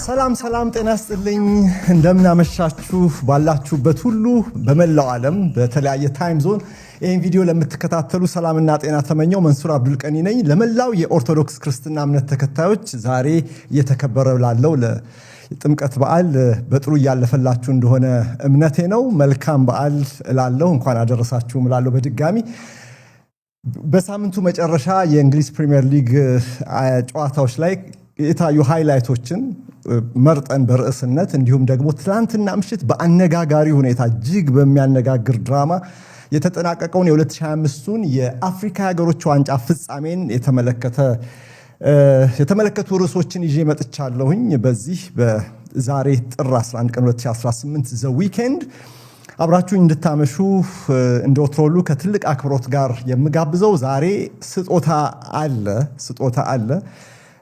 ሰላም ጤና ይስጥልኝ እንደምን አመሻችሁ ባላችሁበት ሁሉ በመላው ዓለም በተለያየ ታይም ዞን ይሄን ቪዲዮ ለምትከታተሉ ሰላምና ጤና ተመኘው መንሱር አብዱል ቀኒ ነኝ ለመላው የኦርቶዶክስ ክርስትና እምነት ተከታዮች ዛሬ እየተከበረ ላለው ለጥምቀት በዓል በጥሩ ያለፈላችሁ እንደሆነ እምነቴ ነው መልካም በዓል እላለሁ እንኳን አደረሳችሁ እላለሁ በድጋሚ በሳምንቱ መጨረሻ የእንግሊዝ ፕሪሚየር ሊግ ጨዋታዎች ላይ የታዩ ሃይላይቶችን መርጠን በርዕስነት እንዲሁም ደግሞ ትላንትና ምሽት በአነጋጋሪ ሁኔታ እጅግ በሚያነጋግር ድራማ የተጠናቀቀውን የ2025ን የአፍሪካ ሀገሮች ዋንጫ ፍጻሜን የተመለከቱ ርዕሶችን ይዤ መጥቻለሁኝ በዚህ በዛሬ ጥር 11 ቀን 2018 ዘ ዊኬንድ አብራችሁ እንድታመሹ እንደወትሮሉ ከትልቅ አክብሮት ጋር የምጋብዘው ዛሬ ስጦታ አለ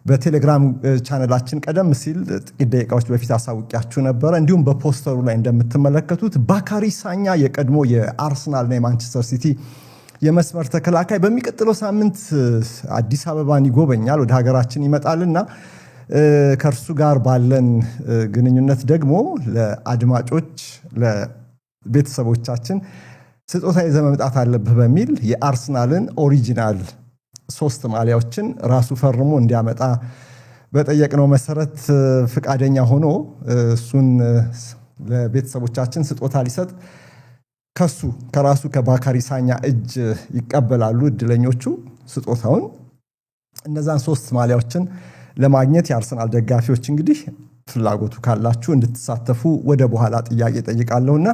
በቴሌግራም ቻናላችን ቀደም ሲል ጥቂት ደቂቃዎች በፊት አሳውቂያችሁ ነበር እንዲሁም በፖስተሩ ላይ እንደምትመለከቱት ባካሪ ሳኛ የቀድሞ የአርሰናልና የማንቸስተር ሲቲ የመስመር ተከላካይ በሚቀጥለው ሳምንት አዲስ አበባን ይጎበኛል ወደ ሀገራችን ይመጣልና ከርሱ ጋር ባለን ግንኙነት ደግሞ ለአድማጮች ለቤተሰቦቻችን ስጦታ ይዘህ መምጣት አለብህ በሚል የአርሰናልን ኦሪጂናል 3 ማሊያዎችን ራሱ ፈርሞ እንዲያመጣ በጠየቅነው መሰረት ፍቃደኛ ሆኖ እሱን ለቤተሰቦቻችን ስጦታ ሊሰጥ ከራሱ ከባካሪ ሳኛ እጅ ይቀበላሉ እድለኞቹ ስጦታውን እነዛን 3 ማሊያዎችን ለማግኘት የአርሰናል ደጋፊዎች እንግዲህ ፍላጎቱ ካላችሁ እንድትሳተፉ ወደ በኋላ ጥያቄ ጠይቃለሁና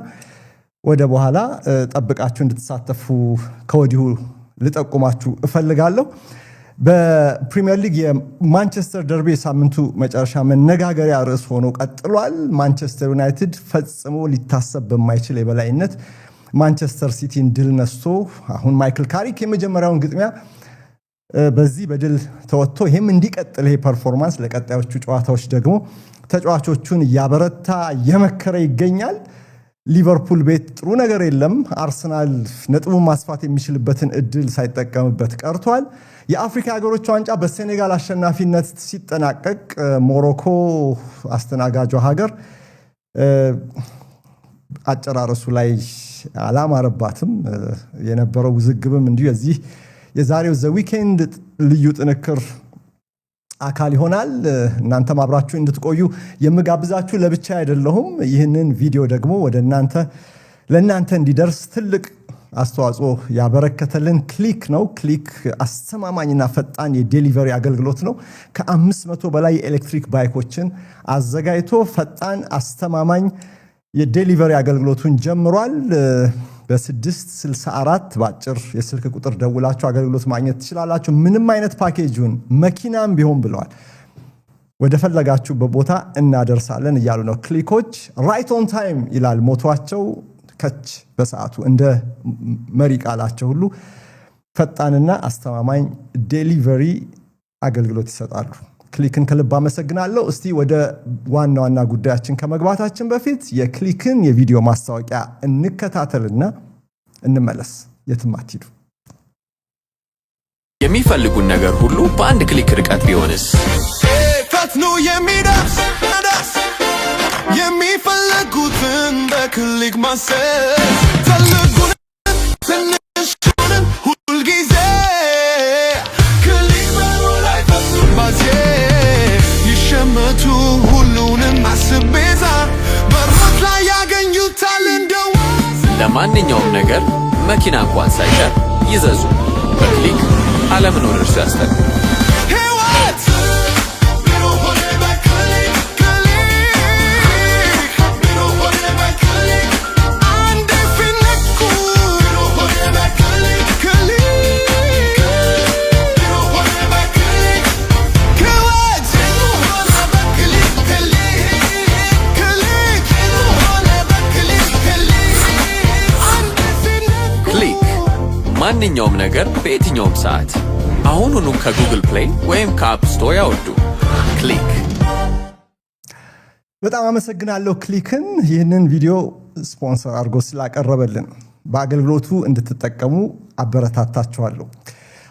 ወደ በኋላ ጠብቃችሁ እንድትሳተፉ ከወዲሁ ልጠቁማችሁ እፈልጋለሁ በፕሪሚየር ሊግ የማንቸስተር ደርቢ ሳምንቱ መጨረሻ መነጋገሪያ ርዕስ ሆኖ ቀጥሏል ማንቸስተር ዩናይትድ ፈጽሞ ሊታሰብ በማይችል የበላይነት ማንቸስተር ሲቲን ድል ነስቶ አሁን ማይክል ካሪክ የመጀመሪያውን ግጥሚያ በዚህ በድል ተወጥቶ ይሄም እንዲቀጥል ይሄ ፐርፎርማንስ ለቀጣዮቹ ጨዋታዎች ደግሞ ተጫዋቾቹን ያበረታ የመከረ ይገኛል ሊቨርፑል ቤት ጥሩ ነገር የለም አርሰናል ነጥቡን ማስፋት የሚችልበትን እድል ሳይጠቀምበት ቀርቷል የአፍሪካ ሀገሮች ዋንጫ በሴኔጋል አሸናፊነት ሲጠናቀቅ ሞሮኮ አስተናጋጇ ሀገር አጨራረሱ ላይ አላማረባትም የነበረው ውዝግብም እንዲሁ የዛሬው ዘ ዊኬንድ ልዩ ጥንክር አካል ይሆናል እናንተም አብራችሁ እንድትቆዩ የምጋብዛችሁ ለብቻ አይደለሁም ይህንን ቪዲዮ ደግሞ ለእናንተ እንዲደርስ ትልቅ አስተዋጽኦ ያበረከተልን ክሊክ ነው ክሊክ አስተማማኝና ፈጣን የዴሊቨሪ አገልግሎት ነው ከ500 በላይ የኤሌክትሪክ ባይኮችን አዘጋጅቶ ፈጣን አስተማማኝ የዴሊቨሪ አገልግሎቱን ጀምሯል በ664 ባጭር የስልክ ቁጥር ደውላችሁ አገልግሎት ማግኘት ትችላላችሁ ምንም አይነት ፓኬጁን መኪናም ቢሆን ብለዋል ወደ ፈለጋችሁበት ቦታ እናደርሳለን እያሉ ነው ክሊኮች ራይት ኦን ታይም ይላል ሞቷቸው ከች በሰዓቱ እንደ መሪ ቃላቸው ሁሉ ፈጣንና አስተማማኝ ዴሊቨሪ አገልግሎት ይሰጣሉ ክሊክን ከልብ አመሰግናለሁ እስቲ ወደ ዋና ጉዳያችን ከመግባታችን በፊት የክሊክን የቪዲዮ ማስታወቂያ እንከታተልና እንመለስ የትም አትሂዱ የሚፈልጉን ነገር ሁሉ በአንድ ክሊክ ርቀት ቢሆንስ ፈጥኖ የሚደርስ የሚፈልጉትን በክሊክ ማሰብ ፈልጉን ትንሹንም ሁልጊዜ ክሊክ በሩ ላይ ፈስባዜ ይሸመቱ ሁሉንም አስቤዛ በሮት ላይ ያገኙታል እንደው ለማንኛውም ነገር መኪና እንኳን ሳይቀር ይዘዙ በክሊክ ዓለምን ወደ እርሱ ያስጠጉ ማንኛውም ነገር በየትኛውም ሰዓት አሁኑኑ ከጉግል ፕሌይ ወይም ከአፕ ስቶር ያወርዱ ክሊክ በጣም አመሰግናለሁ ክሊክን ይህንን ቪዲዮ ስፖንሰር አድርጎ ስላቀረበልን በአገልግሎቱ እንድትጠቀሙ አበረታታችኋለሁ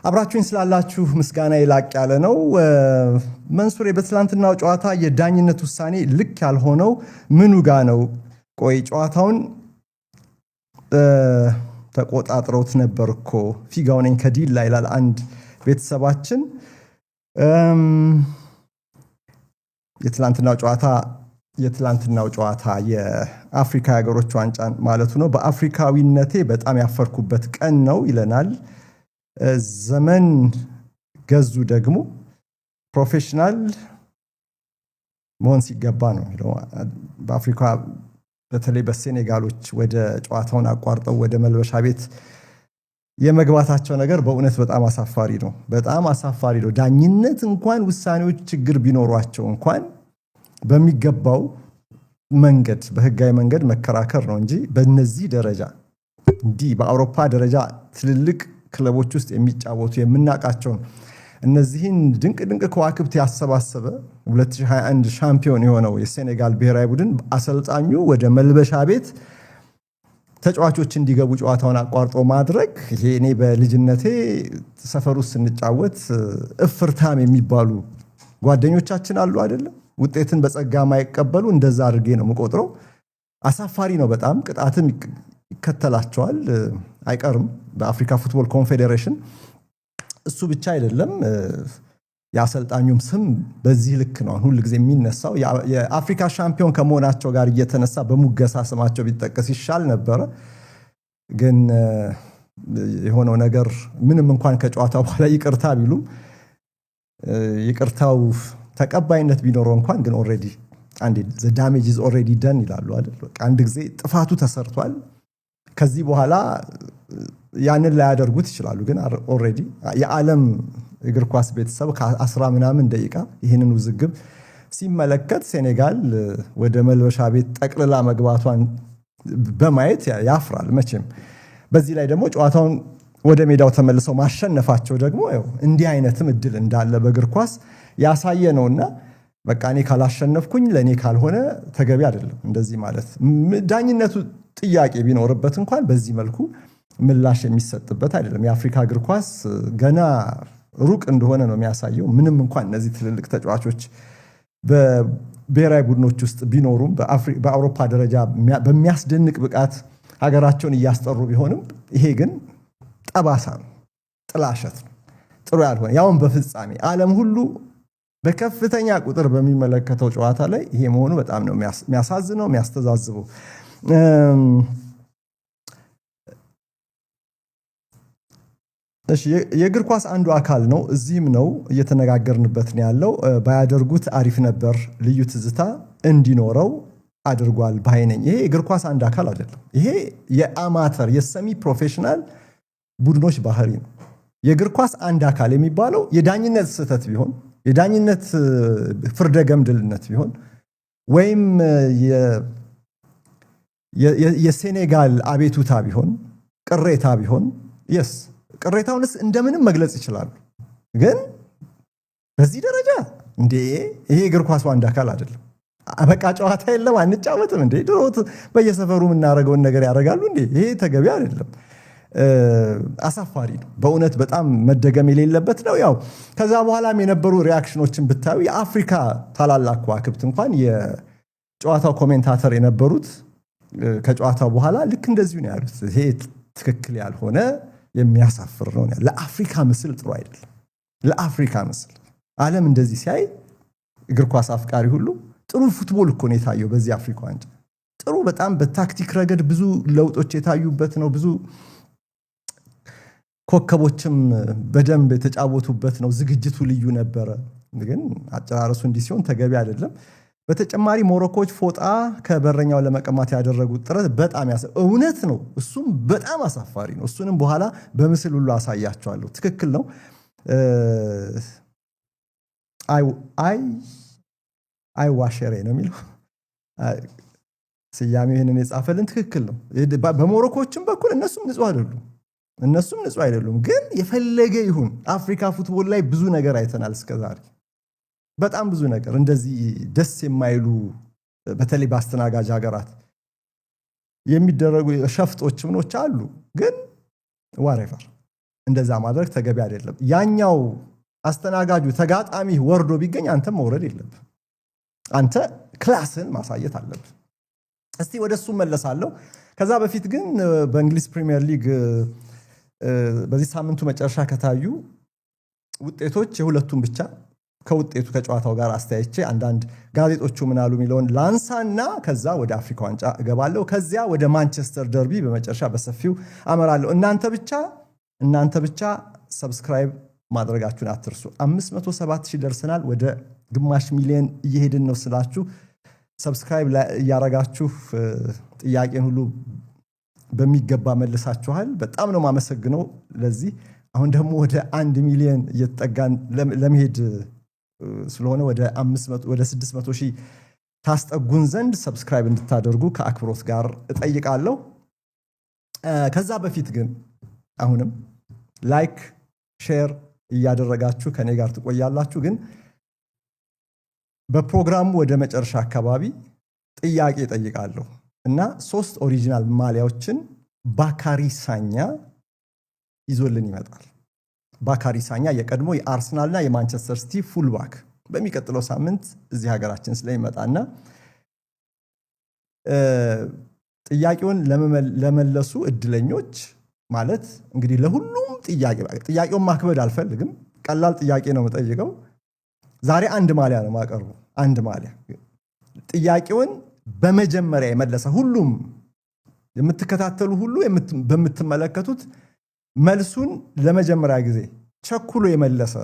አብራችሁኝ ስላላችሁ ምስጋና ይላቅ ያለ ነው። መንሱሬ በትላንትናው ጨዋታ የዳኝነት ውሳኔ ልክ ያልሆነው ምኑ ጋ ነው? ቆይ ጨዋታውን ተቆጣጥረውት ነበርኮ ፊጋው ነኝ ከዲላ ይላል አንድ ቤተሰባችን። የትላንትናው ጨዋታ የአፍሪካ ሀገሮች ዋንጫን ማለቱ ነው። በአፍሪካዊነቴ በጣም ያፈርኩበት ቀን ነው ይለናል። ዘመን ገዙ ደግሞ ፕሮፌሽናል መሆን ሲገባ ነው የሚለው። በአፍሪካ በተለይ በሴኔጋሎች ወደ ጨዋታውን አቋርጠው ወደ መልበሻ ቤት የመግባታቸው ነገር በእውነት በጣም አሳፋሪ ነው። በጣም አሳፋሪ ነው። ዳኝነት እንኳን ውሳኔዎች ችግር ቢኖሯቸው እንኳን በሚገባው መንገድ በህጋዊ መንገድ መከራከር ነው እንጂ በእነዚህ ደረጃ እንዲህ በአውሮፓ ደረጃ ትልልቅ ክለቦች ውስጥ የሚጫወቱ የምናቃቸውን እነዚህን ድንቅ ከዋክብት ያሰባሰበ 2021 ሻምፒዮን የሆነው የሴኔጋል ብሔራዊ ቡድን አሰልጣኙ ወደ መልበሻ ቤት ተጫዋቾች እንዲገቡ ጨዋታውን አቋርጦ ማድረግ ይሄ እኔ በልጅነቴ ሰፈር ውስጥ ስንጫወት እፍርታም የሚባሉ ጓደኞቻችን አሉ አይደለም ውጤትን በጸጋ ማይቀበሉ እንደዛ አድርጌ ነው የምቆጥረው። አሳፋሪ ነው በጣም። ቅጣትም ይከተላቸዋል አይቀርም በአፍሪካ ፉትቦል ኮንፌዴሬሽን። እሱ ብቻ አይደለም የአሰልጣኙም ስም በዚህ ልክ ነው ሁሉ ጊዜ የሚነሳው። የአፍሪካ ሻምፒዮን ከመሆናቸው ጋር እየተነሳ በሙገሳ ስማቸው ቢጠቀስ ይሻል ነበር። ግን የሆነው ነገር ምንም እንኳን ከጨዋታው በኋላ ይቅርታ ቢሉም ይቅርታው ተቀባይነት ቢኖረው እንኳን ግን ኦሬዲ አንዴ the damage is already done ይላሉ አይደል? አንድ ጊዜ ጥፋቱ ተሰርቷል። ከዚህ በኋላ ያንን ላይ ያደርጉት ይችላሉ። ግን ኦሬዲ የዓለም እግር ኳስ ቤተሰብ ከ10 ምናምን ደቂቃ ይህንን ውዝግብ ሲመለከት ሴኔጋል ወደ መልበሻ ቤት ጠቅልላ መግባቷን በማየት ያፍራል መቼም። በዚህ ላይ ደግሞ ጨዋታውን ወደ ሜዳው ተመልሰው ማሸነፋቸው ደግሞ እንዲህ አይነትም እድል እንዳለ በእግር ኳስ ያሳየ ነውና በቃ እኔ ካላሸነፍኩኝ ለኔ ካልሆነ ተገቢ አይደለም እንደዚህ ማለት። ዳኝነቱ ጥያቄ ቢኖርበት እንኳን በዚህ መልኩ ምላሽ የሚሰጥበት አይደለም። የአፍሪካ እግር ኳስ ገና ሩቅ እንደሆነ ነው የሚያሳየው። ምንም እንኳን እነዚህ ትልልቅ ተጫዋቾች በብሔራዊ ቡድኖች ውስጥ ቢኖሩም በአውሮፓ ደረጃ በሚያስደንቅ ብቃት ሀገራቸውን እያስጠሩ ቢሆንም ይሄ ግን ጠባሳ ነው፣ ጥላሸት ነው፣ ጥሩ ያልሆነ ያውን በፍጻሜ ዓለም ሁሉ በከፍተኛ ቁጥር በሚመለከተው ጨዋታ ላይ ይሄ መሆኑ በጣም ነው የሚያሳዝነው የሚያስተዛዝበው። እሺ የእግር ኳስ አንዱ አካል ነው። እዚህም ነው እየተነጋገርንበት ነው ያለው። ባያደርጉት አሪፍ ነበር፣ ልዩ ትዝታ እንዲኖረው አድርጓል ባይነኝ። ይሄ የእግር ኳስ አንድ አካል አይደለም። ይሄ የአማተር የሰሚ ፕሮፌሽናል ቡድኖች ባህሪ ነው። የእግር ኳስ አንድ አካል የሚባለው የዳኝነት ስህተት ቢሆን የዳኝነት ፍርደ ገምድልነት ቢሆን ወይም የሴኔጋል አቤቱታ ቢሆን ቅሬታ ቢሆን yes ቅሬታውንስ እንደምንም መግለጽ ይችላሉ። ግን በዚህ ደረጃ እንዴ ይሄ እግር ኳስ አንድ አካል አይደለም። በቃ ጨዋታ የለም አንጫወትም እንዴ ድሮት በየሰፈሩ የምናደርገውን ነገር ያደርጋሉ እንዴ? ይሄ ተገቢ አይደለም። አሳፋሪ ነው በእውነት በጣም መደገም የሌለበት ነው። ያው ከዛ በኋላም የነበሩ ሪአክሽኖችን ብታዩ የአፍሪካ ታላላቅ ከዋክብት እንኳን የጨዋታው ኮሜንታተር የነበሩት ከጨዋታው በኋላ ልክ እንደዚሁ ነው ያሉት። ይሄ ትክክል ያልሆነ የሚያሳፍር ነው። ለአፍሪካ ምስል ጥሩ አይደለም። ለአፍሪካ ምስል ዓለም እንደዚህ ሲያይ እግር ኳስ አፍቃሪ ሁሉ ጥሩ ፉትቦል እኮ ነው የታየው በዚህ አፍሪካ ዋንጫ። ጥሩ በጣም በታክቲክ ረገድ ብዙ ለውጦች የታዩበት ነው። ብዙ ኮከቦችም በደንብ የተጫወቱበት ነው። ዝግጅቱ ልዩ ነበረ። ግን አጨራረሱ እንዲህ ሲሆን ተገቢ አይደለም። በተጨማሪ ሞሮኮች ፎጣ ከበረኛው ለመቀማት ያደረጉት ጥረት በጣም እውነት ነው። እሱም በጣም አሳፋሪ ነው። እሱንም በኋላ በምስል ሁሉ አሳያቸዋለሁ። ትክክል ነው። አይ ዋሸሬ ነው የሚለው ስያሜው ይሄንን የጻፈልን ትክክል ነው። በሞሮኮችም በኩል እነሱም ንጹህ አይደሉም። ግን የፈለገ ይሁን አፍሪካ ፉትቦል ላይ ብዙ ነገር አይተናል እስከዛሬ። በጣም ብዙ ነገር እንደዚህ ደስ የማይሉ በተለይ በአስተናጋጅ ሀገራት የሚደረጉ ሸፍጦች ምኖች አሉ። ግን whatever እንደዛ ማድረግ ተገቢ አይደለም። ያኛው አስተናጋጁ ተጋጣሚ ወርዶ ቢገኝ አንተ መውረድ የለብህ። አንተ ክላስን ማሳየት አለብህ። እስቲ ወደሱ መለሳለሁ። ከዛ በፊት ግን በእንግሊዝ ፕሪሚየር ሊግ በዚህ ሳምንቱ መጨረሻ ከታዩ ውጤቶች የሁለቱም ብቻ ከውጤቱ ከጨዋታው ጋር አስተያይቼ አንዳንድ ጋዜጦቹ ምን አሉ የሚለውን ላንሳና ከዛ ወደ አፍሪካ ዋንጫ እገባለሁ። ከዚያ ወደ ማንቸስተር ደርቢ በመጨረሻ በሰፊው አመራለሁ። እናንተ ብቻ ሰብስክራይብ ማድረጋችሁን አትርሱ። 507,000 ደርሰናል። ወደ ግማሽ ሚሊዮን እየሄድን ነው ስላችሁ ሰብስክራይብ እያረጋችሁ ጥያቄን ሁሉ በሚገባ መልሳችኋል። በጣም ነው ማመሰግነው ለዚህ። አሁን ደግሞ ወደ 1 ሚሊዮን እየተጠጋን ለመሄድ ስለሆነ ወደ 600,000 ታስጠጉን ዘንድ ሰብስክራይብ እንድታደርጉ ከአክብሮት ጋር እጠይቃለሁ። ከዛ በፊት ግን አሁንም ላይክ ሼር እያደረጋችሁ ከኔ ጋር ትቆያላችሁ። ግን በፕሮግራሙ ወደ መጨረሻ አካባቢ ጥያቄ እጠይቃለሁ እና 3 ኦሪጂናል ማሊያዎችን ባካሪ ሳኛ ይዞልን ይመጣል። ባካሪ ሳኛ የቀድሞ የአርሰናልና የማንቸስተር ሲቲ ፉልባክ በሚቀጥለው ሳምንት እዚህ ሀገራችን ስለሚመጣና ጥያቄውን ለመመለሱ እድለኞች ማለት እንግዲህ ለሁሉም ጥያቄውን ማክበድ አልፈልግም። ቀላል ጥያቄ ነው የምጠይቀው። ዛሬ አንድ ማሊያ ነው ማቀርቡ። አንድ ማሊያ ጥያቄውን በመጀመሪያ የመለሰ ሁሉም የምትከታተሉ ሁሉ በምትመለከቱት መልሱን ለመጀመሪያ ጊዜ ቸኩሎ የመለሰ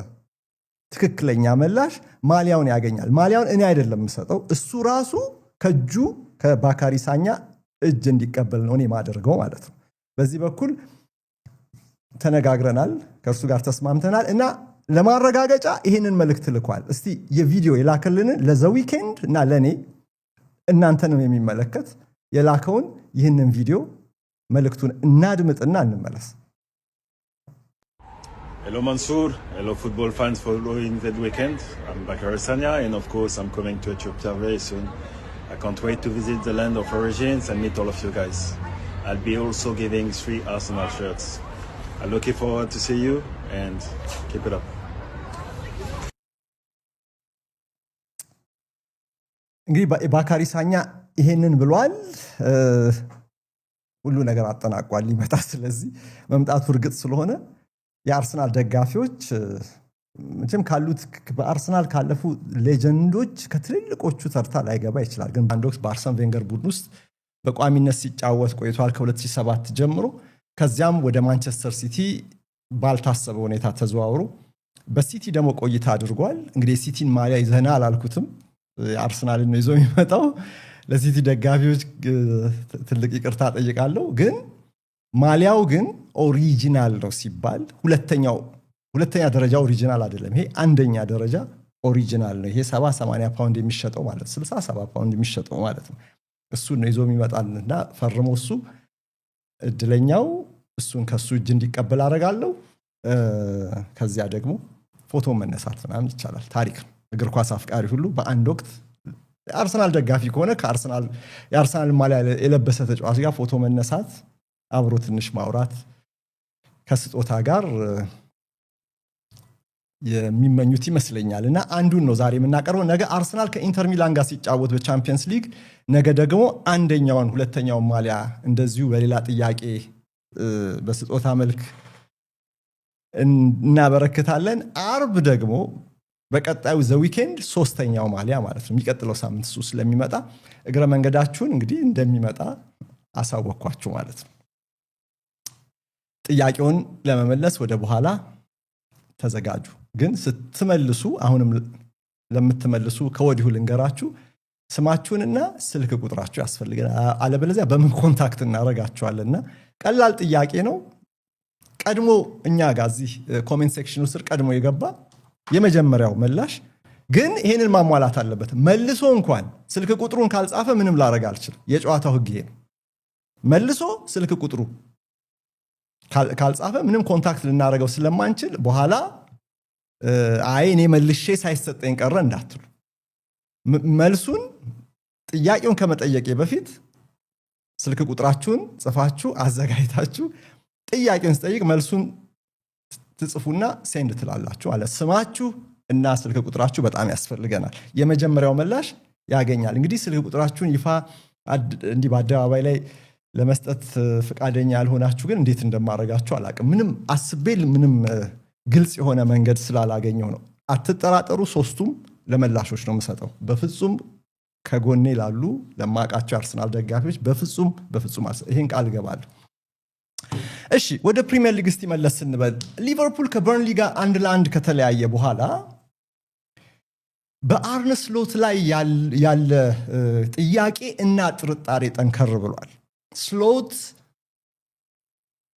ትክክለኛ መላሽ ማሊያውን ያገኛል። ማሊያውን እኔ አይደለም የምሰጠው፣ እሱ ራሱ ከጁ ከባካሪ ሳኛ እጅ እንዲቀበል ነው እኔ ማደርገው ማለት ነው። በዚህ በኩል ተነጋግረናል፣ ከእርሱ ጋር ተስማምተናል እና ለማረጋገጫ ይህንን መልእክት ልኳል። እስቲ የቪዲዮ የላከልንን ለዘ ዊኬንድ እና ለኔ እናንተንም የሚመለከት የላከውን ይህንን ቪዲዮ መልእክቱን እናድምጥና እንመለስ። Hello Mansour, hello football fans following the weekend. I'm Bakary Sagna and of course I'm coming to Ethiopia very soon. I can't wait to visit the land of origins and meet all of you guys. I'll be also giving 3 Arsenal shirts. I'm looking forward to see you and keep it up. እንግዲህ ባካሪ ሳኛ ይሄንን ብሏል። ሁሉ ነገር አጠናቋል ሊመጣ። ስለዚህ መምጣቱ እርግጥ ስለሆነ የአርሰናል ደጋፊዎች መቼም ካሉት በአርሰናል ካለፉ ሌጀንዶች ከትልልቆቹ ተርታ ላይገባ ይችላል። ግን አንድ ወቅት በአርሰን ቬንገር ቡድን ውስጥ በቋሚነት ሲጫወት ቆይቷል ከ2007 ጀምሮ። ከዚያም ወደ ማንቸስተር ሲቲ ባልታሰበ ሁኔታ ተዘዋውሮ በሲቲ ደግሞ ቆይታ አድርጓል። እንግዲህ ሲቲን ማሊያ ይዘና አላልኩትም፣ አርሰናልን ነው ይዞ የሚመጣው። ለሲቲ ደጋፊዎች ትልቅ ይቅርታ ጠይቃለሁ። ግን ማሊያው ግን ኦሪጂናል ነው ሲባል ሁለተኛ ደረጃ ኦሪጂናል አይደለም። ይሄ አንደኛ ደረጃ ኦሪጂናል ነው። ይሄ 70-80 ፓውንድ የሚሸጠው ማለት 60-70 ፓውንድ የሚሸጠው ማለት ነው። እሱን ነው ይዞ የሚመጣልና ፈርሞ እሱ እድለኛው እሱን ከሱ እጅ እንዲቀበል አደርጋለሁ። ከዚያ ደግሞ ፎቶ መነሳት ምናምን ይቻላል። ታሪክ ነው። እግር ኳስ አፍቃሪ ሁሉ በአንድ ወቅት አርሰናል ደጋፊ ከሆነ የአርሰናል ማሊያ የለበሰ ተጫዋች ጋር ፎቶ መነሳት፣ አብሮ ትንሽ ማውራት ከስጦታ ጋር የሚመኙት ይመስለኛል። እና አንዱን ነው ዛሬ የምናቀርበው። ነገ አርሰናል ከኢንተር ሚላን ጋር ሲጫወት በቻምፒየንስ ሊግ፣ ነገ ደግሞ ሁለተኛውን ማሊያ እንደዚሁ በሌላ ጥያቄ በስጦታ መልክ እናበረክታለን። አርብ ደግሞ በቀጣዩ ዘ ዊኬንድ 3ኛው ማሊያ ማለት ነው የሚቀጥለው ሳምንት እሱ ስለሚመጣ እግረ መንገዳችሁን እንግዲህ እንደሚመጣ አሳወቅኳችሁ ማለት ነው። ጥያቄውን ለመመለስ ወደ በኋላ ተዘጋጁ። ግን ስትመልሱ አሁንም ለምትመልሱ ከወዲሁ ልንገራችሁ፣ ስማችሁንና ስልክ ቁጥራችሁ ያስፈልገናል። አለበለዚያ በምን ኮንታክት እናረጋችኋልና ቀላል ጥያቄ ነው። ቀድሞ እኛ ጋር እዚህ ኮሜንት ሴክሽኑ ስር ቀድሞ የገባ የመጀመሪያው መላሽ ግን ይሄንን ማሟላት አለበት። መልሶ እንኳን ስልክ ቁጥሩን ካልጻፈ ምንም ላረጋ አልችልም። የጨዋታው ህግ ይሄ ነው። መልሶ ስልክ ቁጥሩ ካልጻፈ ምንም ኮንታክት ልናረጋው ስለማንችል በኋላ እኔ መልሼ ሳይሰጠኝ ቀረ እንዳትሉ። መልሱን ጥያቄውን ከመጠየቄ በፊት ስልክ ቁጥራችሁን ጽፋችሁ አዘጋጅታችሁ ጥያቄውን ስጠይቅ መልሱን ትጽፉና ሴንድ ትላላችሁ ማለት ስማችሁ እና ስልክ ቁጥራችሁ በጣም ያስፈልገናል የመጀመሪያው ምላሽ ያገኛል እንግዲህ ስልክ ቁጥራችሁን ይፋ እንዲ በአደባባይ ላይ ለመስጠት ፍቃደኛ ያልሆናችሁ ግን እንዴት እንደማረጋችሁ አላቅም ምንም አስቤል ምንም ግልጽ የሆነ መንገድ ስላላገኘው ነው አትጠራጠሩ ሶስቱም ለመላሾች ነው የምሰጠው በፍጹም ከጎኔ ላሉ ለማቃቸው አርሰናል ደጋፊዎች በፍጹም ይሄን ቃል ገባለሁ እሺ ወደ ፕሪሚየር ሊግ እስቲ መለስ እንበል ሊቨርፑል ከበርንሊ ጋር 1-1 ከተለያየ በኋላ በአርነ ስሎት ላይ ያለ ጥያቄ እና ጥርጣሬ ጠንከር ብሏል ስሎት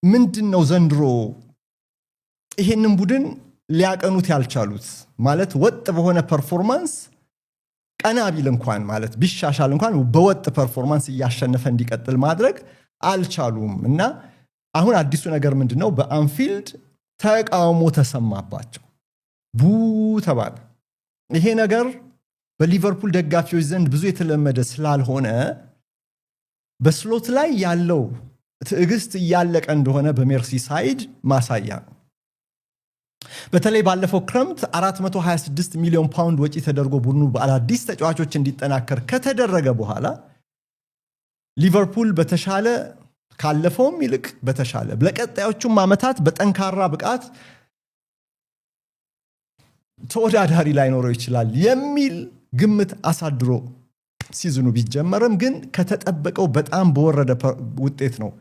ምንድነው ዘንድሮ ይሄንን ቡድን ሊያቀኑት ያልቻሉት ማለት ወጥ በሆነ ፐርፎርማንስ ቀናቢል እንኳን ማለት ቢሻሻል እንኳን በወጥ ፐርፎርማንስ ያሸነፈ እንዲቀጥል ማድረግ አልቻሉም እና አሁን አዲሱ ነገር ምንድነው በአንፊልድ ተቃውሞ ተሰማባቸው ቡ ተባለ ይሄ ነገር በሊቨርፑል ደጋፊዎች ዘንድ ብዙ የተለመደ ስላልሆነ በስሎት ላይ ያለው ትዕግስት ያለቀ እንደሆነ በሜርሲሳይድ ማሳያ ነው በተለይ ባለፈው ክረምት 426 ሚሊዮን ፓውንድ ወጪ ተደርጎ ቡድኑ በአዲስ ተጫዋቾች እንዲጠናከር ከተደረገ በኋላ ሊቨርፑል በተሻለ ካለፈውም ይልቅ በተሻለ ለቀጣዮቹም ዓመታት በጠንካራ ብቃት ተወዳዳሪ ላይኖረው ይችላል የሚል ግምት አሳድሮ ሲዝኑ ቢጀመርም ግን ከተጠበቀው በጣም በወረደ ውጤት ነው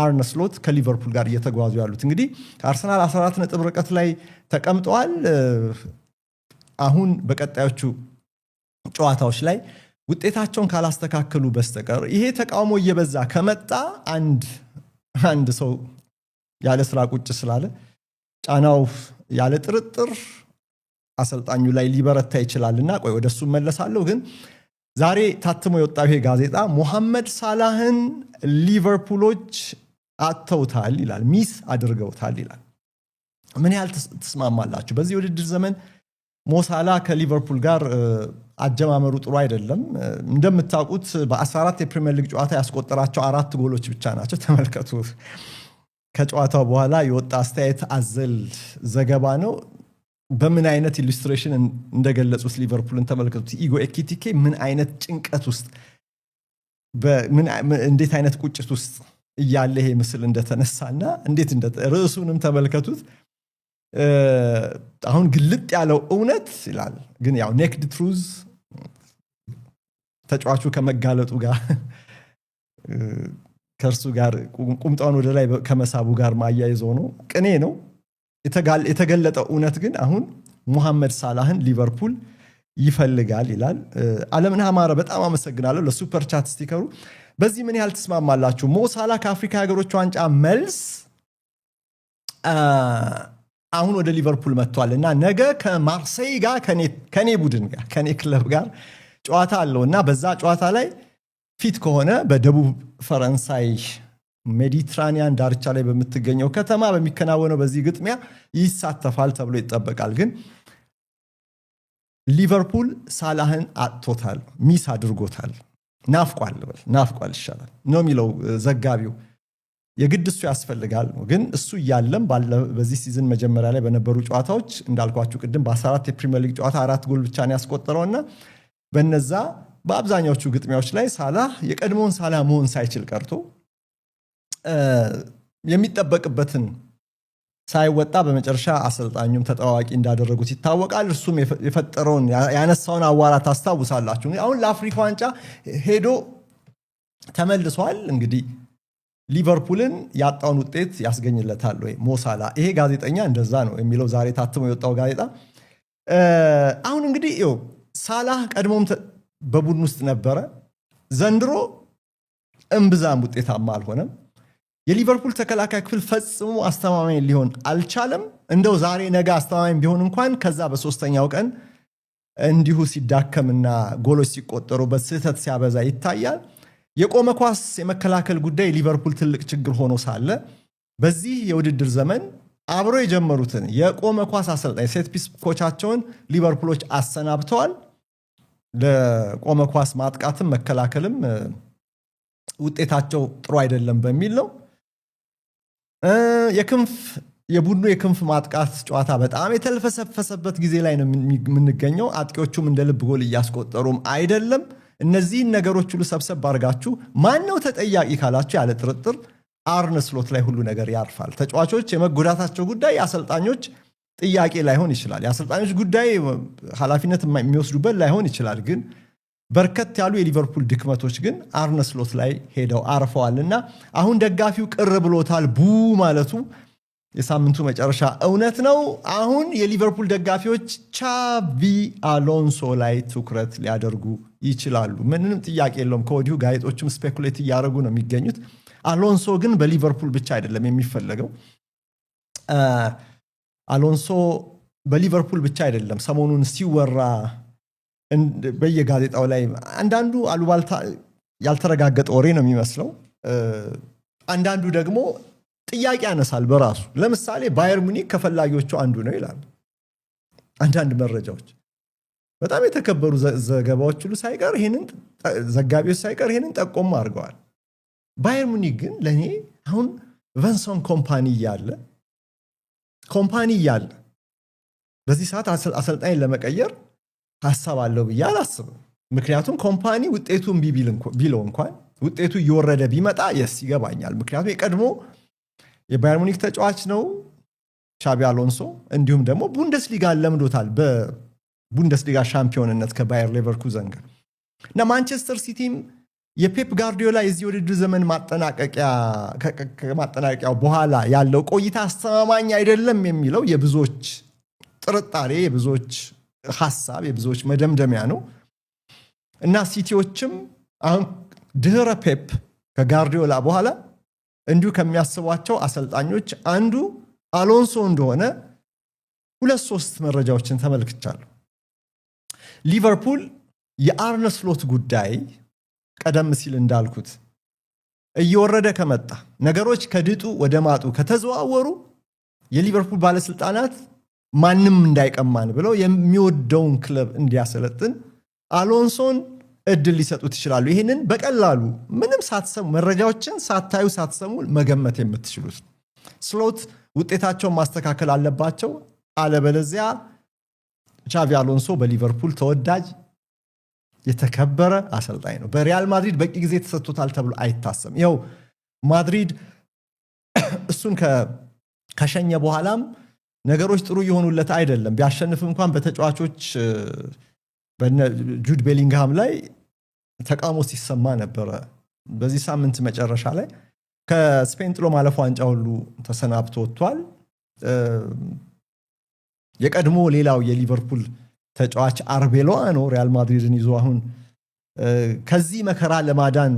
አርነ ስሎት ከሊቨርፑል ጋር እየተጓዙ ያሉት እንግዲህ አርሰናል 14 ነጥብ ርቀት ላይ ተቀምጠዋል አሁን በቀጣዮቹ ጨዋታዎች ላይ ውጤታቸውን ካላስተካከሉ በስተቀር ይሄ ተቃውሞ እየበዛ ከመጣ አንድ ሰው ያለ ስራ ቁጭ ስላለ ጫናው ያለ ጥርጥር አሰልጣኙ ላይ ሊበረታ ይችላልና ቆይ ወደሱ መለሳለሁ ግን ዛሬ ታትሞ የወጣው ይሄ ጋዜጣ ሙሐመድ ሳላህን ሊቨርፑሎች አጥተውታል ይላል ሚስ አድርገውታል ይላል ምን ያህል ተስማማላችሁ በዚህ ውድድር ዘመን ሞሳላ ከሊቨርፑል ጋር አጀማመሩ ጥሩ አይደለም እንደምታውቁት በ14 የፕሪሚየር ሊግ ጨዋታ ያስቆጠራቸው 4 ጎሎች ብቻ ናቸው ተመልከቱ ከጨዋታው በኋላ የወጣ አስተያየት አዘል ዘገባ ነው በምን አይነት ኢሉስትሬሽን እንደገለጹት ሊቨርፑልን ተመልከቱት ኢጎ ኤኪቲኬ ምን አይነት ጭንቀት ውስጥ እንዴት አይነት ቁጭት ውስጥ እያለ ይሄ ምስል እንደተነሳና እንዴት ርዕሱንም ተመልከቱት አሁን ግልጥ ያለው እውነት ይላል ግን ያው ኔክድ ትሩዝ ተጫዋቹ ከመጋለጡ ጋር ከርሱ ጋር ቁምጣውን ወደ ላይ ከመሳቡ ጋር ማያይዞ ነው ቅኔ ነው የተገለጠው እውነት ግን አሁን ሙሐመድ ሳላህን ሊቨርፑል ይፈልጋል ይላል ዓለምነህ አማረ በጣም አመሰግናለሁ ለሱፐር ቻት ስቲከሩ በዚህ ምን ያህል ተስማማላችሁ ሞሳላ ከአፍሪካ ሀገሮች ዋንጫ መልስ አሁን ወደ ሊቨርፑል መጥቷልና ነገ ከማርሴይ ጋር ከኔ ቡድን ጋር ከኔ ክለብ ጋር ጨዋታ አለውና በዛ ጨዋታ ላይ ፊት ከሆነ በደቡብ ፈረንሳይ ሜዲትራኒያን ዳርቻ ላይ በምትገኘው ከተማ በሚከናወነው በዚህ ግጥሚያ ይሳተፋል ተብሎ ይጠበቃል ግን ሊቨርፑል ሳላህን አጥቶታል ሚስ አድርጎታል ናፍቋል ይሻላል ነው የሚለው ዘጋቢው የግድ እሱ ያስፈልጋል ግን እሱ ያለም በዚህ ሲዝን መጀመሪያ ላይ በነበሩ ጨዋታዎች እንዳልኳችሁ ቅድም በ14 የፕሪሚየር ሊግ ጨዋታ 4 ጎል ብቻ ነው ያስቆጠረውና በነዛ በአብዛኛዎቹ ግጥሚያዎች ላይ ሳላህ የቀድሞውን ሳላህ መሆን ሳይችል ቀርቶ የሚጠበቅበትን ሳይወጣ በመጨረሻ አሰልጣኙም ተጣዋቂ እንዳደረጉት ይታወቃል እርሱም የፈጠረውን ያነሳውን አዋራ ታስታውሳላችሁ አሁን ለአፍሪካ ዋንጫ ሄዶ ተመልሷል እንግዲህ ሊቨርፑልን ያጣውን ውጤት ያስገኝለታል ወይ ሞሳላ ይሄ ጋዜጠኛ እንደዛ ነው የሚለው ዛሬ ታትሞ የወጣው ጋዜጣ አሁን እንግዲህ ሳላህ ቀድሞም በቡድን ውስጥ ነበረ ዘንድሮ እምብዛም ውጤታማ አልሆነም የሊቨርፑል ተከላካይ ክፍል ፈጽሞ አስተማማኝ ሊሆን አልቻለም እንደው ዛሬ ነገ አስተማማኝ ቢሆን እንኳን ከዛ በሶስተኛው ቀን እንዲሁ ሲዳከምና ጎሎች ሲቆጠሩበት ስህተት ሲያበዛ ይታያል የቆመ ኳስ የመከላከል ጉዳይ ሊቨርፑል ትልቅ ችግር ሆኖ ሳለ በዚህ የውድድር ዘመን አብሮ የጀመሩትን የቆመ ኳስ አሰልጣኝ ሴት ፒስ ኮቻቸውን ሊቨርፑሎች አሰናብተዋል ለቆመ ኳስ ማጥቃትም መከላከልም ውጤታቸው ጥሩ አይደለም በሚል ነው የክንፍ የቡድኑ የክንፍ ማጥቃት ጨዋታ በጣም የተልፈሰፈሰበት ጊዜ ላይ ነው የምንገኘው። አጥቂዎቹም እንደ ልብ ጎል እያስቆጠሩም አይደለም። እነዚህን ነገሮች ሁሉ ሰብሰብ አድርጋችሁ ማን ነው ተጠያቂ ካላችሁ ያለ ጥርጥር አርነ ስሎት ላይ ሁሉ ነገር ያርፋል። ተጫዋቾች የመጎዳታቸው ጉዳይ የአሰልጣኞች ጥያቄ ላይሆን ይችላል። የአሰልጣኞች ጉዳይ ኃላፊነት የሚወስዱበት ላይሆን ይችላል። ግን በርከት ያሉ የሊቨርፑል ድክመቶች ግን አርነ ስሎት ላይ ሄደው አርፈዋልና አሁን ደጋፊው ቅር ብሎታል ቡ ማለቱ የሳምንቱ መጨረሻ እውነት ነው። አሁን የሊቨርፑል ደጋፊዎች ቻቪ አሎንሶ ላይ ትኩረት ሊያደርጉ ይችላሉ። ምንም ጥያቄ የለውም። ከወዲሁ ጋዜጦችም ስፔኩሌት እያደረጉ ነው የሚገኙት። አሎንሶ ግን በሊቨርፑል ብቻ አይደለም የሚፈለገው። አሎንሶ በሊቨርፑል ብቻ አይደለም ሰሞኑን ሲወራ በየጋዜጣው ላይ አንዳንዱ አሉባልታ ያልተረጋገጠ ወሬ ነው የሚመስለው። አንዳንዱ ደግሞ ጥያቄ ያነሳል በራሱ። ለምሳሌ ባየር ሙኒክ ከፈላጊዎቹ አንዱ ነው ይላል አንዳንድ መረጃዎች። በጣም የተከበሩ ዘገባዎች ሁሉ ሳይቀር ይሄንን ዘጋቢዎች ሳይቀር ይሄንን ጠቆም አድርገዋል። ባየር ሙኒክ ግን ለኔ አሁን ቨንሰን ኮምፓኒ እያለ በዚህ ሰዓት አሰልጣኝ ለመቀየር ሐሳብ አለው ብዬ አላስብም። ምክንያቱም ኮምፓኒ ውጤቱን ቢለው እንኳን ውጤቱ እየወረደ ቢመጣ የስ ይገባኛል። ምክንያቱም የቀድሞ የባየር ሙኒክ ተጫዋች ነው ቻቢ አሎንሶ። እንዲሁም ደግሞ ቡንደስሊጋ ለምዶታል። በቡንደስሊጋ ሻምፒዮንነት ከባየር ሌቨርኩዘን ጋር እና ማንቸስተር ሲቲም የፔፕ ጋርዲዮላ የዚህ ውድድር ዘመን ማጠናቀቂያው በኋላ ያለው ቆይታ አስተማማኝ አይደለም የሚለው የብዙዎች ጥርጣሬ፣ የብዙዎች ሐሳብ፣ የብዙዎች መደምደሚያ ነው እና ሲቲዎችም አሁን ድህረ ፔፕ ከጋርዲዮላ በኋላ እንዲሁ ከሚያስቧቸው አሰልጣኞች አንዱ አሎንሶ እንደሆነ 2-3 መረጃዎችን ተመልክቻለሁ። ሊቨርፑል የአርነ ስሎት ጉዳይ ቀደም ሲል እንዳልኩት እየወረደ ከመጣ ነገሮች ከድጡ ወደ ማጡ ከተዘዋወሩ የሊቨርፑል ባለስልጣናት ማንም እንዳይቀማን ብለው የሚወደውን ክለብ እንዲያሰለጥን አሎንሶን እድል ሊሰጡት ይችላሉ። ይህንን በቀላሉ ምንም ሳትሰሙ መረጃዎችን ሳታዩ ሳትሰሙ መገመት የምትችሉት ስሎት ውጤታቸውን ማስተካከል አለባቸው። አለበለዚያ ቻቪ አሎንሶ በሊቨርፑል ተወዳጅ የተከበረ አሰልጣኝ ነው። በሪያል ማድሪድ በቂ ጊዜ ተሰጥቶታል ተብሎ አይታሰብም። ይኸው ማድሪድ እሱን ከሸኘ በኋላም ነገሮች ጥሩ የሆኑለት አይደለም። ቢያሸንፍ እንኳን በተጫዋቾች ጁድ ቤሊንግሃም ላይ ተቃውሞ ሲሰማ ነበረ። በዚህ ሳምንት መጨረሻ ላይ ከስፔን ጥሎ ማለፍ ዋንጫ ሁሉ ተሰናብቶ ወጥቷል። የቀድሞ ሌላው የሊቨርፑል ተጫዋች አርቤሎአኖ ሪያል ማድሪድን ይዞ አሁን ከዚህ መከራ ለማዳን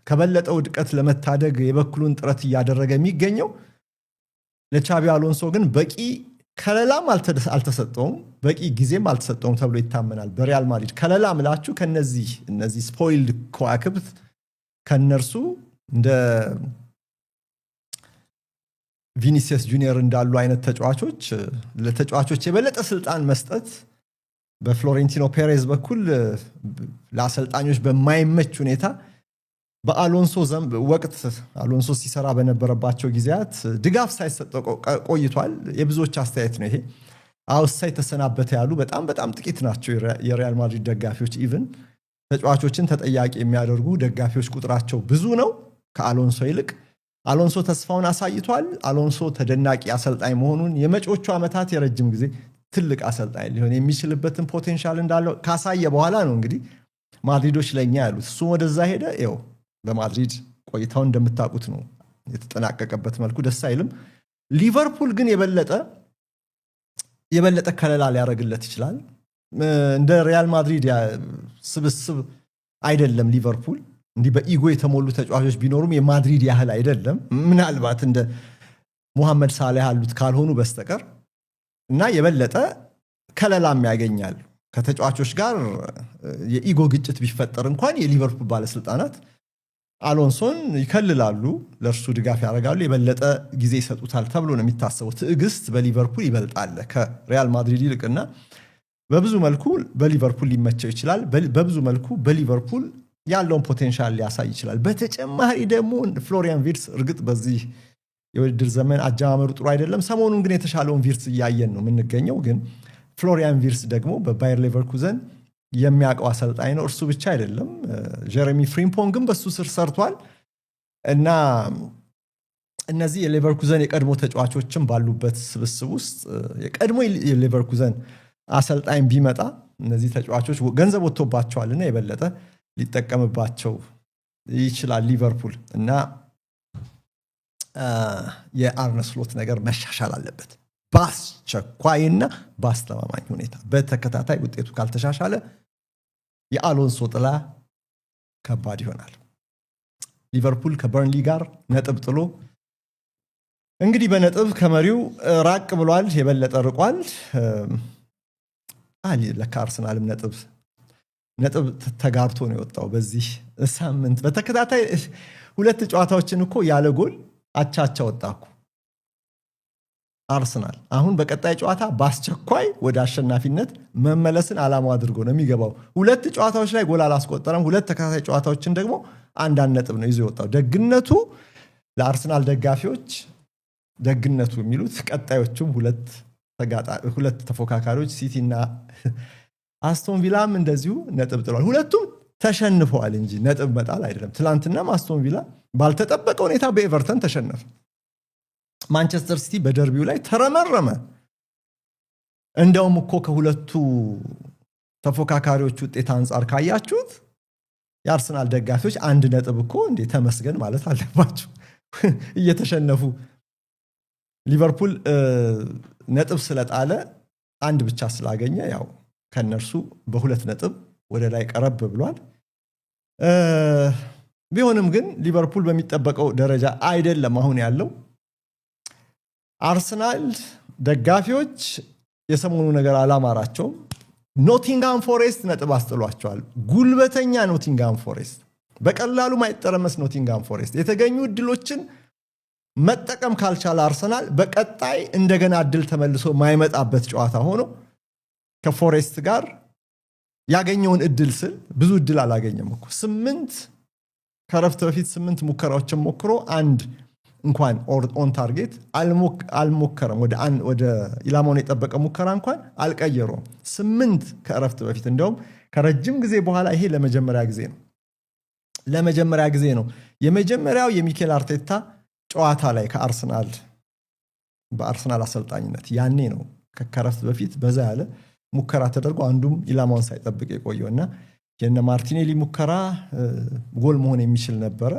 ከበለጠው ድቀት ለመታደግ የበኩሉን ጥረት እያደረገ የሚገኘው ለቻቢ አሎንሶ ግን በቂ ከለላም አልተሰጠውም፣ በቂ ጊዜም አልተሰጠውም ተብሎ ይታመናል። በሪያል ማድሪድ ከለላ ምላችሁ ከነዚህ ስፖይልድ ከዋክብት ከነርሱ እንደ ቪኒሲየስ ጁኒየር እንዳሉ አይነት ተጫዋቾች ለተጫዋቾች የበለጠ ስልጣን መስጠት በፍሎሬንቲኖ ፔሬዝ በኩል ለአሰልጣኞች በማይመች ሁኔታ በአሎንሶ ወቅት አሎንሶ ሲሰራ በነበረባቸው ጊዜያት ድጋፍ ሳይሰጠው ቆይቷል። የብዙዎች አስተያየት ነው ይሄ። አውሳይ ተሰናበተ ያሉ በጣም ጥቂት ናቸው የሪያል ማድሪድ ደጋፊዎች። ኢቭን ተጫዋቾችን ተጠያቂ የሚያደርጉ ደጋፊዎች ቁጥራቸው ብዙ ነው ከአሎንሶ ይልቅ። አሎንሶ ተስፋውን አሳይቷል። አሎንሶ ተደናቂ አሰልጣኝ መሆኑን የመጪዎቹ ዓመታት የረጅም ጊዜ ትልቅ አሰልጣኝ ሊሆን የሚችልበትን ፖቴንሻል እንዳለው ካሳየ በኋላ ነው እንግዲህ ማድሪዶች ለኛ ያሉት እሱ ወደዛ ሄደ። ይኸው በማድሪድ ቆይታው እንደምታውቁት ነው የተጠናቀቀበት መልኩ ደስ አይልም። ሊቨርፑል ግን የበለጠ ከለላ ሊያደርግለት ይችላል። እንደ ሪያል ማድሪድ ስብስብ አይደለም ሊቨርፑል። እንዲህ በኢጎ የተሞሉ ተጫዋቾች ቢኖሩም የማድሪድ ያህል አይደለም፣ ምናልባት እንደ ሙሐመድ ሳላህ ያሉት ካልሆኑ በስተቀር እና የበለጠ ከለላም ያገኛሉ ከተጫዋቾች ጋር። የኢጎ ግጭት ቢፈጠር እንኳን የሊቨርፑል ባለስልጣናት አሎንሶን ይከልላሉ፣ ለእርሱ ድጋፍ ያደርጋሉ፣ የበለጠ ጊዜ ይሰጡታል ተብሎ ነው የሚታሰበው። ትዕግስት በሊቨርፑል ይበልጣል ከሪያል ማድሪድ ይልቅና በብዙ መልኩ በሊቨርፑል ሊመቸው ይችላል። በብዙ መልኩ በሊቨርፑል ያለውን ፖቴንሻል ሊያሳይ ይችላል። በተጨማሪ ደግሞ ፍሎሪያን ቪርትስ እርግጥ በዚህ የውድድር ዘመን አጀማመሩ ጥሩ አይደለም። ሰሞኑን ግን የተሻለውን ቪርትስ እያየን ነው የምንገኘው። ግን ፍሎሪያን ቪርትስ ደግሞ በባየር ሌቨርኩዘን የሚያውቀው አሰልጣኝ ነው። እርሱ ብቻ አይደለም፣ ጀረሚ ፍሪምፖንግም በሱ ስር ሰርቷል እና እነዚህ የሌቨርኩዘን የቀድሞ ተጫዋቾችም ባሉበት ስብስብ ውስጥ የቀድሞ የሌቨርኩዘን አሰልጣኝ ቢመጣ እነዚህ ተጫዋቾች ገንዘብ ወጥቶባቸዋልና የበለጠ ሊጠቀምባቸው ይችላል ሊቨርፑል እና የአርነ ስሎት ነገር መሻሻል አለበት በአስቸኳይና በአስተማማኝ ሁኔታ። በተከታታይ ውጤቱ ካልተሻሻለ የአሎንሶ ጥላ ከባድ ይሆናል። ሊቨርፑል ከበርንሊ ጋር ነጥብ ጥሎ እንግዲህ በነጥብ ከመሪው ራቅ ብሏል፣ የበለጠ ርቋል። ለካ አርሰናልም ነጥብ ተጋርቶ ነው የወጣው በዚህ ሳምንት። በተከታታይ ሁለት ጨዋታዎችን እኮ ያለ ጎል አቻቻ ወጣኩ አርሰናል። አሁን በቀጣይ ጨዋታ በአስቸኳይ ወደ አሸናፊነት መመለስን ዓላማው አድርጎ ነው የሚገባው። ሁለት ጨዋታዎች ላይ ጎል አላስቆጠረም። ሁለት ተከታታይ ጨዋታዎችን ደግሞ አንዳንድ ነጥብ ነው ይዞ የወጣው። ደግነቱ ለአርሰናል ደጋፊዎች ደግነቱ የሚሉት ቀጣዮቹም ሁለት ተፎካካሪዎች ሲቲ እና አስቶን ቪላም እንደዚሁ ነጥብ ጥሏል። ሁለቱም ተሸንፈዋል እንጂ ነጥብ መጣል አይደለም። ትላንትና አስቶን ቪላ ባልተጠበቀ ሁኔታ በኤቨርተን ተሸነፈ። ማንቸስተር ሲቲ በደርቢው ላይ ተረመረመ። እንደውም እኮ ከሁለቱ ተፎካካሪዎች ውጤት አንጻር ካያችሁት የአርሰናል ደጋፊዎች አንድ ነጥብ እኮ እንዴ ተመስገን ማለት አለባቸው እየተሸነፉ። ሊቨርፑል ነጥብ ስለጣለ አንድ ብቻ ስላገኘ ያው ከነርሱ በሁለት ነጥብ ወደ ላይ ቀረብ ብሏል። ቢሆንም ግን ሊቨርፑል በሚጠበቀው ደረጃ አይደለም አሁን ያለው። አርሰናል ደጋፊዎች የሰሞኑ ነገር አላማራቸውም። ኖቲንግሃም ፎሬስት ነጥብ አስጥሏቸዋል። ጉልበተኛ ኖቲንግሃም ፎሬስት፣ በቀላሉ ማይጠረመስ ኖቲንግሃም ፎሬስት። የተገኙ እድሎችን መጠቀም ካልቻለ አርሰናል በቀጣይ እንደገና እድል ተመልሶ ማይመጣበት ጨዋታ ሆኖ ከፎሬስት ጋር ያገኘውን እድል ስል ብዙ እድል አላገኘም እኮ 8 ከረፍት በፊት 8 ሙከራዎችን ሞክሮ አንድ እንኳን ኦን ታርጌት አልሞከረም። ወደ ኢላማውን የጠበቀ ሙከራ እንኳን አልቀየረውም። 8 ከረፍት በፊት እንደውም ከረጅም ጊዜ በኋላ ይሄ ለመጀመሪያ ጊዜ ነው። የመጀመሪያው የሚኬል አርቴታ ጨዋታ ላይ በአርሰናል አሰልጣኝነት ያኔ ነው ከረፍት በፊት በዛ ያለ ሙከራ ተደርጎ አንዱም ኢላማውን ሳይጠብቅ የቆየውና የነ ማርቲኔሊ ሙከራ ጎል መሆን የሚችል ነበረ።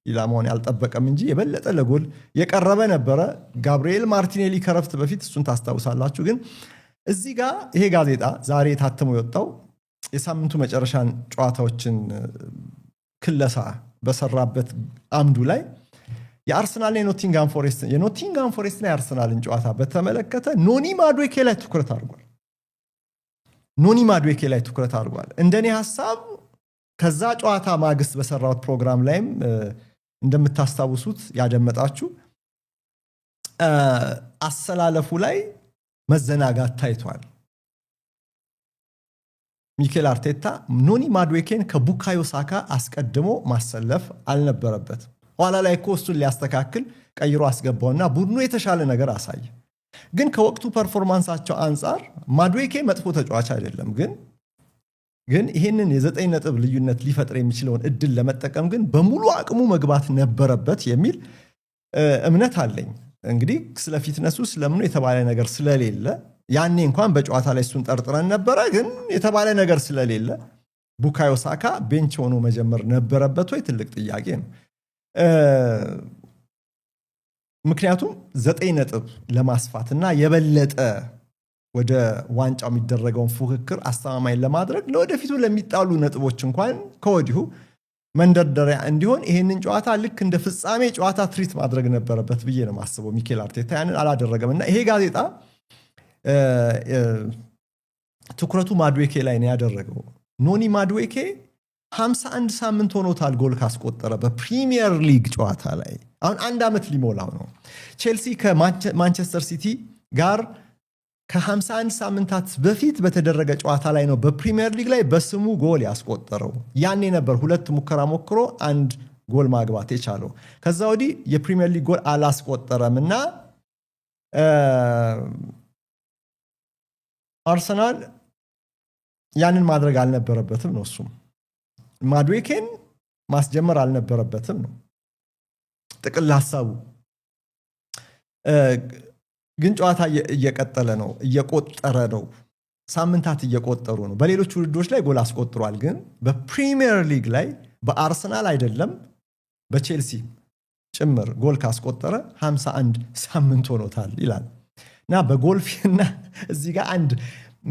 ኢላማውን ያልጠበቀም እንጂ የበለጠ ለጎል የቀረበ ነበረ። ጋብሪኤል ማርቲኔሊ ከረፍት በፊት እሱን ታስታውሳላችሁ። ግን እዚህ ጋር ይሄ ጋዜጣ ዛሬ ታትሞ የወጣው የሳምንቱ መጨረሻን ጨዋታዎችን ክለሳ በሰራበት አምዱ ላይ የአርሰናል የኖቲንግሃም ፎሬስት እና የአርሰናልን ጨዋታ በተመለከተ ኖኒ ማዱዌኬ ላይ ትኩረት አድርጓል። እንደኔ ሐሳብ ከዛ ጨዋታ ማግስት በሰራውት ፕሮግራም ላይም እንደምታስታውሱት ያደመጣችሁ አሰላለፉ ላይ መዘናጋት ታይቷል። ሚኬል አርቴታ ኖኒ ማዱዌኬን ከቡካዮ ሳካ አስቀድሞ ማሰለፍ አልነበረበት። ኋላ ላይ እኮ እሱን ሊያስተካክል ቀይሮ አስገባውና ቡድኑ የተሻለ ነገር አሳየ። ግን ከወቅቱ ፐርፎርማንሳቸው አንጻር ማዱዌኬ መጥፎ ተጫዋች አይደለም። ግን ይሄንን የ9 ነጥብ ልዩነት ሊፈጥር የሚችለውን እድል ለመጠቀም ግን በሙሉ አቅሙ መግባት ነበረበት የሚል እምነት አለኝ። እንግዲህ ስለ ፊትነሱ ስለምኑ የተባለ ነገር ስለሌለ ያኔ እንኳን በጨዋታ ላይ እሱን ጠርጥረን ነበረ። ግን የተባለ ነገር ስለሌለ ቡካዮ ሳካ ቤንች ሆኖ መጀመር ነበረበት ወይ? ትልቅ ጥያቄ ነው። ምክንያቱም 9 ነጥብ ለማስፋትና የበለጠ ወደ ዋንጫው የሚደረገውን ፉክክር አስተማማኝ ለማድረግ ለወደፊቱ ለሚጣሉ ነጥቦች እንኳን ከወዲሁ መንደርደሪያ እንዲሆን ይሄንን ጨዋታ ልክ እንደ ፍጻሜ ጨዋታ ትሪት ማድረግ ነበረበት ብዬ ነው የማስበው። ሚኬል አርቴታ ያንን አላደረገምና ይሄ ጋዜጣ ትኩረቱ ማዱዌኬ ላይ ነው ያደረገው። ኖኒ ማዱዌኬ 51 ሳምንት ሆኖታል ጎል ካስቆጠረ በፕሪሚየር ሊግ ጨዋታ ላይ። አሁን 1 ዓመት ሊሞላው ነው። ቼልሲ ከማንቸስተር ሲቲ ጋር ከ51 ሳምንታት በፊት በተደረገ ጨዋታ ላይ ነው በፕሪሚየር ሊግ ላይ በስሙ ጎል ያስቆጠረው። ያኔ ነበር 2 ሙከራ ሞክሮ አንድ ጎል ማግባት የቻለው። ከዛ ወዲህ የፕሪሚየር ሊግ ጎል አላስቆጠረምና አርሰናል ያንን ማድረግ አልነበረበትም ነው። እሱም ማድዌኬን ማስጀመር አልነበረበትም ነው ጥቅል ሐሳቡ። ግን ጨዋታ እየቀጠለ ነው፣ እየቆጠረ ነው፣ ሳምንታት እየቆጠሩ ነው። በሌሎች ውድድሮች ላይ ጎል አስቆጥሯል። ግን በፕሪሚየር ሊግ ላይ በአርሰናል አይደለም በቼልሲ ጭምር ጎል ካስቆጠረ 51 ሳምንት ሆኖታል ይላል። እና በጎልፊና እዚህ ጋር አንድ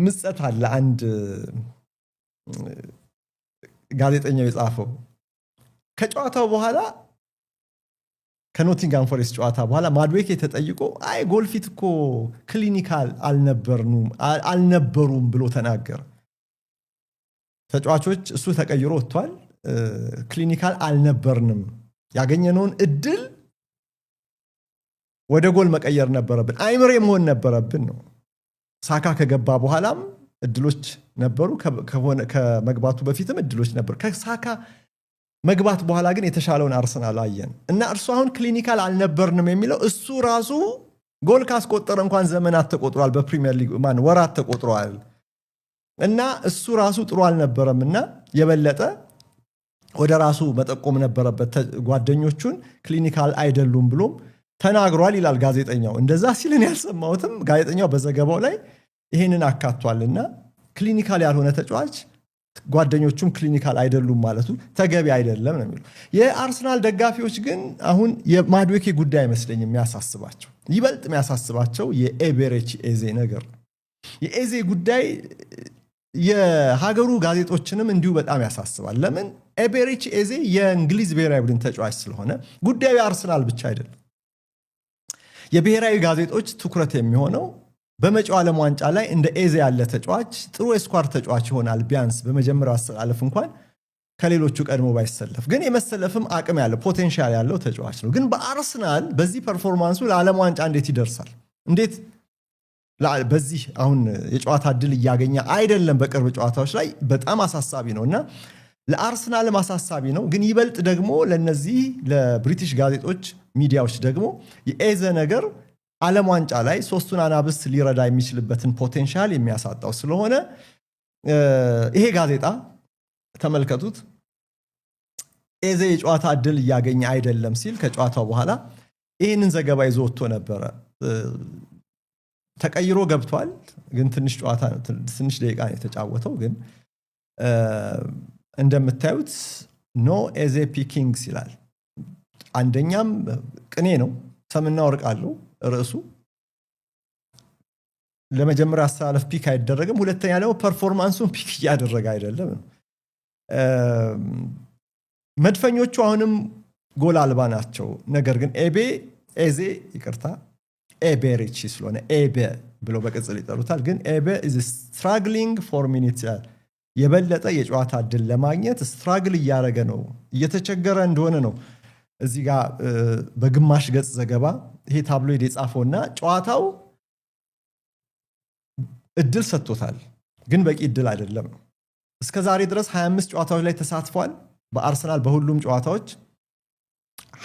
ምጸት አለ። አንድ ጋዜጠኛው የጻፈው ከጨዋታው በኋላ ከኖቲንጋም ፎሬስት ጨዋታ በኋላ ማድዌኬ ተጠይቆ አይ ጎልፊት እኮ ክሊኒካል አልነበሩም ብሎ ተናገረ። ተጫዋቾች እሱ ተቀይሮ ወጥቷል፣ ክሊኒካል አልነበርንም፣ ያገኘነውን እድል ወደ ጎል መቀየር ነበረብን፣ አይምሬ መሆን ነበረብን ነው። ሳካ ከገባ በኋላም እድሎች ነበሩ፣ ከመግባቱ በፊትም እድሎች ነበሩ። ከሳካ መግባት በኋላ ግን የተሻለውን አርሰናል አየን እና እርሱ አሁን ክሊኒካል አልነበርንም የሚለው እሱ ራሱ ጎል ካስቆጠረ እንኳን ዘመናት ተቆጥሯል፣ በፕሪሚየር ሊግ ወራት ተቆጥሯል እና እሱ ራሱ ጥሩ አልነበረምና የበለጠ ወደ ራሱ መጠቆም ነበረበት ጓደኞቹን ክሊኒካል አይደሉም ብሎም ተናግሯል ይላል ጋዜጠኛው። እንደዛ ሲልን ያልሰማሁትም ጋዜጠኛው በዘገባው ላይ ይሄንን አካቷልና ክሊኒካል ያልሆነ ተጫዋች ጓደኞቹም ክሊኒካል አይደሉም ማለቱ ተገቢ አይደለም ነው የሚሉ። የአርሰናል ደጋፊዎች ግን አሁን የማድዌኬ ጉዳይ አይመስለኝም የሚያሳስባቸው፣ ይበልጥ የሚያሳስባቸው የኤቤሬቺ ኤዜ ነገር ነው። የኤዜ ጉዳይ የሀገሩ ጋዜጦችንም እንዲሁ በጣም ያሳስባል። ለምን? ኤቤሬቺ ኤዜ የእንግሊዝ ብሔራዊ ቡድን ተጫዋች ስለሆነ ጉዳዩ የአርሰናል ብቻ አይደለም። የብሔራዊ ጋዜጦች ትኩረት የሚሆነው በመጪው ዓለም ዋንጫ ላይ እንደ ኤዜ ያለ ተጫዋች ጥሩ የስኳር ተጫዋች ይሆናል፣ ቢያንስ በመጀመሪያው አሰላለፍ እንኳን ከሌሎቹ ቀድሞ ባይሰለፍ፣ ግን የመሰለፍም አቅም ያለው ፖቴንሻል ያለው ተጫዋች ነው። ግን በአርሰናል በዚህ ፐርፎርማንሱ ለዓለም ዋንጫ እንዴት ይደርሳል? እንዴት በዚህ አሁን የጨዋታ እድል እያገኘ አይደለም። በቅርብ ጨዋታዎች ላይ በጣም አሳሳቢ ነው እና ለአርሰናልም አሳሳቢ ነው። ግን ይበልጥ ደግሞ ለነዚህ ለብሪቲሽ ጋዜጦች ሚዲያዎች ደግሞ የኤዜ ነገር ዓለም ዋንጫ ላይ ሶስቱን አናብስት ሊረዳ የሚችልበትን ፖቴንሻል የሚያሳጣው ስለሆነ ይሄ ጋዜጣ ተመልከቱት፣ ኤዜ የጨዋታ እድል እያገኘ አይደለም ሲል ከጨዋታው በኋላ ይህንን ዘገባ ይዞ ወጥቶ ነበረ። ተቀይሮ ገብቷል፣ ግን ትንሽ ደቂቃ ነው የተጫወተው። ግን እንደምታዩት ኖ ኤዜ ፒኪንግስ ይላል። አንደኛም ቅኔ ነው፣ ሰምና ወርቅ አለው ርዕሱ። ለመጀመሪያ አስተላለፍ ፒክ አይደረግም፣ ሁለተኛ ደግሞ ፐርፎርማንሱን ፒክ እያደረገ አይደለም። መድፈኞቹ አሁንም ጎል አልባ ናቸው። ነገር ግን ኤቤሬቺ ስለሆነ ኤቤ ብለው በቅጽል ይጠሩታል። ግን ኤቤ is struggling for minutes ይላል። የበለጠ የጨዋታ እድል ለማግኘት ስትራግል እያደረገ ነው፣ እየተቸገረ እንደሆነ ነው እዚህ ጋር በግማሽ ገጽ ዘገባ ይሄ ታብሎይድ የጻፈውና ጨዋታው እድል ሰጥቶታል፣ ግን በቂ እድል አይደለም። እስከ ዛሬ ድረስ 25 ጨዋታዎች ላይ ተሳትፏል በአርሰናል በሁሉም ጨዋታዎች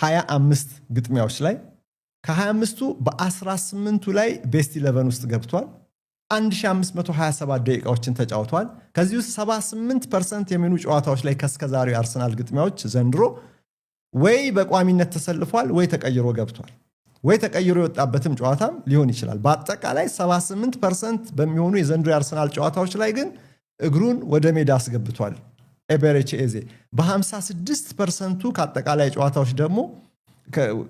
25 ግጥሚያዎች ላይ ከ25ቱ በ18ቱ ላይ ቤስት 11 ውስጥ ገብቷል። 1527 ደቂቃዎችን ተጫውቷል። ከዚህ ውስጥ 78% የሚሆኑ ጨዋታዎች ላይ ከስከዛሬው የአርሰናል ግጥሚያዎች ዘንድሮ ወይ በቋሚነት ተሰልፏል ወይ ተቀይሮ ገብቷል። ወይ ተቀይሮ የወጣበትም ጨዋታም ሊሆን ይችላል። በአጠቃላይ 78% በሚሆኑ የዘንድሮ የአርሰናል ጨዋታዎች ላይ ግን እግሩን ወደ ሜዳ አስገብቷል ኤቤሬቺ ኤዜ። በ56%ቱ ከአጠቃላይ ጨዋታዎች ደግሞ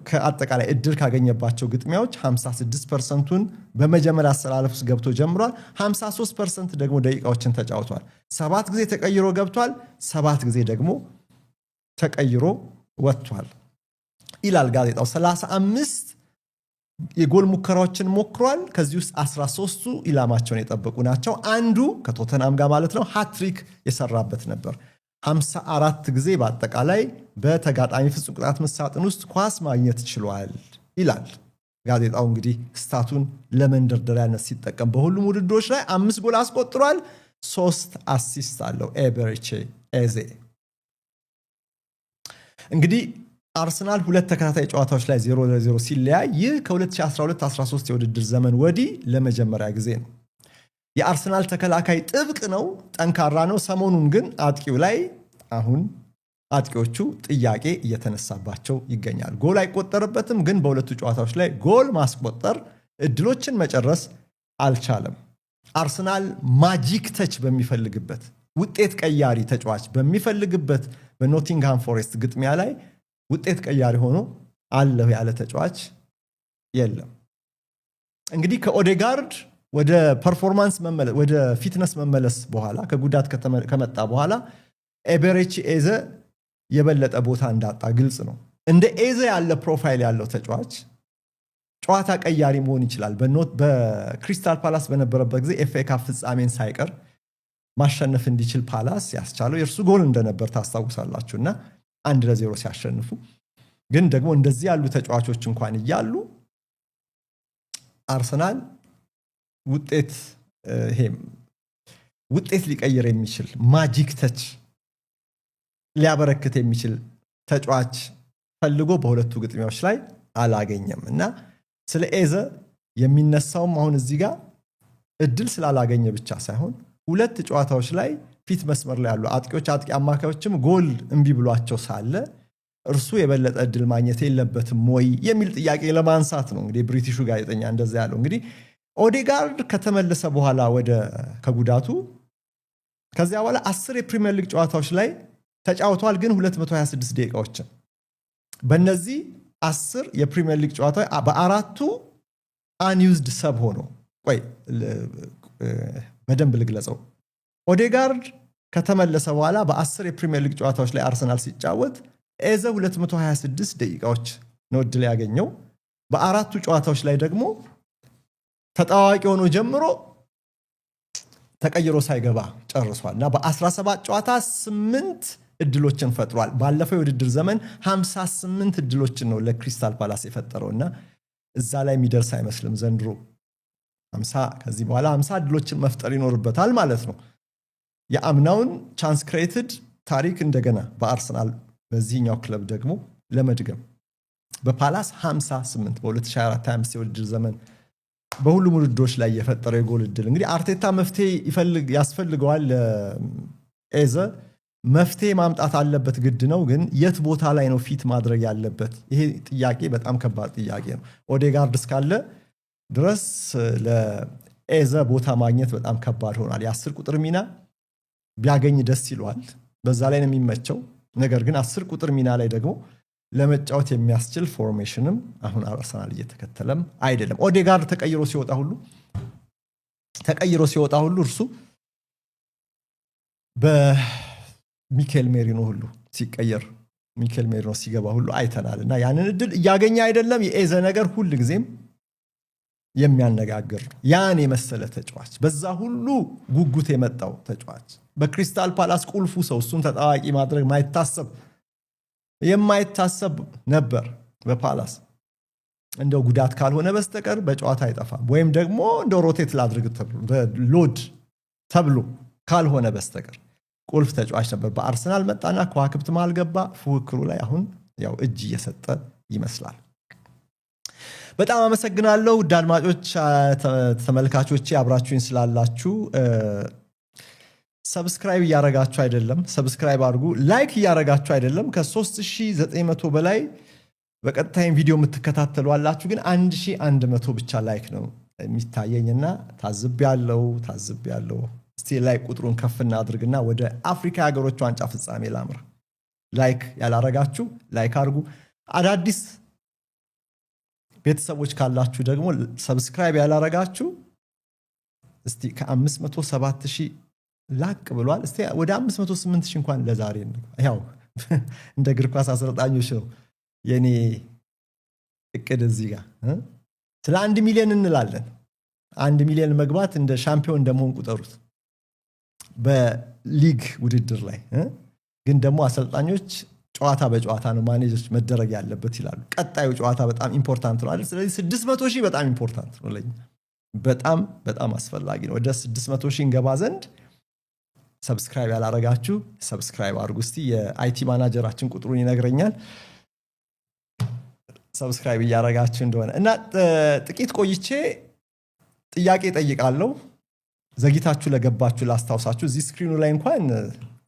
ከአጠቃላይ እድል ካገኘባቸው ግጥሚያዎች 56%ቱን በመጀመሪያ አሰላለፍ ውስጥ ገብቶ ጀምሯል። 53% ደግሞ ደቂቃዎችን ተጫውቷል። 7 ጊዜ ተቀይሮ ገብቷል፣ 7 ጊዜ ደግሞ ተቀይሮ ወጥቷል ይላል ጋዜጣው። 35 የጎል ሙከራዎችን ሞክሯል። ከዚህ ውስጥ 13ቱ ኢላማቸውን የጠበቁ ናቸው። አንዱ ከቶተናም ጋር ማለት ነው ሃትሪክ የሰራበት ነበር። 54 ጊዜ በአጠቃላይ በተጋጣሚ ፍጹም ቅጣት ምት ሳጥን ውስጥ ኳስ ማግኘት ችሏል ይላል ጋዜጣው። እንግዲህ ስታቱን ለመንደርደሪያነት ሲጠቀም በሁሉም ውድድሮች ላይ 5 ጎል አስቆጥሯል፣ 3 አሲስት አለው ኤቤሬቺ ኤዜ። እንግዲህ አርሰናል ሁለት ተከታታይ ጨዋታዎች ላይ 0-0 ሲለያይ ይህ ከ2012-13 የውድድር ዘመን ወዲህ ለመጀመሪያ ጊዜ ነው። የአርሰናል ተከላካይ ጥብቅ ነው፣ ጠንካራ ነው። ሰሞኑን ግን አጥቂው ላይ አሁን አጥቂዎቹ ጥያቄ እየተነሳባቸው ይገኛል። ጎል አይቆጠርበትም፣ ግን በሁለቱ ጨዋታዎች ላይ ጎል ማስቆጠር፣ እድሎችን መጨረስ አልቻለም። አርሰናል ማጂክ ተች በሚፈልግበት ውጤት ቀያሪ ተጫዋች በሚፈልግበት በኖቲንግሃም ፎሬስት ግጥሚያ ላይ ውጤት ቀያሪ ሆኖ አለሁ ያለ ተጫዋች የለም። እንግዲህ ከኦዴጋርድ ወደ ፐርፎርማንስ መመለስ ወደ ፊትነስ መመለስ በኋላ ከጉዳት ከመጣ በኋላ ኤቤሬቺ ኤዘ የበለጠ ቦታ እንዳጣ ግልጽ ነው። እንደ ኤዘ ያለ ፕሮፋይል ያለው ተጫዋች ጨዋታ ቀያሪ መሆን ይችላል። በክሪስታል ፓላስ በነበረበት ጊዜ ኤፍኤ ካፕ ፍጻሜን ሳይቀር ማሸነፍ እንዲችል ፓላስ ያስቻለው የእርሱ ጎል እንደነበር ታስታውሳላችሁና 1-0 ሲያሸንፉ። ግን ደግሞ እንደዚህ ያሉ ተጫዋቾች እንኳን እያሉ አርሰናል ውጤት ሊቀይር የሚችል ማጂክ ተች ሊያበረክት የሚችል ተጫዋች ፈልጎ በሁለቱ ግጥሚያዎች ላይ አላገኘም እና ስለ ኤዘ የሚነሳውም አሁን እዚህ ጋር እድል ስላላገኘ ብቻ ሳይሆን ሁለት ጨዋታዎች ላይ ፊት መስመር ላይ ያሉ አጥቂዎች አጥቂ አማካዮችም ጎል እምቢ ብሏቸው ሳለ እርሱ የበለጠ እድል ማግኘት የለበትም ወይ የሚል ጥያቄ ለማንሳት ነው እንግዲህ ብሪቲሹ ጋዜጠኛ እንደዛ ያለው። እንግዲህ ኦዴጋርድ ከተመለሰ በኋላ ከጉዳቱ ከዚያ በኋላ 10 የፕሪሚየር ሊግ ጨዋታዎች ላይ ተጫውቷል፣ ግን 226 ደቂቃዎችን። በእነዚህ 10 የፕሪሚየር ሊግ ጨዋታዎች በአራቱ አንዩዝድ ሰብ ሆኖ በደንብ ልግለጸው። ኦዴጋርድ ከተመለሰ በኋላ በ10 የፕሪሚየር ሊግ ጨዋታዎች ላይ አርሰናል ሲጫወት ኤዘ 226 ደቂቃዎች ነው እድል ያገኘው። በአራቱ ጨዋታዎች ላይ ደግሞ ተጣዋቂ ሆኖ ጀምሮ ተቀይሮ ሳይገባ ጨርሷል እና በ17 ጨዋታ 8 እድሎችን ፈጥሯል። ባለፈው የውድድር ዘመን 58 እድሎችን ነው ለክሪስታል ፓላስ የፈጠረውና እዛ ላይ የሚደርስ አይመስልም ዘንድሮ 50 ከዚህ በኋላ 50 እድሎችን መፍጠር ይኖርበታል ማለት ነው። የአምናውን ቻንስ ክሬትድ ታሪክ እንደገና በአርሰናል በዚህኛው ክለብ ደግሞ ለመድገም በፓላስ 58 በ2024-25 የውድድር ዘመን በሁሉም ውድድሮች ላይ የፈጠረው የጎል እድል እንግዲህ አርቴታ መፍትሄ ያስፈልገዋል። ኤዘ መፍትሄ ማምጣት አለበት ግድ ነው። ግን የት ቦታ ላይ ነው ፊት ማድረግ ያለበት? ይሄ ጥያቄ በጣም ከባድ ጥያቄ ነው። ኦዴጋርድ እስካለ ድረስ ለኤዘ ቦታ ማግኘት በጣም ከባድ ሆኗል። የ10 ቁጥር ሚና ቢያገኝ ደስ ይለዋል፣ በዛ ላይ ነው የሚመቸው። ነገር ግን 10 ቁጥር ሚና ላይ ደግሞ ለመጫወት የሚያስችል ፎርሜሽንም አሁን አርሰናል እየተከተለም አይደለም። ኦዴጋርድ ተቀይሮ ሲወጣ ሁሉ እርሱ በሚኬል ሜሪኖ ሁሉ ሲቀየር ሚኬል ሜሪኖ ሲገባ ሁሉ አይተናል እና ያንን እድል እያገኘ አይደለም። የኤዘ ነገር ሁል ጊዜም የሚያነጋግር ነው። ያን የመሰለ ተጫዋች በዛ ሁሉ ጉጉት የመጣው ተጫዋች በክሪስታል ፓላስ ቁልፉ ሰው እሱን ተጣዋቂ ማድረግ የማይታሰብ ነበር። በፓላስ እንደው ጉዳት ካልሆነ በስተቀር በጨዋታ አይጠፋም፣ ወይም ደግሞ እንደው ሮቴት ላድርግ ሎድ ተብሎ ካልሆነ በስተቀር ቁልፍ ተጫዋች ነበር። በአርሰናል መጣና ከዋክብት መሃል ገባ። ፉክክሩ ላይ አሁን ያው እጅ እየሰጠ ይመስላል። በጣም አመሰግናለሁ ውድ አድማጮች ተመልካቾቼ አብራችሁኝ ስላላችሁ። ሰብስክራይብ እያረጋችሁ አይደለም፣ ሰብስክራይብ አድርጉ። ላይክ እያረጋችሁ አይደለም። ከ3900 በላይ በቀጥታይም ቪዲዮ የምትከታተሉ አላችሁ፣ ግን 1100 ብቻ ላይክ ነው የሚታየኝና ታዝቤያለሁ። እስቲ ላይክ ቁጥሩን ከፍና አድርግና ወደ አፍሪካ ሀገሮች ዋንጫ ፍጻሜ ላምራ። ላይክ ያላረጋችሁ ላይክ አድርጉ። አዳዲስ ቤተሰቦች ካላችሁ ደግሞ ሰብስክራይብ ያላረጋችሁ እስቲ ከ507,000 ላቅ ብሏል። እስቲ ወደ 508,000 እንኳን ለዛሬ ነው። ያው እንደ እግር ኳስ አሰልጣኞች ነው የኔ እቅድ እዚህ ጋር ስለ 1 ሚሊዮን እንላለን። 1 ሚሊዮን መግባት እንደ ሻምፒዮን እንደመሆን ቁጠሩት በሊግ ውድድር ላይ። ግን ደግሞ አሰልጣኞች ጨዋታ በጨዋታ ነው ማኔጀሮች መደረግ ያለበት ይላሉ። ቀጣዩ ጨዋታ በጣም ኢምፖርታንት ነው አይደል? ስለዚህ 600,000 በጣም ኢምፖርታንት ነው ለኛ፣ በጣም አስፈላጊ ነው። ወደ 600,000 እንገባ ዘንድ ሰብስክራይብ ያላረጋችሁ ሰብስክራይብ አድርጉ እስቲ የአይቲ ማናጀራችን ቁጥሩን ይነግረኛል ሰብስክራይብ ያረጋችሁ እንደሆነ እና ጥቂት ቆይቼ ጥያቄ ጠይቃለሁ ዘግይታችሁ ለገባችሁ ላስታውሳችሁ እዚህ ስክሪኑ ላይ እንኳን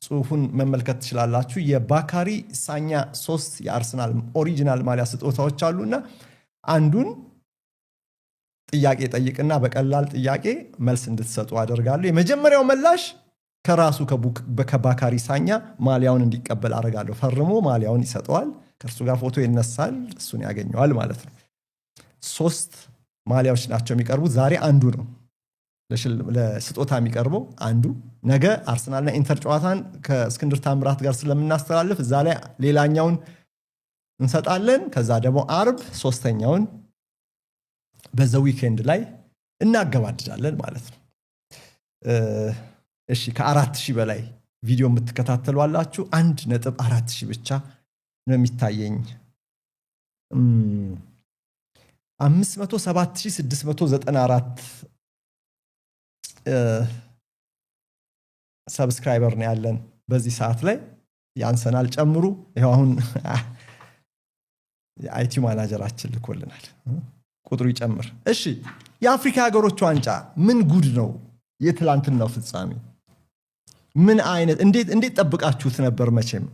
ጽሁፉን መመልከት ትችላላችሁ የባካሪ ሳኛ 3 የአርሰናል ኦሪጂናል ማሊያ ስጦታዎች አሉና አንዱን ጥያቄ ጠይቅና በቀላል ጥያቄ መልስ እንድትሰጡ አደርጋለሁ የመጀመሪያው ምላሽ ከራሱ ከባካሪ ሳኛ ማሊያውን እንዲቀበል አደርጋለሁ ፈርሞ ማሊያውን ይሰጠዋል ከርሱ ጋር ፎቶ ይነሳል እሱን ያገኘዋል ማለት ነው 3 ማሊያዎች ናቸው የሚቀርቡት ዛሬ አንዱ ነው ለስጦታ የሚቀርበው አንዱ ነገ አርሰናልና ኢንተር ጨዋታን ከእስክንድር ታምራት ጋር ስለምናስተላልፍ እዛ ላይ ሌላኛውን እንሰጣለን ከዛ ደግሞ አርብ ሶስተኛውን በዛ ዊኬንድ ላይ እናገባድዳለን ማለት ነው እሺ ከ4000 በላይ ቪዲዮ የምትከታተሉ አላችሁ 1.4000 ብቻ ነው የሚታየኝ 507694 ሰብስክራይበር ነው ያለን በዚህ ሰዓት ላይ ያንሰናል ጨምሩ ይሄው አሁን የአይቲ ማናጀራችን ልኮልናል ቁጥሩ ይጨምር እሺ የአፍሪካ ሀገሮች ዋንጫ ምን ጉድ ነው የትላንትናው ፍጻሜ ምን አይነት እንዴት ጠብቃችሁት ነበር መቼም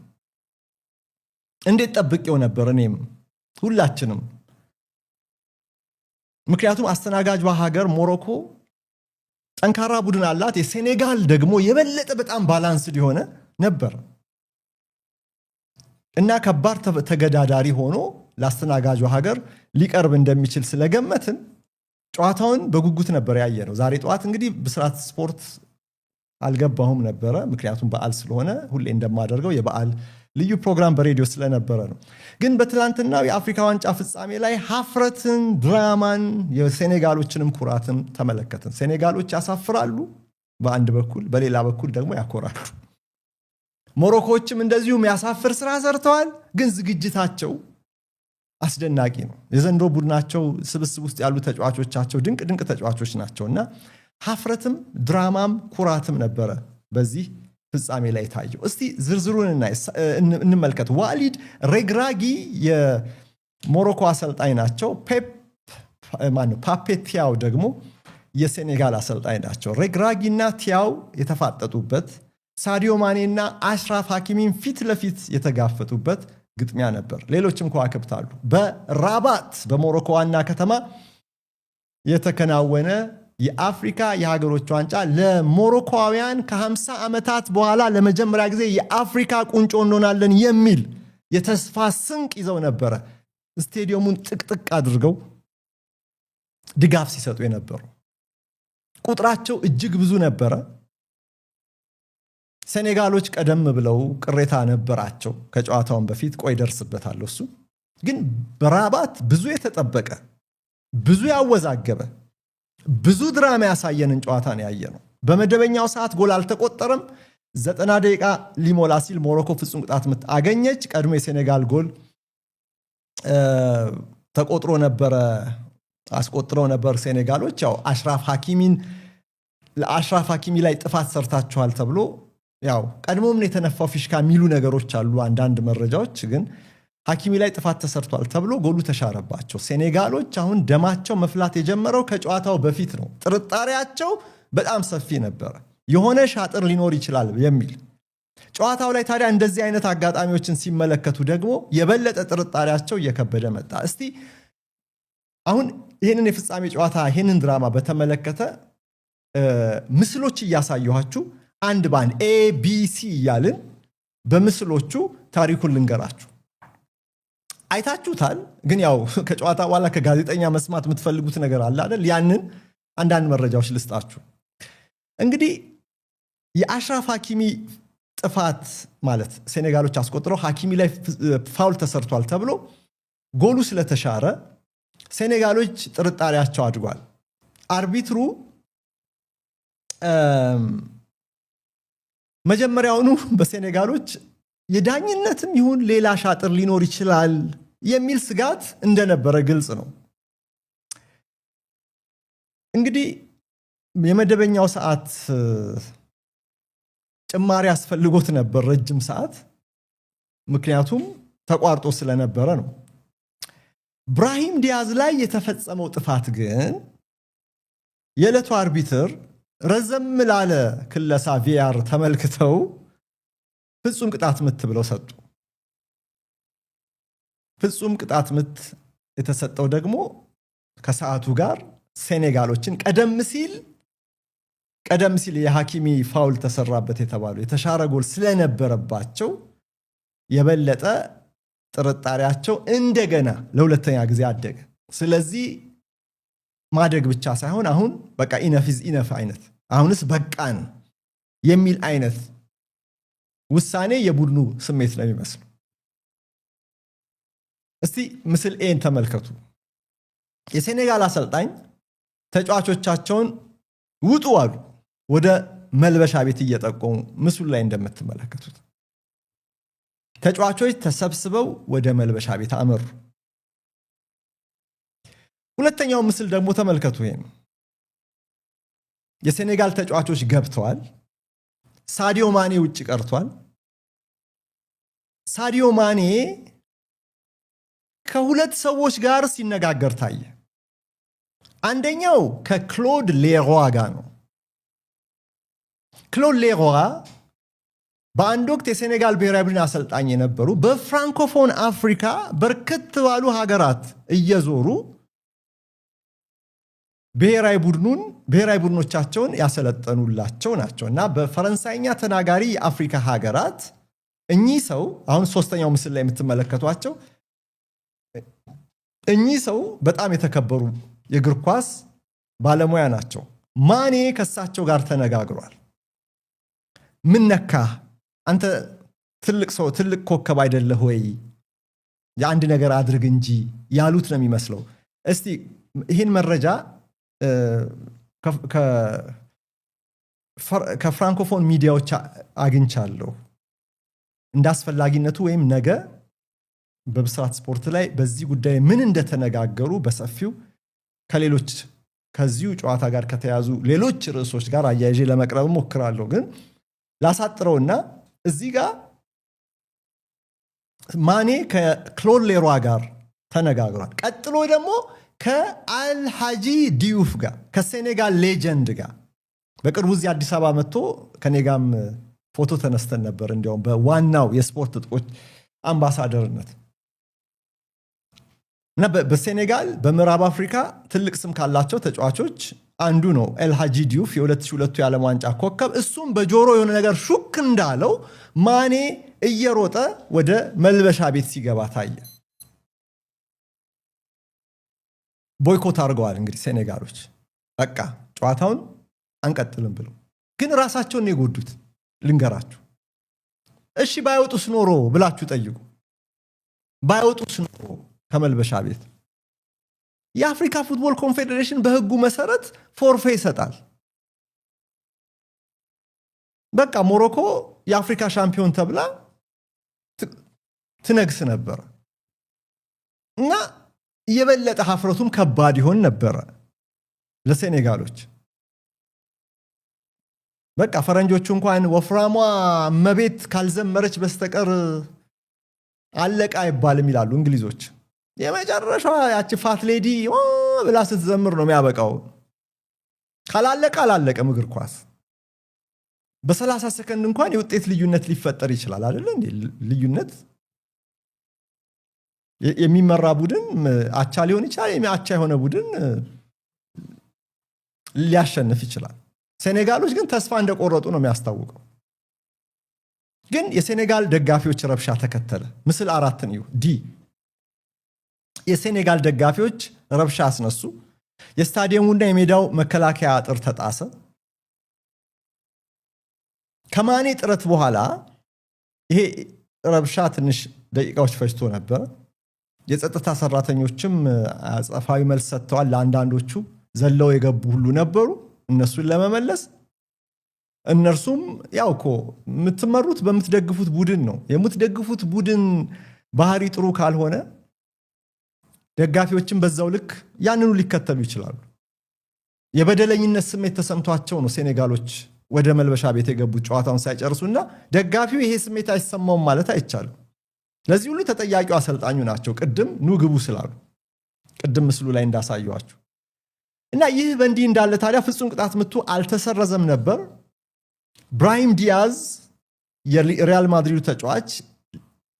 እንዴት ጠብቄው ነበር እኔም ሁላችንም ምክንያቱም አስተናጋጅ ሀገር ሞሮኮ ጠንካራ ቡድን አላት የሴኔጋል ደግሞ የበለጠ በጣም ባላንስድ ሆነ ነበር እና ከባድ ተገዳዳሪ ሆኖ ለአስተናጋጁ ሀገር ሊቀርብ እንደሚችል ስለገመትን ጨዋታውን በጉጉት ነበር ያየነው ዛሬ ጧት እንግዲህ ብስራት ስፖርት አልገባሁም ነበር ምክንያቱም በዓል ስለሆነ ሁሌ እንደማደርገው የበዓል ልዩ ፕሮግራም በሬዲዮ ስለነበረ ነው ግን በትላንትናው የአፍሪካ ዋንጫ ፍጻሜ ላይ ሀፍረትን ድራማን የሴኔጋሎችንም ኩራትን ተመለከትን ሴኔጋሎች ያሳፍራሉ በአንድ በኩል በሌላ በኩል ደግሞ ያኮራሉ ሞሮኮዎችም እንደዚሁም ያሳፍር ስራ ሰርተዋል ግን ዝግጅታቸው አስደናቂ ነው የዘንድሮ ቡድናቸው ስብስብ ውስጥ ያሉ ተጫዋቾቻቸው ድንቅ ተጫዋቾች ናቸውና ሀፍረትም ድራማም ኩራትም ነበረ በዚህ ፍጻሜ ላይ ታየው እስቲ ዝርዝሩን እንመልከት ዋሊድ ሬግራጊ የሞሮኮ አሰልጣኝ ናቸው ፓፔ ቲያው ደግሞ የሴኔጋል አሰልጣኝ ናቸው ሬግራጊና ቲያው የተፋጠጡበት ሳዲዮ ማኔና አሽራፍ ሐኪሚን ፊት ለፊት የተጋፈጡበት ግጥሚያ ነበር ሌሎችም ከዋክብት አሉ በራባት በሞሮኮ ዋና ከተማ የተከናወነ የአፍሪካ የሀገሮች ዋንጫ ለሞሮኮውያን ከ50 ዓመታት በኋላ ለመጀመሪያ ጊዜ የአፍሪካ ቁንጮ እንሆናለን የሚል የተስፋ ስንቅ ይዘው ነበር ስቴዲየሙን ጥቅጥቅ አድርገው ድጋፍ ሲሰጡ የነበሩ ቁጥራቸው እጅግ ብዙ ነበር ሴኔጋሎች ቀደም ብለው ቅሬታ ነበራቸው ከጨዋታውን በፊት ቆይ ደርስበታለሁ እሱ ግን በራባት ብዙ የተጠበቀ ብዙ ያወዛገበ ብዙ ድራማ ያሳየንን ጨዋታ ነው ያየነው በመደበኛው ሰዓት ጎል አልተቆጠረም 90 ደቂቃ ሊሞላ ሲል ሞሮኮ ፍጹም ቅጣት ምት አገኘች ቀድሞ የሴኔጋል ጎል ተቆጥሮ ነበር አስቆጥረው ነበር ሴኔጋሎች ያው አሽራፍ ሐኪሚ ላይ ጥፋት ሰርታችኋል ተብሎ ያው ቀድሞም ነው የተነፋው ፊሽካ ሚሉ ነገሮች አሉ አንዳንድ መረጃዎች ግን ሐኪሚ ላይ ጥፋት ተሰርቷል ተብሎ ጎሉ ተሻረባቸው ሴኔጋሎች አሁን ደማቸው መፍላት የጀመረው ከጨዋታው በፊት ነው ጥርጣሬያቸው በጣም ሰፊ ነበር የሆነ ሻጥር ሊኖር ይችላል የሚል ጨዋታው ላይ ታዲያ እንደዚህ አይነት አጋጣሚዎችን ሲመለከቱ ደግሞ የበለጠ ጥርጣሬያቸው እየከበደ መጣ እስቲ አሁን ይሄንን የፍጻሜ ጨዋታ ይሄንን ድራማ በተመለከተ ምስሎች እያሳየኋችሁ አንድ ባንድ ABC እያልን በምስሎቹ ታሪኩን ልንገራችሁ አይታችሁታል ግን ያው ከጨዋታ በኋላ ከጋዜጠኛ መስማት የምትፈልጉት ነገር አለ አይደል ያንን አንዳንድ መረጃዎች ልስጣችሁ እንግዲህ የአሽራፍ ሐኪሚ ጥፋት ማለት ሴኔጋሎች አስቆጥረው ሐኪሚ ላይ ፋውል ተሰርቷል ተብሎ ጎሉ ስለተሻረ ሴኔጋሎች ጥርጣሬያቸው አድጓል አርቢትሩ መጀመሪያውኑ በሴኔጋሎች የዳኝነትም ይሁን ሌላ ሻጥር ሊኖር ይችላል የሚል ስጋት እንደነበረ ግልጽ ነው እንግዲህ የመደበኛው ሰዓት ጭማሪ አስፈልጎት ነበር ረጅም ሰዓት ምክንያቱም ተቋርጦ ስለነበረ ነው ብራሂም ዲያዝ ላይ የተፈጸመው ጥፋት ግን የዕለቱ አርቢትር ረዘም ላለ ክለሳ ቪአር ተመልክተው ፍጹም ቅጣት ምት ብለው ሰጡ ፍጹም ቅጣት ምት የተሰጠው ደግሞ ከሰዓቱ ጋር ሴኔጋሎችን ቀደም ሲል የሐኪሚ ፋውል ተሰራበት የተባለው የተሻረ ጎል ስለነበረባቸው የበለጠ ጥርጣሬያቸው እንደገና ለሁለተኛ ጊዜ አደገ ስለዚህ ማደግ ብቻ ሳይሆን አሁን በቃ ኢነፍ አይነት አሁንስ በቃን የሚል አይነት ውሳኔ የቡድኑ ስሜት ነው የሚመስለው እስቲ ምስል ኤን ተመልከቱ የሴኔጋል አሰልጣኝ ተጫዋቾቻቸውን ውጡ አሉ ወደ መልበሻ ቤት እየጠቆሙ ምስሉ ላይ እንደምትመለከቱት ተጫዋቾች ተሰብስበው ወደ መልበሻ ቤት አመሩ ሁለተኛው ምስል ደግሞ ተመልከቱ ይሄን የሴኔጋል ተጫዋቾች ገብተዋል ሳዲዮ ማኔ ውጪ ቀርቷል ሳዲዮ ማኔ ከሁለት ሰዎች ጋር ሲነጋገር ታየ አንደኛው ከክሎድ ሌሮይ ጋር ነው ክሎድ ሌሮይ በአንድ ወቅት የሴኔጋል ብሔራዊ ቡድን አሰልጣኝ የነበሩ በፍራንኮፎን አፍሪካ በርከት ባሉ ሀገራት እየዞሩ ብሔራዊ ቡድኖቻቸውን ያሰለጠኑላቸው ናቸውና በፈረንሳይኛ ተናጋሪ የአፍሪካ ሀገራት እኚህ ሰው አሁን ሶስተኛው ምስል ላይ የምትመለከቷቸው እኚህ ሰው በጣም የተከበሩ የእግር ኳስ ባለሙያ ናቸው ማኔ ከሳቸው ጋር ተነጋግሯል ምን ነካ አንተ ትልቅ ኮከብ አይደለህ ወይ የአንድ ነገር አድርግ እንጂ ያሉት ነው የሚመስለው እስቲ ይሄን መረጃ ከፍራንኮፎን ሚዲያዎች አግኝቻለሁ እንዳስፈላጊነቱ ወይም ነገ በብስራት ስፖርት ላይ በዚህ ጉዳይ ምን እንደተነጋገሩ በሰፊው ከዚሁ ጨዋታ ጋር ከተያዙ ሌሎች ርዕሶች ጋር አያይዤ ለመቅረብ ሞክራለሁ ግን ላሳጥረውና እዚህ ጋር ማኔ ከክሎድ ሌሮይ ጋር ተነጋግሯል ቀጥሎ ደግሞ ከአልሃጂ ዲዩፍ ጋር ከሴኔጋል ሌጀንድ ጋር በቅርቡ እዚህ አዲስ አበባ መጥቶ ከኔጋም ፎቶ ተነስተን ነበር እንዲያውም በዋናው የስፖርት ጥቆች አምባሳደርነት እና በሴኔጋል በምዕራብ አፍሪካ ትልቅ ስም ካላቸው ተጫዋቾች አንዱ ነው አልሃጂ ዲዩፍ የ2002 የዓለም ዋንጫ ኮከብ እሱም በጆሮ የሆነ ነገር ሹክ እንዳለው ማኔ እየሮጠ ወደ መልበሻ ቤት ሲገባ ታየ ቦይኮት አድርገዋል እንግዲህ ሴኔጋሎች በቃ ጨዋታውን አንቀጥልም ብለው ግን ራሳቸውን ነው የጎዱት ልንገራችሁ እሺ ባይወጡስ ኖሮ ብላችሁ ጠይቁ ባይወጡስ ኖሮ ከመልበሻ ቤት የአፍሪካ ፉትቦል ኮንፌዴሬሽን በህጉ መሰረት ፎርፌ ይሰጣል በቃ ሞሮኮ የአፍሪካ ሻምፒዮን ተብላ ትነግስ ነበር እና የበለጠ ሀፍረቱም ከባድ ይሆን ነበር ለሴኔጋሎች በቃ ፈረንጆቹ እንኳን ወፍራሟ መቤት ካልዘመረች በስተቀር አለቃ አይባልም ይላሉ እንግሊዞች የመጨረሻው ያቺ ፋት ሌዲ ብላ ስትዘምር ነው የሚያበቃው ካላለቀ እግር ኳስ በ30 ሰከንድ እንኳን የውጤት ልዩነት ሊፈጠር ይችላል አይደል እንዴ ልዩነት የሚመራ ቡድን አቻ ሊሆን ይችላል አቻ የሆነ ቡድን ሊያሸንፍ ይችላል ሴኔጋሎች ግን ተስፋ እንደቆረጡ ነው የሚያስታውቀው ግን የሴኔጋል ደጋፊዎች ረብሻ ተከተለ ምስል 4 ነው ዲ የሴኔጋል ደጋፊዎች ረብሻ አስነሱ የስታዲየሙና የሜዳው መከላከያ አጥር ተጣሰ ከማኔ ጥረት በኋላ ይሄ ረብሻ ትንሽ ደቂቃዎች ፈጅቶ ነበር የጸጥታ ሰራተኞችም አጸፋዊ መልስ ሰጥተዋል ለአንዳንዶቹ ዘለው የገቡ ሁሉ ነበሩ እነሱን ለመመለስ እነርሱም ያውኮ የምትመሩት በምትደግፉት ቡድን ነው የምትደግፉት ቡድን ባህሪ ጥሩ ካልሆነ ደጋፊዎችን በዛው ልክ ያንኑ ሊከተሉ ይችላሉ የበደለኝነት ስሜት ተሰምቷቸው ነው ሴኔጋሎች ወደ መልበሻ ቤት የገቡት ጨዋታውን ሳይጨርሱና ደጋፊው ይሄ ስሜት አይሰማውም ማለት አይቻልም። ለዚህ ሁሉ ተጠያቂው አሰልጣኙ ናቸው። ቅድም ኑ ግቡ ስላሉ ቅድም ምስሉ ላይ እንዳሳየዋችሁ እና ይህ በእንዲህ እንዳለ ታዲያ ፍጹም ቅጣት ምቱ አልተሰረዘም ነበር። ብራሂም ዲያዝ የሪያል ማድሪድ ተጫዋች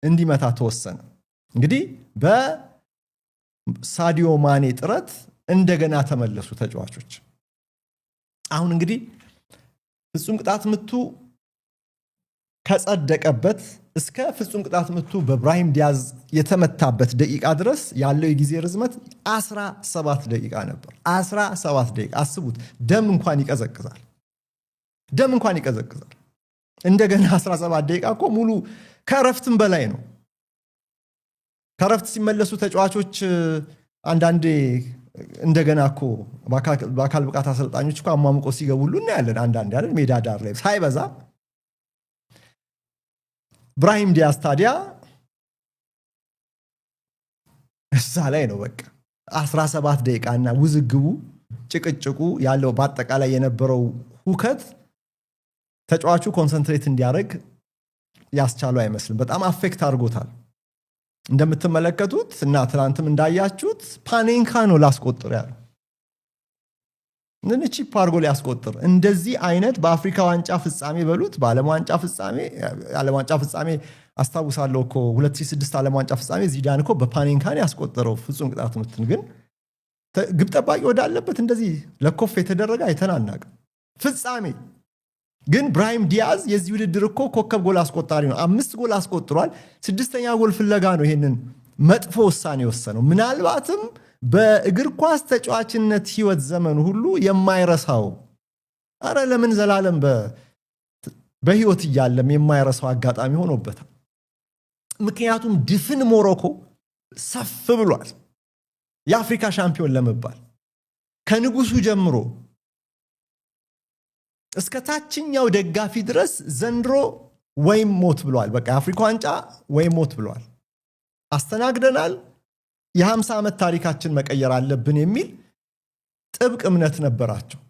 እንዲመታ ተወሰነ። እንግዲህ በሳዲዮ ማኔ ጥረት እንደገና ተመለሱ ተጫዋቾች። አሁን እንግዲህ ፍጹም ቅጣት ምቱ ከጸደቀበት እስከ ፍጹም ቅጣት ምቱ በብራሂም ዲያዝ የተመታበት ደቂቃ ድረስ ያለው የጊዜ ርዝመት 17 ደቂቃ ነበር። 17 ደቂቃ አስቡት። ደም እንኳን ይቀዘቅዛል። እንደገና 17 ደቂቃ እኮ ሙሉ ከረፍትም በላይ ነው። ከረፍት ሲመለሱ ተጫዋቾች አንዳንዴ እንደገና እኮ በአካል ብቃት አሰልጣኞች እኮ አሟሙቆ ሲገቡሉ እናያለን። አንዳንዴ አይደል ሜዳ ዳር ላይ ሳይበዛ። ብራሂም ዲያዝ ታዲያ እዛ ላይ ነው በቃ 17 ደቂቃና ውዝግቡ ጭቅጭቁ ያለው በአጠቃላይ የነበረው ሁከት ተጫዋቹ ኮንሰንትሬት እንዲያደርግ ያስቻለው አይመስልም። በጣም አፌክት አድርጎታል። እንደምትመለከቱት እና ትናንትም እንዳያችሁት ፓኔንካ ነው ላስቆጥር ያለው። ምን ቺፕ አድርጎ ሊያስቆጥር እንደዚህ አይነት በአፍሪካ ዋንጫ ፍጻሜ በሉት በዓለም ዋንጫ ፍጻሜ አስታውሳለሁ እኮ 2006 ዓለም ዋንጫ ፍጻሜ ዚዳን እኮ በፓኔንካን ያስቆጠረው ፍጹም ቅጣት ምትን ግን ግብ ጠባቂ ወዳለበት እንደዚህ ለኮፍ የተደረገ አይተናናቅም። ፍጻሜ ግን ብራሂም ዲያዝ የዚህ ውድድር እኮ ኮከብ ጎል አስቆጣሪ ነው። 5 ጎል አስቆጥሯል። 6ኛ ጎል ፍለጋ ነው ይሄንን መጥፎ ውሳኔ ወሰነው። ምናልባትም በእግር ኳስ ተጫዋችነት ህይወት ዘመን ሁሉ የማይረሳው አረ ለምን ዘላለም በህይወት እያለም የማይረሳው አጋጣሚ ሆኖበታል። ምክንያቱም ድፍን ሞሮኮ ሰፍ ብሏል የአፍሪካ ሻምፒዮን ለመባል ከንጉሱ ጀምሮ እስከ ታችኛው ደጋፊ ድረስ ዘንድሮ ወይም ሞት ብሏል። በቃ የአፍሪካ ዋንጫ ወይም ሞት ብሏል። አስተናግደናል። የ50 ዓመት ታሪካችን መቀየር አለብን የሚል ጥብቅ እምነት ነበራቸው።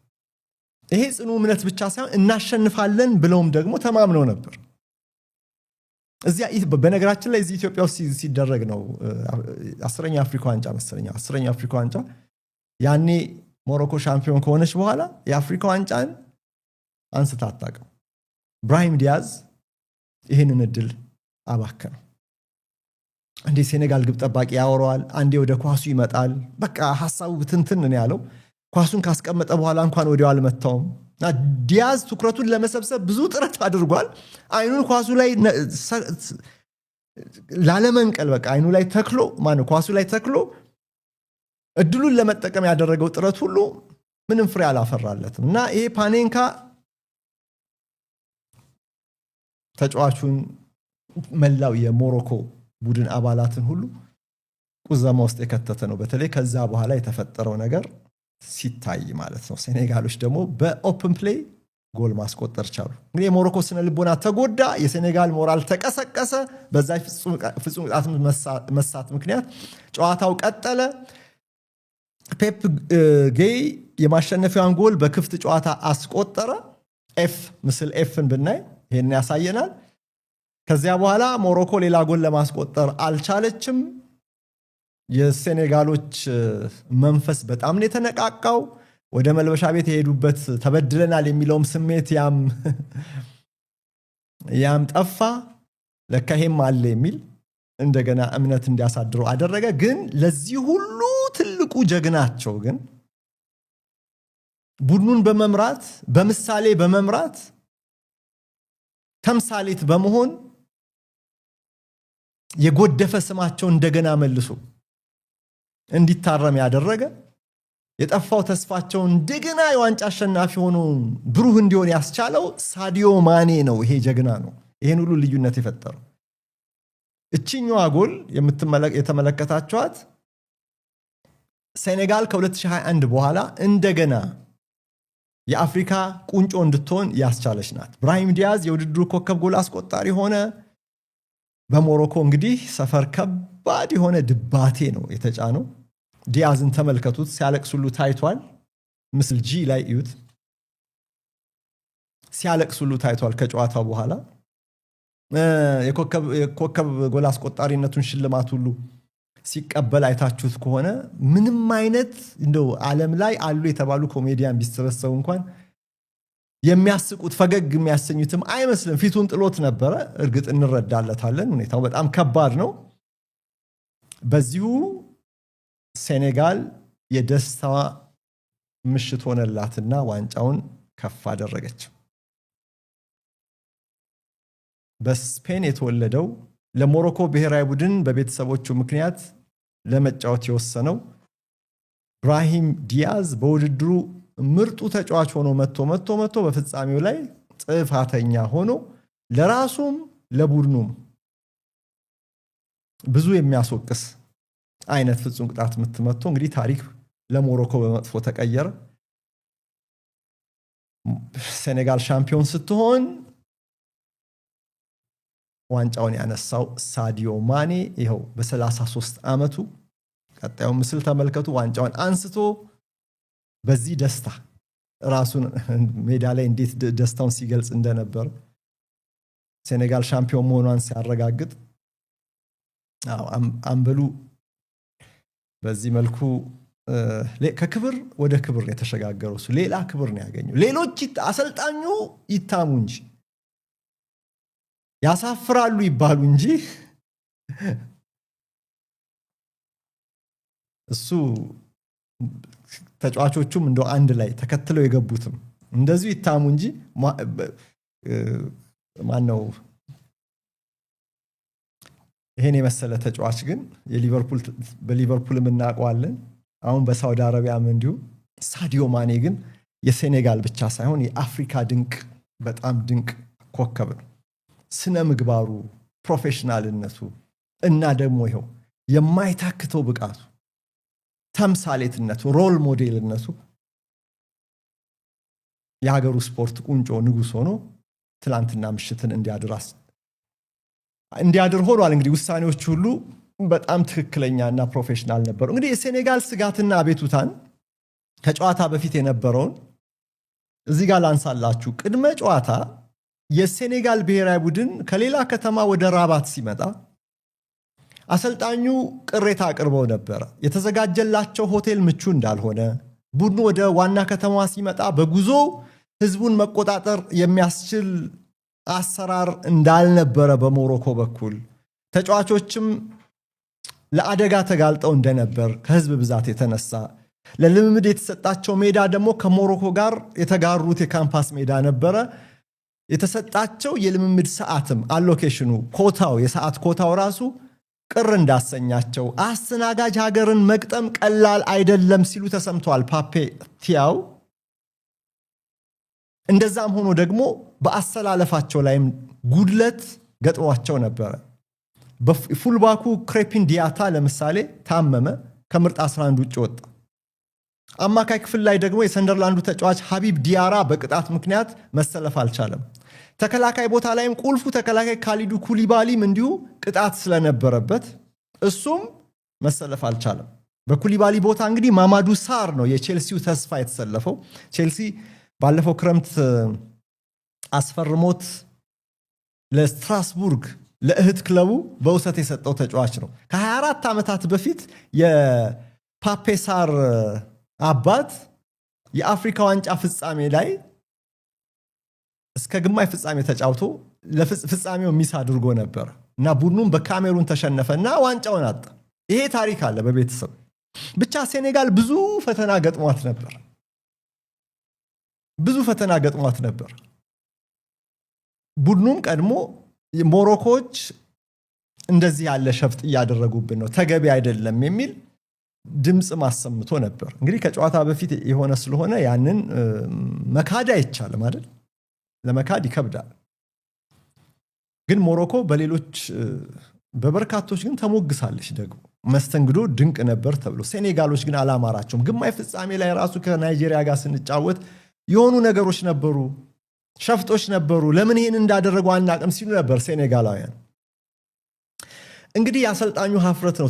ይሄ ጽኑ እምነት ብቻ ሳይሆን እናሸንፋለን ብለውም ደግሞ ተማምነው ነበር። እዚያ በነገራችን ላይ እዚህ ኢትዮጵያ ውስጥ ሲደረግ ነው 10ኛ አፍሪካ ዋንጫ መሰለኝ 10ኛ አፍሪካ ዋንጫ ያኔ ሞሮኮ ሻምፒዮን ከሆነች በኋላ የአፍሪካ ዋንጫን አንስታ አታውቅም። ብራሂም ዲያዝ ይሄንን እድል አባከነው። አንዴ ሴኔጋል ግብ ጠባቂ ያወራዋል፣ አንዴ ወደ ኳሱ ይመጣል። በቃ ሐሳቡ ብትንትን ነው ያለው። ኳሱን ካስቀመጠ በኋላ እንኳን ወዲያው አልመታውም። ዲያዝ ትኩረቱን ለመሰብሰብ ብዙ ጥረት አድርጓል። አይኑን ኳሱ ላይ ላለመንቀል በቃ አይኑ ላይ ተክሎ ኳሱ ላይ ተክሎ እድሉን ለመጠቀም ያደረገው ጥረት ሁሉ ምንም ፍሬ አላፈራለትም እና ይሄ ፓኔንካ ተጫዋቹን መላው የሞሮኮ ቡድን አባላትን ሁሉ ቁዘማ ውስጥ የከተተ ነው። በተለይ ከዛ በኋላ የተፈጠረው ነገር ሲታይ ማለት ነው። ሴኔጋሎች ደግሞ በኦፕን ፕሌይ ጎል ማስቆጠር ቻሉ። እንግዲህ የሞሮኮ ስነ ልቦና ተጎዳ፣ የሴኔጋል ሞራል ተቀሰቀሰ። በዛ ፍጹም ቅጣት መሳት ምክንያት ጨዋታው ቀጠለ። ፔፕ ጌይ የማሸነፊያውን ጎል በክፍት ጨዋታ አስቆጠረ። ምስል ኤፍን ብናይ ይሄን ያሳየናል። ከዚያ በኋላ ሞሮኮ ሌላ ጎል ለማስቆጠር አልቻለችም። የሴኔጋሎች መንፈስ በጣም ነው የተነቃቃው። ወደ መልበሻ ቤት የሄዱበት ተበድለናል የሚለውም ስሜት ያም ጠፋ። ለካ ይሄም አለ የሚል እንደገና እምነት እንዲያሳድሩ አደረገ። ግን ለዚህ ሁሉ ትልቁ ጀግናቸው ግን ቡድኑን በመምራት በምሳሌ በመምራት ተምሳሌት በመሆን የጎደፈ ስማቸው እንደገና መልሶ እንዲታረም ያደረገ የጠፋው ተስፋቸው እንደገና የዋንጫ አሸናፊ ሆኖ ብሩህ እንዲሆን ያስቻለው ሳዲዮ ማኔ ነው። ይሄ ጀግና ነው ይሄን ሁሉ ልዩነት የፈጠረው። እቺኛዋ ጎል የተመለከታችኋት ሴኔጋል ከ2021 በኋላ እንደገና የአፍሪካ ቁንጮ እንድትሆን ያስቻለች ናት። ብራሂም ዲያዝ የውድድሩ ኮከብ ጎል አስቆጣሪ ሆነ። በሞሮኮ እንግዲህ ሰፈር ከባድ የሆነ ድባቴ ነው የተጫነው። ዲያዝን ተመልከቱት፣ ሲያለቅስ ሁሉ ታይቷል። ምስል ጂ ላይ እዩት። ሲያለቅሱሉ ታይቷል ከጨዋታው በኋላ የኮከብ ጎል አስቆጣሪነቱን ሽልማት ሁሉ ሲቀበል አይታችሁት ከሆነ ምንም አይነት እንደው ዓለም ላይ አሉ የተባሉ ኮሜዲያን ቢሰበሰቡ እንኳን የሚያስቁት ፈገግ የሚያሰኙትም አይመስልም ፊቱን ጥሎት ነበረ እርግጥ እንረዳለታለን ሁኔታው በጣም ከባድ ነው በዚሁ ሴኔጋል የደስታ ምሽት ሆነላትና ዋንጫውን ከፍ አደረገች በስፔን የተወለደው ለሞሮኮ ብሔራዊ ቡድን በቤተሰቦቹ ምክንያት ለመጫወት የወሰነው ብራሂም ዲያዝ በውድድሩ ምርጡ ተጫዋች ሆኖ መጥቶ በፍጻሜው ላይ ጥፋተኛ ሆኖ ለራሱም ለቡድኑም ብዙ የሚያስወቅስ አይነት ፍጹም ቅጣት ምትመቶ እንግዲህ ታሪክ ለሞሮኮ በመጥፎ ተቀየረ ሴኔጋል ሻምፒዮን ስትሆን ዋንጫውን ያነሳው ሳዲዮ ማኔ ይሄው በ33 አመቱ ቀጣዩ ምስል ተመልከቱ ዋንጫውን አንስቶ በዚህ ደስታ ራሱን ሜዳ ላይ እንዴት ደስታውን ሲገልጽ እንደነበር ሴኔጋል ሻምፒዮን መሆኗን ሲያረጋግጥ አምበሉ በዚህ መልኩ ከክብር ወደ ክብር የተሸጋገረው ሌላ ክብር ነው ያገኘው ሌሎች አሰልጣኙ ይታሙ እንጂ ያሳፍራሉ ይባሉ እንጂ እሱ ተጫዋቾቹም እንደው አንድ ላይ ተከትለው የገቡትም እንደዚህ ይታሙ እንጂ ማን ነው ይሄን የመሰለ ተጫዋች ግን በሊቨርፑልም እናውቀዋለን አሁን በሳውዲ አረቢያም እንዲሁ ሳዲዮ ማኔ ግን የሴኔጋል ብቻ ሳይሆን የአፍሪካ ድንቅ በጣም ድንቅ ኮከብ ነው ስነ ምግባሩ ፕሮፌሽናልነቱ እና ደግሞ ይሄው የማይታክተው ብቃቱ ተምሳሌትነቱ ሮል ሞዴልነቱ የሀገሩ ስፖርት ቁንጮ ንጉስ ሆኖ ትላንትና ምሽትን እንዲያድር ሆኗል እንግዲህ ውሳኔዎች ሁሉ በጣም ትክክለኛና ፕሮፌሽናል ነበሩ እንግዲህ የሴኔጋል ስጋትና አቤቱታን ከጨዋታ በፊት የነበረውን እዚህ ጋር ላንሳላችሁ ቅድመ ጨዋታ የሴኔጋል ብሔራዊ ቡድን ከሌላ ከተማ ወደ ራባት ሲመጣ አሰልጣኙ ቅሬታ አቅርበው ነበር የተዘጋጀላቸው ሆቴል ምቹ እንዳልሆነ ቡድኑ ወደ ዋና ከተማዋ ሲመጣ በጉዞ ህዝቡን መቆጣጠር የሚያስችል አሰራር እንዳልነበረ በሞሮኮ በኩል ተጫዋቾችም ለአደጋ ተጋልጠው እንደነበር ከህዝብ ብዛት የተነሳ ለልምምድ የተሰጣቸው ሜዳ ደግሞ ከሞሮኮ ጋር የተጋሩት የካምፓስ ሜዳ ነበረ የተሰጣቸው የልምምድ ሰዓትም አሎኬሽኑ ኮታው የሰዓት ኮታው ራሱ ቅር እንዳሰኛቸው አስተናጋጅ ሀገርን መቅጠም ቀላል አይደለም ሲሉ ተሰምቷል ፓፔ ቲያው እንደዛም ሆኖ ደግሞ በአሰላለፋቸው ላይም ጉድለት ገጥሟቸው ነበር በፉልባኩ ክሬፒን ዲያታ ለምሳሌ ታመመ ከምርጥ 11 ውጭ ወጣ አማካይ ክፍል ላይ ደግሞ የሰንደርላንዱ ተጫዋች ሀቢብ ዲያራ በቅጣት ምክንያት መሰለፍ አልቻለም ተከላካይ ቦታ ላይም ቁልፉ ተከላካይ ካሊዱ ኩሊባሊም እንዲሁ ቅጣት ስለነበረበት እሱም መሰለፍ አልቻለም በኩሊባሊ ቦታ እንግዲህ ማማዱ ሳር ነው የቼልሲው ተስፋ የተሰለፈው ቼልሲ ባለፈው ክረምት አስፈርሞት ለስትራስቡርግ ለእህት ክለቡ በውሰት የሰጠው ተጫዋች ነው ከ24 ዓመታት በፊት የፓፔ ሳር አባት የአፍሪካ ዋንጫ ፍጻሜ ላይ እስከ ግማሽ ፍጻሜ ተጫውቶ ለፍጻሜው ሚስ አድርጎ ነበር እና ቡድኑም በካሜሩን ተሸነፈና ዋንጫውን አጣ ይሄ ታሪክ አለ በቤተሰብ ብቻ ሴኔጋል ብዙ ፈተና ገጥሟት ነበር ቡድኑም ቀድሞ ሞሮኮች እንደዚህ ያለ ሸፍጥ ያደረጉብን ነው ተገቢ አይደለም የሚል ድምጽ ማሰምቶ ነበር እንግዲህ ከጨዋታ በፊት የሆነ ስለሆነ ያንን መካድ አይቻልም አይደል ለመካድ ይከብዳል ግን ሞሮኮ በሌሎች በበርካቶች ግን ተሞግሳለች ደግሞ መስተንግዶ ድንቅ ነበር ተብሎ ሴኔጋሎች ግን አላማራቸውም ግማሽ ፍጻሜ ላይ ራሱ ከናይጄሪያ ጋር ስንጫወት የሆኑ ነገሮች ነበሩ ሸፍጦች ነበሩ ለምን ይሄን እንዳደረጉ አናቅም ሲሉ ነበር ሴኔጋላውያን እንግዲህ ያሰልጣኙ ሀፍረት ነው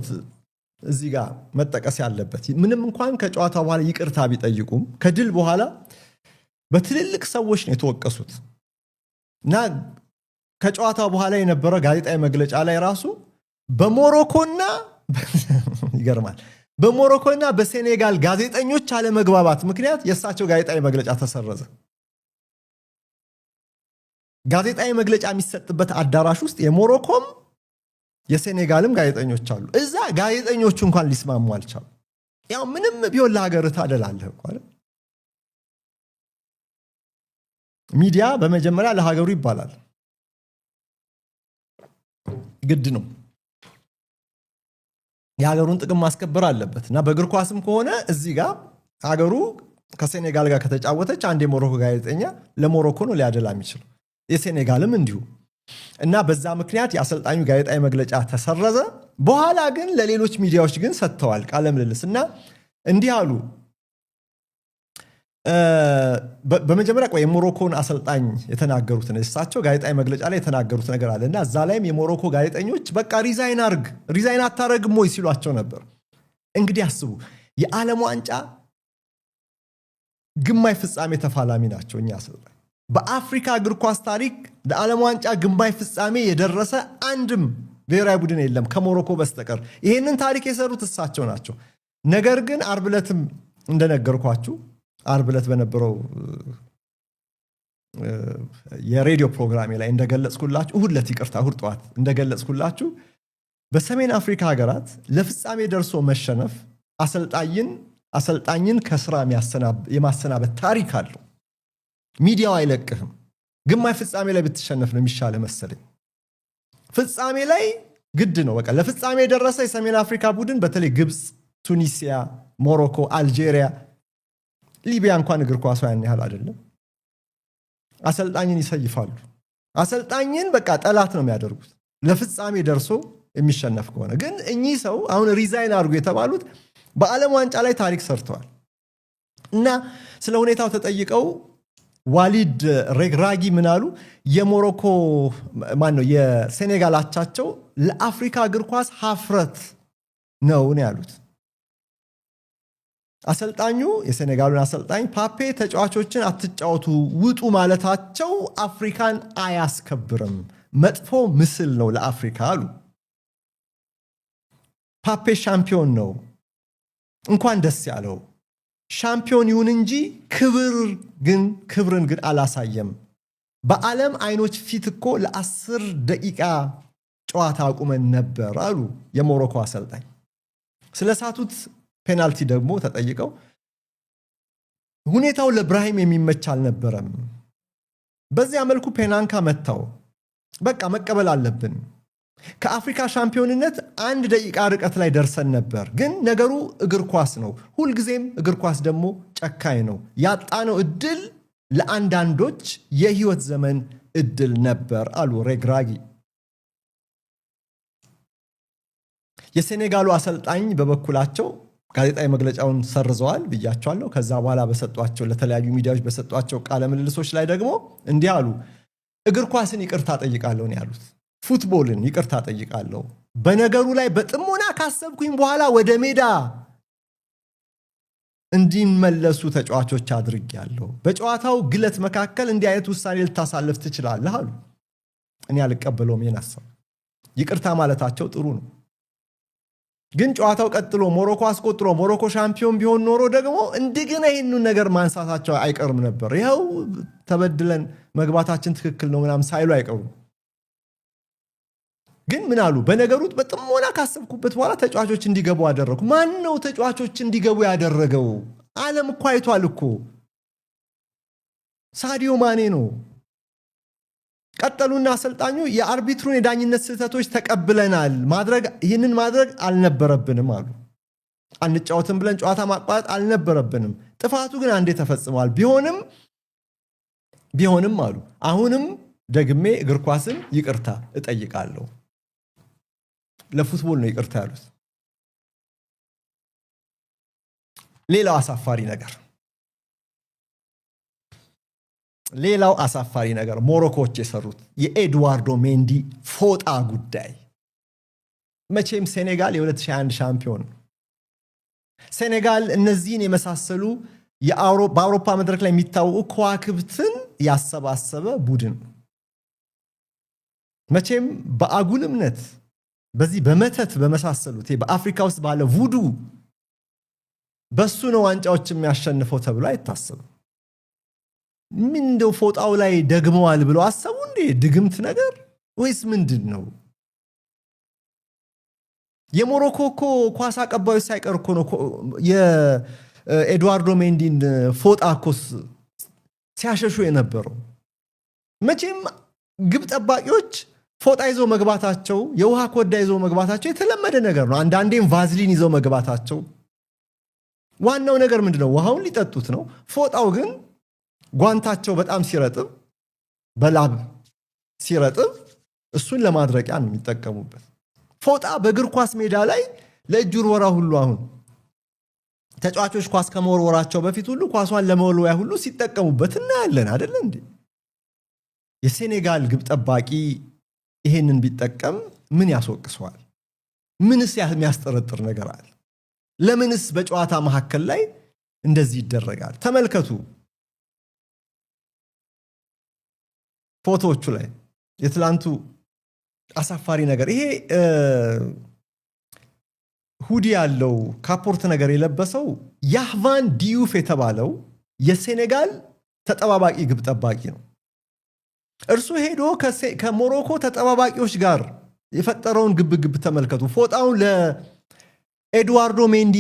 እዚህ ጋር መጠቀስ ያለበት ምንም እንኳን ከጨዋታው በኋላ ይቅርታ ቢጠይቁም ከድል በኋላ በትልልቅ ሰዎች ነው የተወቀሱት እና ከጨዋታው በኋላ የነበረው ጋዜጣዊ መግለጫ ላይ ራሱ በሞሮኮና ይገርማል በሞሮኮና በሴኔጋል ጋዜጠኞች አለመግባባት ምክንያት የእሳቸው ጋዜጣዊ መግለጫ ተሰረዘ። ጋዜጣዊ መግለጫ የሚሰጥበት አዳራሽ ውስጥ የሞሮኮም የሴኔጋልም ጋዜጠኞች አሉ። እዛ ጋዜጠኞቹ እንኳን ሊስማሙ አልቻሉ። ያው ምንም ቢሆን ለሀገር ታደላለህ እኮ አይደል? ሚዲያ በመጀመሪያ ለሀገሩ ይባላል፣ ግድ ነው። የሀገሩን ጥቅም ማስከበር አለበት እና በእግር ኳስም ከሆነ እዚህ ጋር ሀገሩ ከሴኔጋል ጋር ከተጫወተች አንድ የሞሮኮ ጋዜጠኛ ለሞሮኮ ነው ሊያደላ የሚችለው፣ የሴኔጋልም እንዲሁ እና በዛ ምክንያት የአሰልጣኙ ጋዜጣዊ መግለጫ ተሰረዘ። በኋላ ግን ለሌሎች ሚዲያዎች ግን ሰጥተዋል ቃለ ምልልስ እና እንዲህ አሉ። በመጀመሪያ ቆይ የሞሮኮን አሰልጣኝ የተናገሩት እሳቸው ጋዜጣዊ መግለጫ ላይ የተናገሩት ነገር አለ እና እዛ ላይም የሞሮኮ ጋዜጠኞች በቃ ሪዛይን አታረግም ወይ ሲሏቸው ነበር። እንግዲህ አስቡ፣ የዓለም ዋንጫ ግማሽ ፍጻሜ ተፋላሚ ናቸው እኛ አሰልጣኝ። በአፍሪካ እግር ኳስ ታሪክ ለዓለም ዋንጫ ግማሽ ፍጻሜ የደረሰ አንድም ብሔራዊ ቡድን የለም ከሞሮኮ በስተቀር። ይህንን ታሪክ የሰሩት እሳቸው ናቸው። ነገር ግን ዓርብ ዕለትም እንደነገርኳችሁ ዓርብ ዕለት በነበረው የሬዲዮ ፕሮግራሜ ላይ እንደገለጽኩላችሁ እሁድ ጠዋት እንደገለጽኩላችሁ በሰሜን አፍሪካ ሀገራት ለፍጻሜ ደርሶ መሸነፍ አሰልጣኝን ከስራ የማሰናበት ታሪክ አለው። ሚዲያው አይለቅህም። ግማሽ ፍጻሜ ላይ ብትሸነፍ ነው የሚሻለ መሰለኝ። ፍጻሜ ላይ ግድ ነው። በቃ ለፍጻሜ የደረሰ የሰሜን አፍሪካ ቡድን በተለይ ግብፅ፣ ቱኒሲያ፣ ሞሮኮ፣ አልጄሪያ፣ ሊቢያ እንኳን እግር ኳሱ ያን ያህል አይደለም። አሰልጣኝን ይሰይፋሉ። አሰልጣኝን በቃ ጠላት ነው የሚያደርጉት ለፍጻሜ ደርሶ የሚሸነፍ ከሆነ። ግን እኚህ ሰው አሁን ሪዛይን አድርጉ የተባሉት በዓለም ዋንጫ ላይ ታሪክ ሰርተዋል እና ስለ ሁኔታው ተጠይቀው ዋሊድ ሬግራጊ ምን አሉ? የሞሮኮ የሴኔጋል አቻቸው ለአፍሪካ እግር ኳስ ሀፍረት ነው ያሉት። አሰልጣኙ የሴኔጋሉን አሰልጣኝ ፓፔ ተጫዋቾችን አትጫወቱ ውጡ ማለታቸው አፍሪካን አያስከብርም፣ መጥፎ ምስል ነው ለአፍሪካ አሉ። ፓፔ ሻምፒዮን ነው፣ እንኳን ደስ ያለው ሻምፒዮን ይሁን እንጂ ክብርን ግን አላሳየም። በዓለም አይኖች ፊት እኮ ለ10 ደቂቃ ጨዋታ አቁመን ነበር አሉ የሞሮኮ አሰልጣኝ። ስለሳቱት ፔናልቲ ደግሞ ተጠይቀው ሁኔታው ለብራሂም የሚመች አልነበረም፣ በዚያ መልኩ ፔናንካ መታው፣ በቃ መቀበል አለብን። ከአፍሪካ ሻምፒዮንነት 1 ደቂቃ ርቀት ላይ ደርሰን ነበር፣ ግን ነገሩ እግር ኳስ ነው። ሁልጊዜም እግር ኳስ ደግሞ ጨካኝ ነው። ያጣነው እድል ለአንዳንዶች የህይወት ዘመን እድል ነበር አሉ ሬግራጊ። የሴኔጋሉ አሰልጣኝ በበኩላቸው ጋዜጣዊ መግለጫውን ሰርዘዋል ብያቸዋለሁ። ከዛ በኋላ በሰጧቸው ለተለያዩ ሚዲያዎች በሰጧቸው ቃለ ምልልሶች ላይ ደግሞ እንዲህ አሉ። እግር ኳስን ይቅርታ ጠይቃለሁ ነው ያሉት። ፉትቦልን ይቅርታ ጠይቃለሁ። በነገሩ ላይ በጥሞና ካሰብኩኝ በኋላ ወደ ሜዳ እንዲመለሱ ተጫዋቾች አድርጌያለሁ። በጨዋታው ግለት መካከል እንዲህ አይነት ውሳኔ ልታሳልፍ ትችላለህ አሉ። እኔ አልቀበለውም ይሄን ሐሳብ። ይቅርታ ማለታቸው ጥሩ ነው፣ ግን ጨዋታው ቀጥሎ ሞሮኮ አስቆጥሮ ሞሮኮ ሻምፒዮን ቢሆን ኖሮ ደግሞ እንደገና ይህንን ነገር ማንሳታቸው አይቀርም ነበር። ይኸው ተበድለን መግባታችን ትክክል ነው ምናምን ሳይሉ አይቀሩም። ግን ምን አሉ? በነገሩት በጥሞና ካሰብኩበት በኋላ ተጫዋቾች እንዲገቡ አደረኩ። ማን ነው ተጫዋቾች እንዲገቡ ያደረገው? ዓለም እኮ አይቷል እኮ ሳዲዮ ማኔ ነው። ቀጠሉና አሰልጣኙ የአርቢትሩን የዳኝነት ስህተቶች ተቀብለናል፣ ይህንን ማድረግ አልነበረብንም አሉ። አንጫወትም ብለን ጨዋታ ማቋረጥ አልነበረብንም። ጥፋቱ ግን አንዴ ተፈጽሟል። ቢሆንም አሉ አሁንም ደግሜ እግር ኳስን ይቅርታ እጠይቃለሁ። ለፉትቦል ነው ይቅርታ ያሉት። ሌላው አሳፋሪ ነገር ሞሮኮዎች የሰሩት የኤድዋርዶ ሜንዲ ፎጣ ጉዳይ። መቼም ሴኔጋል የ2021 ሻምፒዮን ነው። ሴኔጋል እነዚህን የመሳሰሉ በአውሮፓ መድረክ ላይ የሚታወቁ ከዋክብትን ያሰባሰበ ቡድን መቼም በአጉል እምነት በዚህ በመተት በመሳሰሉት በአፍሪካ ውስጥ ባለ ቡዱ በሱ ነው ዋንጫዎች የሚያሸንፈው ተብሎ አይታሰብም። ምን እንደው ፎጣው ላይ ደግመዋል ብለው አሰቡ እንዴ? ድግምት ነገር ወይስ ምንድነው? የሞሮኮ እኮ ኳስ አቀባዮች ሳይቀር እኮ ነው የኤድዋርዶ ሜንዲን ፎጣ እኮ ሲያሸሹ የነበረው። መቼም ግብ ጠባቂዎች ፎጣ ይዘው መግባታቸው የውሃ ኮዳ ይዘው መግባታቸው የተለመደ ነገር ነው። አንዳንዴም ቫዝሊን ይዘው መግባታቸው። ዋናው ነገር ምንድነው? ውሃውን ሊጠጡት ነው። ፎጣው ግን ጓንታቸው በጣም ሲረጥብ በላብ ሲረጥብ እሱን ለማድረቂያ ነው የሚጠቀሙበት። ፎጣ በእግር ኳስ ሜዳ ላይ ለእጅ ውርወራ ሁሉ አሁን ተጫዋቾች ኳስ ከመወርወራቸው በፊት ሁሉ ኳሷን ለመወልወያ ሁሉ ሲጠቀሙበት እናያለን አይደል እንዴ? የሴኔጋል ግብ ጠባቂ ይሄንን ቢጠቀም ምን ያስወቅሰዋል? ምንስ የሚያስጠረጥር ነገር አለ? ለምንስ በጨዋታ መካከል ላይ እንደዚህ ይደረጋል? ተመልከቱ ፎቶዎቹ ላይ የትላንቱ አሳፋሪ ነገር። ይሄ ሁዲ ያለው ካፖርት ነገር የለበሰው ያህቫን ዲዩፍ የተባለው የሴኔጋል ተጠባባቂ ግብ ጠባቂ ነው። እርሱ ሄዶ ከሞሮኮ ተጠባባቂዎች ጋር የፈጠረውን ግብግብ ተመልከቱ። ፎጣውን ለኤድዋርዶ ሜንዲ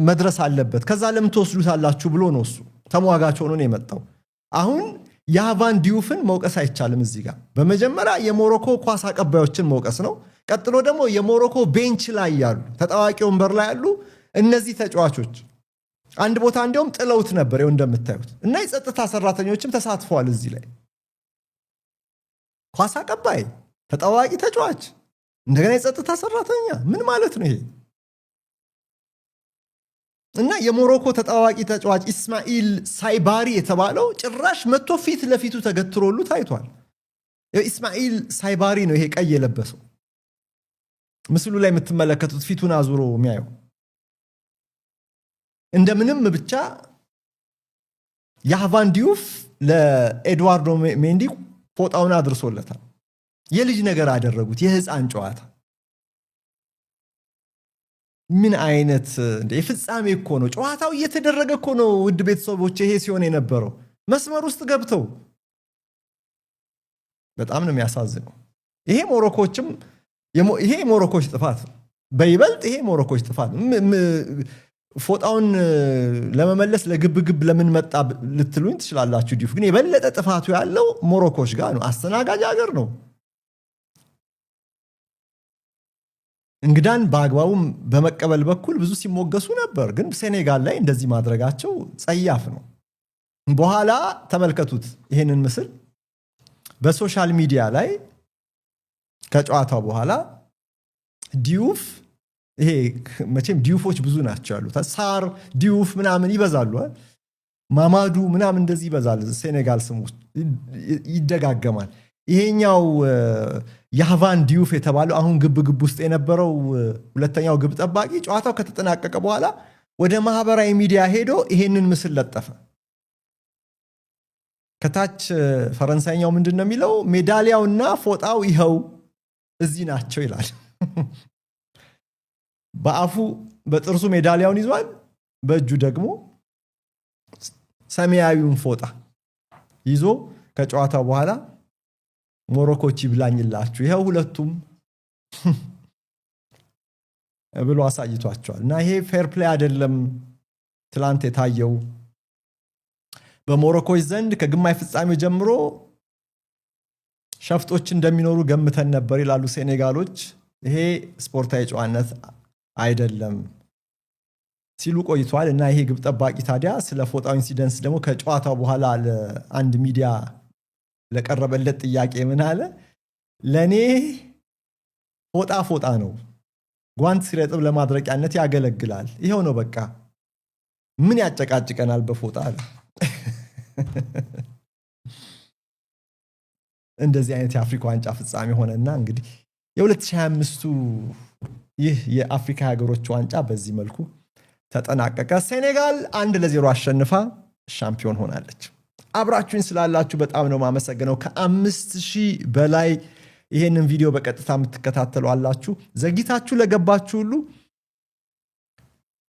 መድረስ አለበት፣ ከዛ ለምን ትወስዱታላችሁ ብሎ ነው እሱ ተሟጋች ሆኖ ነው የመጣው። አሁን ያህቫን ዲዩፍን መውቀስ አይቻልም እዚህ ጋር። በመጀመሪያ የሞሮኮ ኳስ አቀባዮችን መውቀስ ነው። ቀጥሎ ደግሞ የሞሮኮ ቤንች ላይ ያሉ ተጣዋቂ ወንበር ላይ ያሉ እነዚህ ተጫዋቾች አንድ ቦታ እንዲያውም ጥለውት ነበር ይኸው እንደምታዩት። እና የጸጥታ ሰራተኞችም ተሳትፈዋል እዚህ ላይ። ኳስ አቀባይ፣ ተጣዋቂ ተጫዋች፣ እንደገና የጸጥታ ሰራተኛ ምን ማለት ነው ይሄ? እና የሞሮኮ ተጣዋቂ ተጫዋች ኢስማኤል ሳይባሪ የተባለው ጭራሽ መጥቶ ፊት ለፊቱ ተገትሮሉ ታይቷል። ኢስማኤል ሳይባሪ ነው ይሄ ቀይ የለበሰው ምስሉ ላይ የምትመለከቱት ፊቱን አዙሮ የሚያየው። እንደምንም ብቻ ያህቫን ዲዩፍ ለኤድዋርዶ ሜንዲ ፎጣውን አድርሶለታል። የልጅ ነገር አደረጉት፣ የህፃን ጨዋታ። ምን አይነት እንደ ፍጻሜ እኮ ነው። ጨዋታው እየተደረገ እኮ ነው ውድ ቤተሰቦች። ይሄ ሲሆን የነበረው መስመር ውስጥ ገብተው በጣም ነው የሚያሳዝነው። ይሄ ሞሮኮች ጥፋት ነው። በይበልጥ ይሄ ሞሮኮች ጥፋት ነው። ፎጣውን ለመመለስ ለግብግብ ለምን መጣ ልትሉኝ ትችላላችሁ። ዲዩፍ ግን የበለጠ ጥፋቱ ያለው ሞሮኮች ጋር ነው። አስተናጋጅ ሀገር ነው። እንግዳን በአግባቡ በመቀበል በኩል ብዙ ሲሞገሱ ነበር። ግን ሴኔጋል ላይ እንደዚህ ማድረጋቸው ጸያፍ ነው። በኋላ ተመልከቱት ይሄንን ምስል በሶሻል ሚዲያ ላይ ከጨዋታው በኋላ ዲዩፍ ይሄ መቼም ዲዩፎች ብዙ ናቸው ያሉት። ሳር ዲዩፍ ምናምን ይበዛሉ። ማማዱ ምናምን እንደዚህ ይበዛል። ሴኔጋል ስም ውስጥ ይደጋገማል። ይሄኛው ያህቫን ዲዩፍ የተባለው አሁን ግብ ውስጥ የነበረው ሁለተኛው ግብ ጠባቂ ጨዋታው ከተጠናቀቀ በኋላ ወደ ማህበራዊ ሚዲያ ሄዶ ይሄንን ምስል ለጠፈ። ከታች ፈረንሳይኛው ምንድነው የሚለው? ሜዳሊያውና ፎጣው ይኸው እዚህ ናቸው ይላል። በአፉ በጥርሱ ሜዳሊያውን ይዟል፣ በእጁ ደግሞ ሰማያዊውን ፎጣ ይዞ ከጨዋታው በኋላ ሞሮኮች ይብላኝላችሁ ይሄው ሁለቱም ብሎ አሳይቷቸዋል። እና ይሄ ፌር ፕሌይ አይደለም ትላንት የታየው። በሞሮኮች ዘንድ ከግማሽ ፍጻሜው ጀምሮ ሸፍጦች እንደሚኖሩ ገምተን ነበር ይላሉ ሴኔጋሎች። ይሄ ስፖርታዊ ጨዋነት አይደለም ሲሉ ቆይቷል። እና ይሄ ግብ ጠባቂ ታዲያ ስለ ፎጣው ኢንሲደንስ ደግሞ ከጨዋታው በኋላ ለአንድ ሚዲያ ለቀረበለት ጥያቄ ምን አለ? ለኔ ፎጣ ነው፣ ጓንት ሲረጥብ ለማድረቂያነት ያገለግላል። ይሄው ነው በቃ፣ ምን ያጨቃጭቀናል በፎጣ አለ። እንደዚህ አይነት የአፍሪካ ዋንጫ ፍጻሜ ሆነና እንግዲህ የ2025ቱ ይህ የአፍሪካ ሀገሮች ዋንጫ በዚህ መልኩ ተጠናቀቀ። ሴኔጋል 1-0 አሸንፋ ሻምፒዮን ሆናለች። አብራችሁኝ ስላላችሁ በጣም ነው ማመሰግነው። ከ5000 በላይ ይሄንን ቪዲዮ በቀጥታ የምትከታተሉ አላችሁ ዘግይታችሁ ለገባችሁ ሁሉ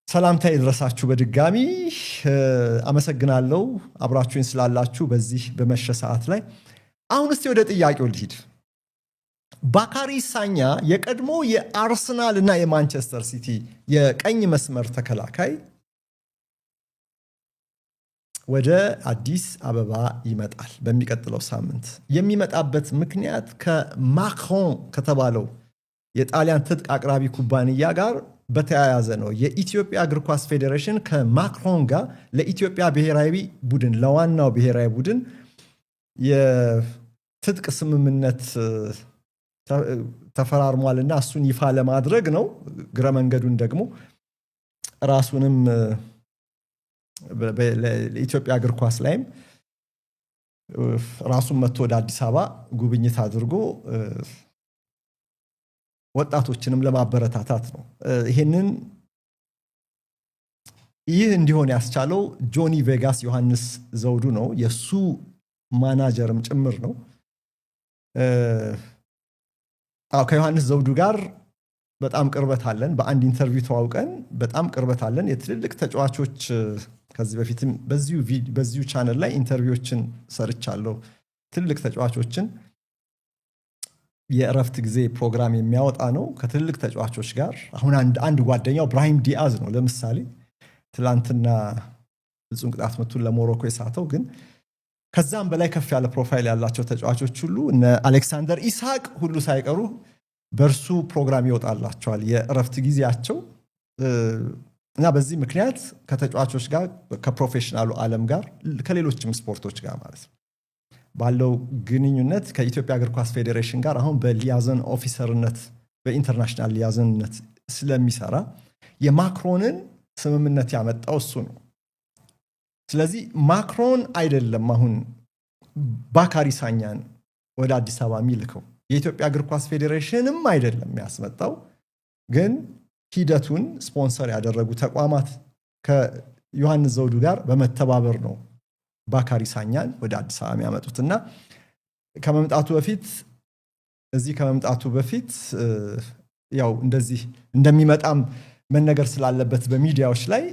ሰላምታ ይድረሳችሁ በድጋሚ አመሰግናለሁ አብራችሁን ስላላችሁ በዚህ በመሸ ሰዓት ላይ አሁን እስቲ ወደ ጥያቄው ልሂድ ባካሪ ሳኛ የቀድሞ የአርሰናል እና የማንቸስተር ሲቲ የቀኝ መስመር ተከላካይ ወደ አዲስ አበባ ይመጣል በሚቀጥለው ሳምንት የሚመጣበት ምክንያት ከማክሮን ከተባለው የጣሊያን ትጥቅ አቅራቢ ኩባንያ ጋር በተያያዘ ነው የኢትዮጵያ እግር ኳስ ፌዴሬሽን ከማክሮን ጋር ለኢትዮጵያ ብሔራዊ ቡድን ለዋናው ብሔራዊ ቡድን የትጥቅ ስምምነት ተፈራርሟልና እሱን ይፋ ለማድረግ ነው ግረ መንገዱን ደግሞ ራሱንም ለኢትዮጵያ እግር ኳስ ላይም ራሱን መጥቶ ወደ አዲስ አበባ ጉብኝት አድርጎ ወጣቶችንም ለማበረታታት ነው ይህ እንዲሆን ያስቻለው ጆኒ ቬጋስ ዮሐንስ ዘውዱ ነው የሱ ማናጀርም ጭምር ነው ከዮሐንስ ዘውዱ ጋር በጣም ቅርበት አለን በአንድ ኢንተርቪው ተዋውቀን በጣም ቅርበት አለን የትልልቅ ተጫዋቾች ከዚህ በፊትም በዚሁ ቻናል ላይ ኢንተርቪዎችን ሰርቻለሁ ትልልቅ ተጫዋቾችን የእረፍት ጊዜ ፕሮግራም የሚያወጣ ነው ከትልልቅ ተጫዋቾች ጋር አሁን አንድ ጓደኛው ብራሂም ዲያዝ ነው ለምሳሌ ትላንትና ፍጹም ቅጣት ምቱን ለሞሮኮ የሳተው ግን ከዛም በላይ ከፍ ያለ ፕሮፋይል ያላቸው ተጫዋቾች ሁሉ እነ አሌክሳንደር ኢሳቅ ሁሉ ሳይቀሩ በርሱ ፕሮግራም ይወጣላቸዋል የእረፍት ጊዜያቸው እና በዚህ ምክንያት ከተጫዋቾች ጋር ከፕሮፌሽናሉ ዓለም ጋር ከሌሎችም ስፖርቶች ጋር ማለት ነው ባለው ግንኙነት ከኢትዮጵያ እግር ኳስ ፌዴሬሽን ጋር አሁን በሊያዘን ኦፊሰርነት በኢንተርናሽናል ሊያዘንነት ስለሚሰራ የማክሮንን ስምምነት ያመጣው እሱ ነው ስለዚህ ማክሮን አይደለም አሁን ባካሪ ሳኛን ወደ አዲስ አበባ የሚልከው የኢትዮጵያ እግር ኳስ ፌዴሬሽንም አይደለም ያስመጣው ግን ሂደቱን ስፖንሰር ያደረጉ ተቋማት ከዮሐንስ ዘውዱ ጋር በመተባበር ነው ባካሪ ሳኛን ወደ አዲስ አበባ የሚያመጡትና ከመምጣቱ በፊት ያው እንደዚህ እንደሚመጣም መነገር ስላለበት በሚዲያዎች ላይ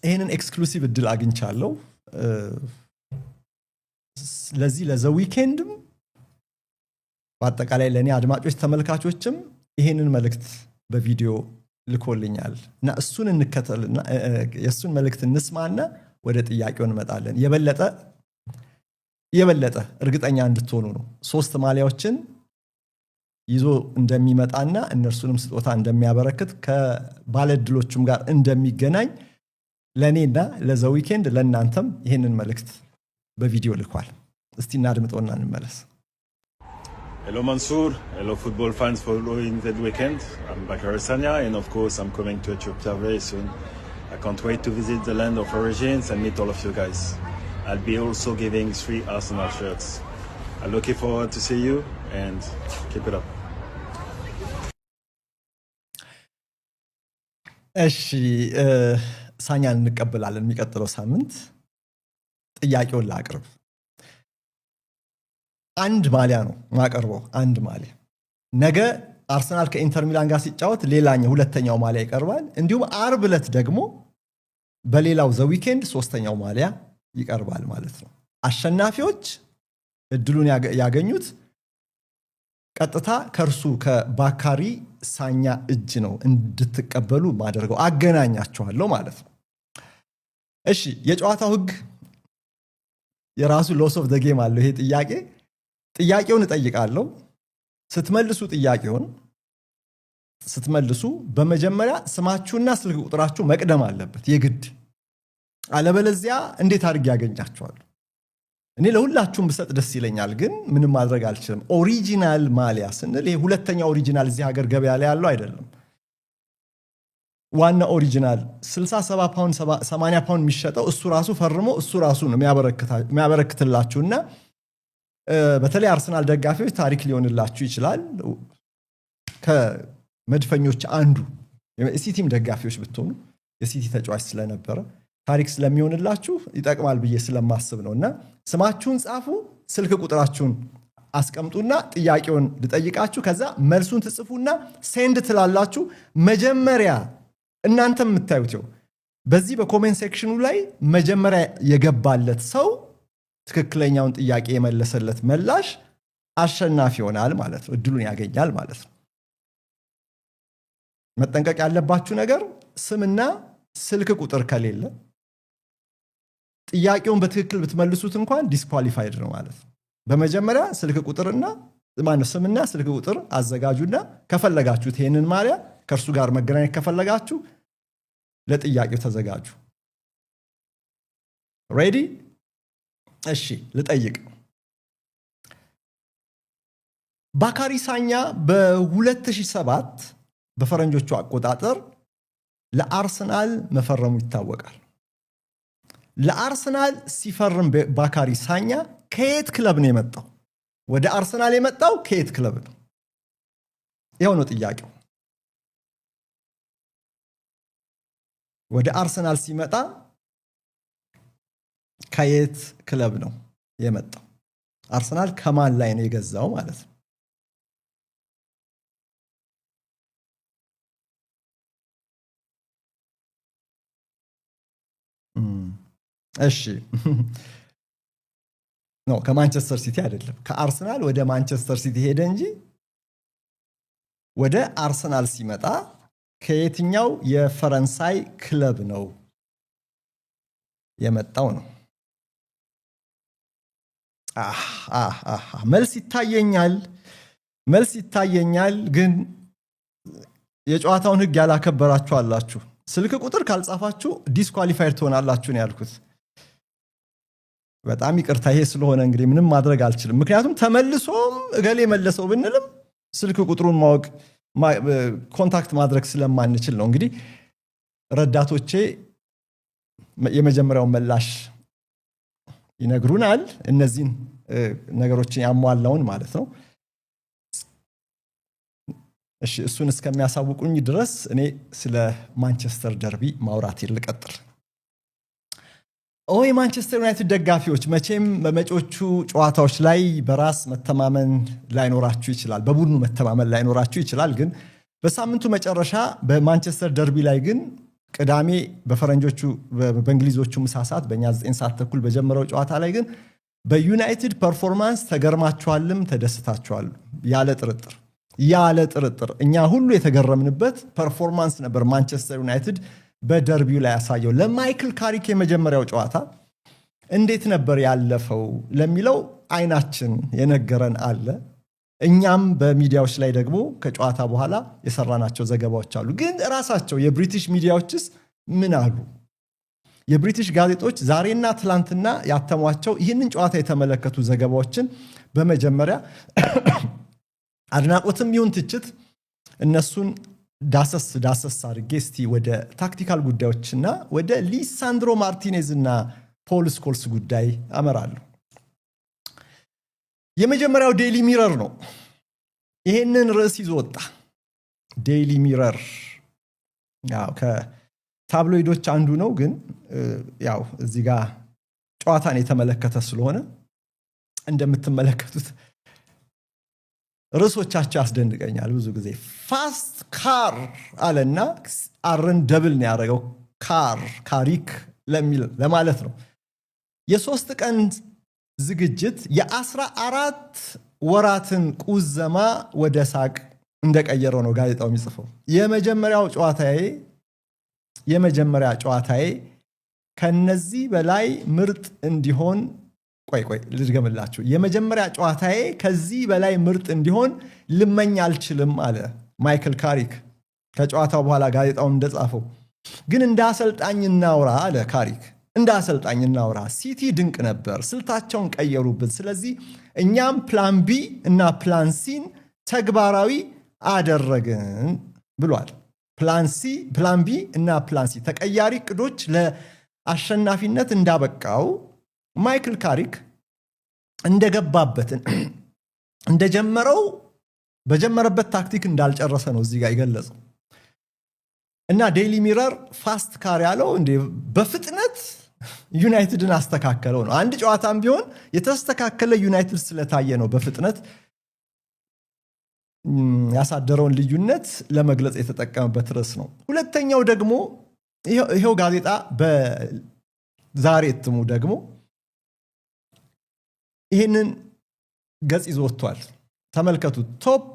ይሄንን ኤክስክሉሲቭ እድል አግኝቻለሁ ለዚህ ለዘ ዊኬንድም በአጠቃላይ ለኔ አድማጮች ተመልካቾችም ይሄንን መልእክት በቪዲዮ ልኮልኛል እና እሱን እንከተልና የሱን መልእክት እንስማና ወደ ጥያቄው እንመጣለን የበለጠ እርግጠኛ እንድትሆኑ ነው 3 ማሊያዎችን ይዞ እንደሚመጣና እነርሱንም ስጦታ እንደሚያበረክት ከባለድሎቹም ጋር እንደሚገናኝ ለኔና ለዘ ዊኬንድ ለእናንተም ይሄንን መልእክት በቪዲዮ ልኳል እስቲ እናድምጠውና እንመለስ Hello Mansour, hello football fans following that weekend. I'm Bakary Sagna and of course I'm coming to Ethiopia very soon. I can't wait to visit the land of origins and meet all of you guys. I'll be also giving 3 Arsenal shirts. I'm looking forward to see you and keep it up. እሺ ሳኛን እንቀበላለን የሚቀጥለው ሳምንት ጥያቄውን ላቅርብ አንድ ማሊያ ነው ማቀርበው አንድ ማሊያ ነገ አርሰናል ከኢንተር ሚላን ጋር ሲጫወት ሌላኛው ሁለተኛው ማሊያ ይቀርባል እንዲሁም አርብ ዕለት ደግሞ በሌላው ዘ ዊኬንድ ሶስተኛው ማሊያ ይቀርባል ማለት ነው አሸናፊዎች እድሉን ያገኙት ቀጥታ ከርሱ ከባካሪ ሳኛ እጅ ነው እንድትቀበሉ ማደርገው አገናኛችኋለሁ ማለት ነው እሺ የጨዋታው ህግ የራሱ ሎስ ኦፍ ዘ ጌም አለው ይሄ ጥያቄውን እጠይቃለሁ ስትመልሱ በመጀመሪያ ስማችሁና ስልክ ቁጥራችሁ መቅደም አለበት የግድ አለበለዚያ እንዴት አድርጌ ያገኛችኋል እኔ ለሁላችሁም ብሰጥ ደስ ይለኛል ግን ምንም ማድረግ አልችልም ኦሪጂናል ማሊያ ስንል ይሄ ሁለተኛው ኦሪጂናል እዚህ ሀገር ገበያ ላይ ያለው አይደለም ዋና ኦሪጂናል 67 ፓውንድ 80 ፓውንድ የሚሸጠው እሱ ራሱ ፈርሞ እሱ ራሱ ነው የሚያበረክትላችሁና በተለይ አርሰናል ደጋፊዎች ታሪክ ሊሆንላችሁ ይችላል ከመድፈኞች አንዱ የሲቲም ደጋፊዎች ብትሆኑ የሲቲ ተጫዋች ስለነበረ ታሪክ ስለሚሆንላችሁ ይጠቅማል ብዬ ስለማስብ ነውና ስማችሁን ጻፉ ስልክ ቁጥራችሁን አስቀምጡና ጥያቄውን ልጠይቃችሁ ከዛ መልሱን ትጽፉና ሴንድ ትላላችሁ መጀመሪያ እናንተ የምታዩት በዚህ በኮሜንት ሴክሽኑ ላይ መጀመሪያ የገባለት ሰው ትክክለኛውን ጥያቄ የመለሰለት መላሽ አሸናፊ ይሆናል ማለት ነው እድሉን ያገኛል ማለት ነው መጠንቀቅ ያለባችሁ ነገር ስምና ስልክ ቁጥር ከሌለ ጥያቄውን በትክክል ብትመልሱት እንኳን ዲስኳሊፋይድ ነው ማለት ነው በመጀመሪያ ስልክ ቁጥርና ስምና ስልክ ቁጥር አዘጋጁና ከፈለጋችሁት ይሄንን ማሪያ ከርሱ ጋር መገናኘት ከፈለጋችሁ ለጥያቄው ተዘጋጁ ሬዲ እሺ ልጠይቅ ባካሪ ሳኛ በ2007 በፈረንጆቹ አቆጣጠር ለአርሰናል መፈረሙ ይታወቃል ለአርሰናል ሲፈርም ባካሪ ሳኛ ከየት ክለብ ነው የመጣው ወደ አርሰናል የመጣው ከየት ክለብ ነው ይሄው ነው ጥያቄው ወደ አርሰናል ሲመጣ ከየት ክለብ ነው የመጣው አርሰናል ከማን ላይ ነው የገዛው ማለት ነው እሺ ነው ከማንቸስተር ሲቲ አይደለም ከአርሰናል ወደ ማንቸስተር ሲቲ ሄደ እንጂ ወደ አርሰናል ሲመጣ ከየትኛው የፈረንሳይ ክለብ ነው የመጣው ነው መልስ ይታየኛል ግን የጨዋታውን ህግ ያላከበራችሁ አላችሁ ስልክ ቁጥር ካልጻፋችሁ ዲስኳሊፋይድ ትሆናላችሁ ነው ያልኩት በጣም ይቅርታ ይሄ ስለሆነ እንግዲህ ምንም ማድረግ አልችልም ምክንያቱም ተመልሶም እገሌ መለሰው ብንልም ስልክ ቁጥሩን ማወቅ ኮንታክት ማድረግ ስለማንችል ነው እንግዲህ ረዳቶቼ የመጀመሪያው መላሽ ይነግሩናል እነዚህን ነገሮችን ያሟላውን ማለት ነው እሺ እሱን እስከሚያሳውቁኝ ድረስ እኔ ስለ ማንቸስተር ደርቢ ማውራት ይልቀጥል ማንቸስተር ዩናይትድ ደጋፊዎች መቼም በመጪዎቹ ጨዋታዎች ላይ በራስ መተማመን ላይኖራችሁ ይችላል በቡድኑ መተማመን ላይኖራችሁ ይችላል ግን በሳምንቱ መጨረሻ በማንቸስተር ደርቢ ላይ ግን ቅዳሜ በፈረንጆቹ በእንግሊዞቹ ምሳ ሰዓት በእኛ 9 ሰዓት ተኩል በጀመረው ጨዋታ ላይ ግን በዩናይትድ ፐርፎርማንስ ተገርማችኋልም ተደስታችኋል ያለ ጥርጥር እኛ ሁሉ የተገረምንበት ፐርፎርማንስ ነበር ማንቸስተር ዩናይትድ በደርቢው ላይ ያሳየው ለማይክል ካሪክ የመጀመሪያው ጨዋታ እንዴት ነበር ያለፈው ለሚለው አይናችን የነገረን አለ እኛም በሚዲያዎች ላይ ደግሞ ከጨዋታ በኋላ የሰራናቸው ዘገባዎች አሉ ግን ራሳቸው የብሪቲሽ ሚዲያዎችስ ምን አሉ የብሪቲሽ ጋዜጦች ዛሬና ትላንትና ያተሟቸው ይህንን ጨዋታ የተመለከቱ ዘገባዎችን በመጀመሪያ አድናቆትም ይሁን ትችት እነሱን ዳሰስ አድርጌ እስቲ ወደ ታክቲካል ጉዳዮችና ወደ ሊሳንድሮ ማርቲኔዝ እና ፖል ስኮልስ ጉዳይ አመራለሁ የመጀመሪያው ዴይሊ ሚረር ነው ይሄንን ርዕስ ይዞ ወጣ ዴይሊ ሚረር ያው ከታብሎይዶች አንዱ ነው ግን ያው እዚህ ጋር ጨዋታን የተመለከተ ስለሆነ እንደምትመለከቱት ርዕሶቻቸው ያስደንቀኛል ብዙ ጊዜ ፋስት ካር አለና አርን ደብል ነው ያደረገው ካሪክ ለማለት ነው የ3 ቀን ዝግጅት የ14 ወራትን ቁዘማ ወደ ሳቅ እንደቀየረው ነው ጋዜጣው የሚጽፈው የመጀመሪያ ጨዋታዬ ከነዚህ በላይ ምርጥ እንዲሆን ቆይ ልድገምላችሁ የመጀመሪያ ጨዋታዬ ከዚህ በላይ ምርጥ እንዲሆን ልመኝ አልችልም አለ ማይክል ካሪክ ከጨዋታው በኋላ ጋዜጣው እንደጻፈው ግን እንደ አሰልጣኝ እናውራ አለ ካሪክ እንደ አሰልጣኝ እናውራ ሲቲ ድንቅ ነበር ስልታቸውን ቀየሩብን ስለዚህ እኛም ፕላን ቢ እና ፕላን ሲን ተግባራዊ አደረግን ብሏል ፕላን ቢ እና ፕላን ሲ ተቀያሪ ቅዶች ለአሸናፊነት እንዳበቃው ማይክል ካሪክ እንደገባበትን እንደጀመረው በጀመረበት ታክቲክ እንዳልጨረሰ ነው እዚህ ጋር ይገለጸው እና ዴይሊ ሚረር ፋስት ካር ያለው እንደ በፍጥነት ዩናይትድን አስተካከለው ነው። አንድ ጨዋታም ቢሆን የተስተካከለ ዩናይትድ ስለታየ ነው በፍጥነት ያሳደረውን ልዩነት ለመግለጽ የተጠቀመበት ርዕስ ነው። ሁለተኛው ደግሞ ይሄው ጋዜጣ በዛሬ እትሙ ደግሞ ይህንን ገጽ ይዞ ወጥቷል። ተመልከቱ። ቶፕ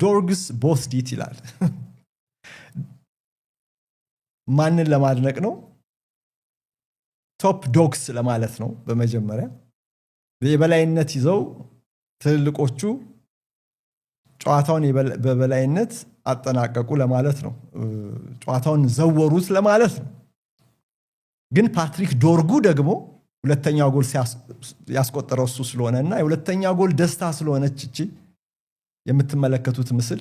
ዶግስ ቦስድ ኢት ይላል። ማንን ለማድነቅ ነው? ቶፕ ዶግስ ለማለት ነው። በመጀመሪያ የበላይነት ይዘው ትልልቆቹ ጨዋታውን በበላይነት አጠናቀቁ ለማለት ነው። ጨዋታውን ዘወሩት ለማለት ነው። ግን ፓትሪክ ዶርጉ ደግሞ ሁለተኛው ጎል ያስቆጠረው እሱ ስለሆነና የሁለተኛው ጎል ደስታ ስለሆነች እቺ የምትመለከቱት ምስል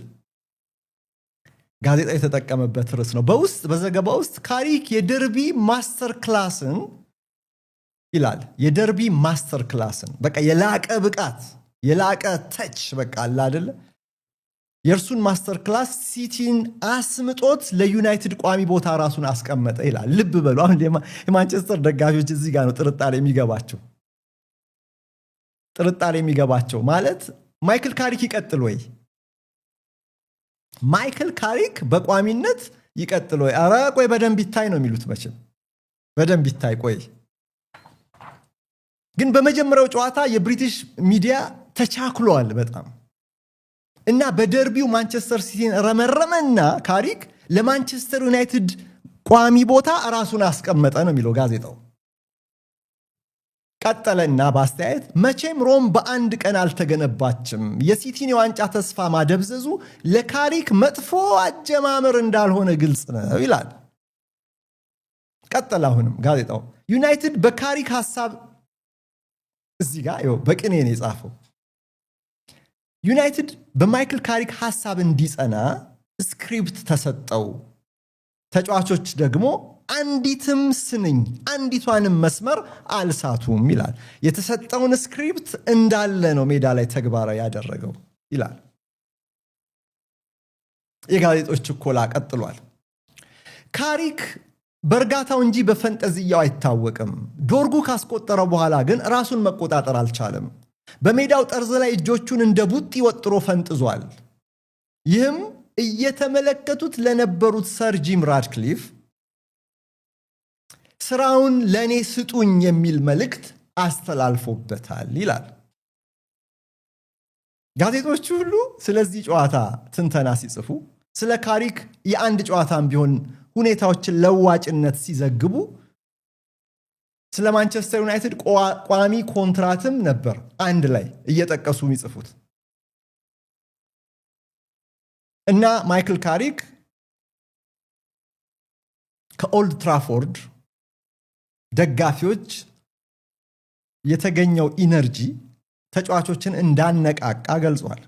ጋዜጣ የተጠቀመበት ርዕስ ነው። በውስጥ በዘገባ ውስጥ ካሪክ የደርቢ ማስተር ክላስን ይላል። የደርቢ ማስተር ክላስን በቃ የላቀ ብቃት የላቀ ተች በቃ አለ አይደለ? የእርሱን ማስተር ክላስ ሲቲን አስምጦት ለዩናይትድ ቋሚ ቦታ ራሱን አስቀመጠ ይላል። ልብ በሉ። አሁን የማንቸስተር ደጋፊዎች እዚህ ጋር ነው ጥርጣሬ የሚገባቸው ማለት ማይክል ካሪክ ይቀጥል ወይ? ማይክል ካሪክ በቋሚነት ይቀጥል ወይ? ኧረ ቆይ በደንብ ይታይ ነው የሚሉት። መቼም በደንብ ይታይ ቆይ። ግን በመጀመሪያው ጨዋታ የብሪቲሽ ሚዲያ ተቻክሏል በጣም እና በደርቢው ማንቸስተር ሲቲን ረመረመና ካሪክ ለማንቸስተር ዩናይትድ ቋሚ ቦታ ራሱን አስቀመጠ ነው የሚለው ጋዜጣው። ቀጠለና በአስተያየት መቼም ሮም በአንድ ቀን አልተገነባችም፣ የሲቲን የዋንጫ ተስፋ ማደብዘዙ ለካሪክ መጥፎ አጀማመር እንዳልሆነ ግልጽ ነው ይላል። ቀጠለ አሁንም ጋዜጣው ዩናይትድ በካሪክ ሐሳብ እዚህ ጋር በቅኔ ነው የጻፈው። ዩናይትድ በማይክል ካሪክ ሐሳብ እንዲጸና ስክሪፕት ተሰጠው። ተጫዋቾች ደግሞ አንዲትም ስንኝ አንዲቷንም መስመር አልሳቱም ይላል። የተሰጠውን ስክሪፕት እንዳለ ነው ሜዳ ላይ ተግባራዊ ያደረገው ይላል። የጋዜጦች ችኮላ ቀጥሏል። ካሪክ በእርጋታው እንጂ በፈንጠዝያው አይታወቅም። ዶርጉ ካስቆጠረ በኋላ ግን ራሱን መቆጣጠር አልቻለም። በሜዳው ጠርዝ ላይ እጆቹን እንደ ቡጢ ወጥሮ ፈንጥዟል። ይህም እየተመለከቱት ለነበሩት ሰር ጂም ራድክሊፍ ስራውን ለኔ ስጡኝ የሚል መልእክት አስተላልፎበታል ይላል። ጋዜጦች ሁሉ ስለዚህ ጨዋታ ትንተና ሲጽፉ ስለ ካሪክ የአንድ ጨዋታም ቢሆን ሁኔታዎችን ለዋጭነት ሲዘግቡ ስለ ማንቸስተር ዩናይትድ ቋሚ ኮንትራትም ነበር አንድ ላይ እየጠቀሱ የሚጽፉት እና ማይክል ካሪክ ከኦልድ ትራፎርድ ደጋፊዎች የተገኘው ኢነርጂ ተጫዋቾችን እንዳነቃቃ ገልጿል።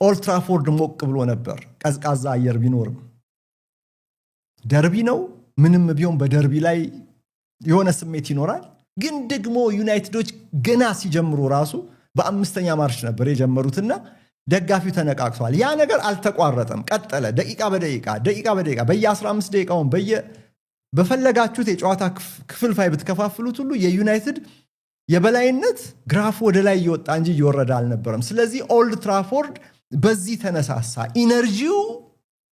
ኦልድ ትራፎርድ ሞቅ ብሎ ነበር፣ ቀዝቃዛ አየር ቢኖርም ደርቢ ነው። ምንም ቢሆን በደርቢ ላይ የሆነ ስሜት ይኖራል። ግን ደግሞ ዩናይትዶች ገና ሲጀምሩ ራሱ በአምስተኛ ማርሽ ነበር የጀመሩትና ደጋፊው ተነቃቅቷል። ያ ነገር አልተቋረጠም፣ ቀጠለ። ደቂቃ በደቂቃ በየ15 ደቂቃውን በፈለጋችሁት የጨዋታ ክፍልፋይ ብትከፋፍሉት ሁሉ የዩናይትድ የበላይነት ግራፍ ወደ ላይ እየወጣ እንጂ እየወረደ አልነበረም። ስለዚህ ኦልድ ትራፎርድ በዚህ ተነሳሳ፣ ኢነርጂው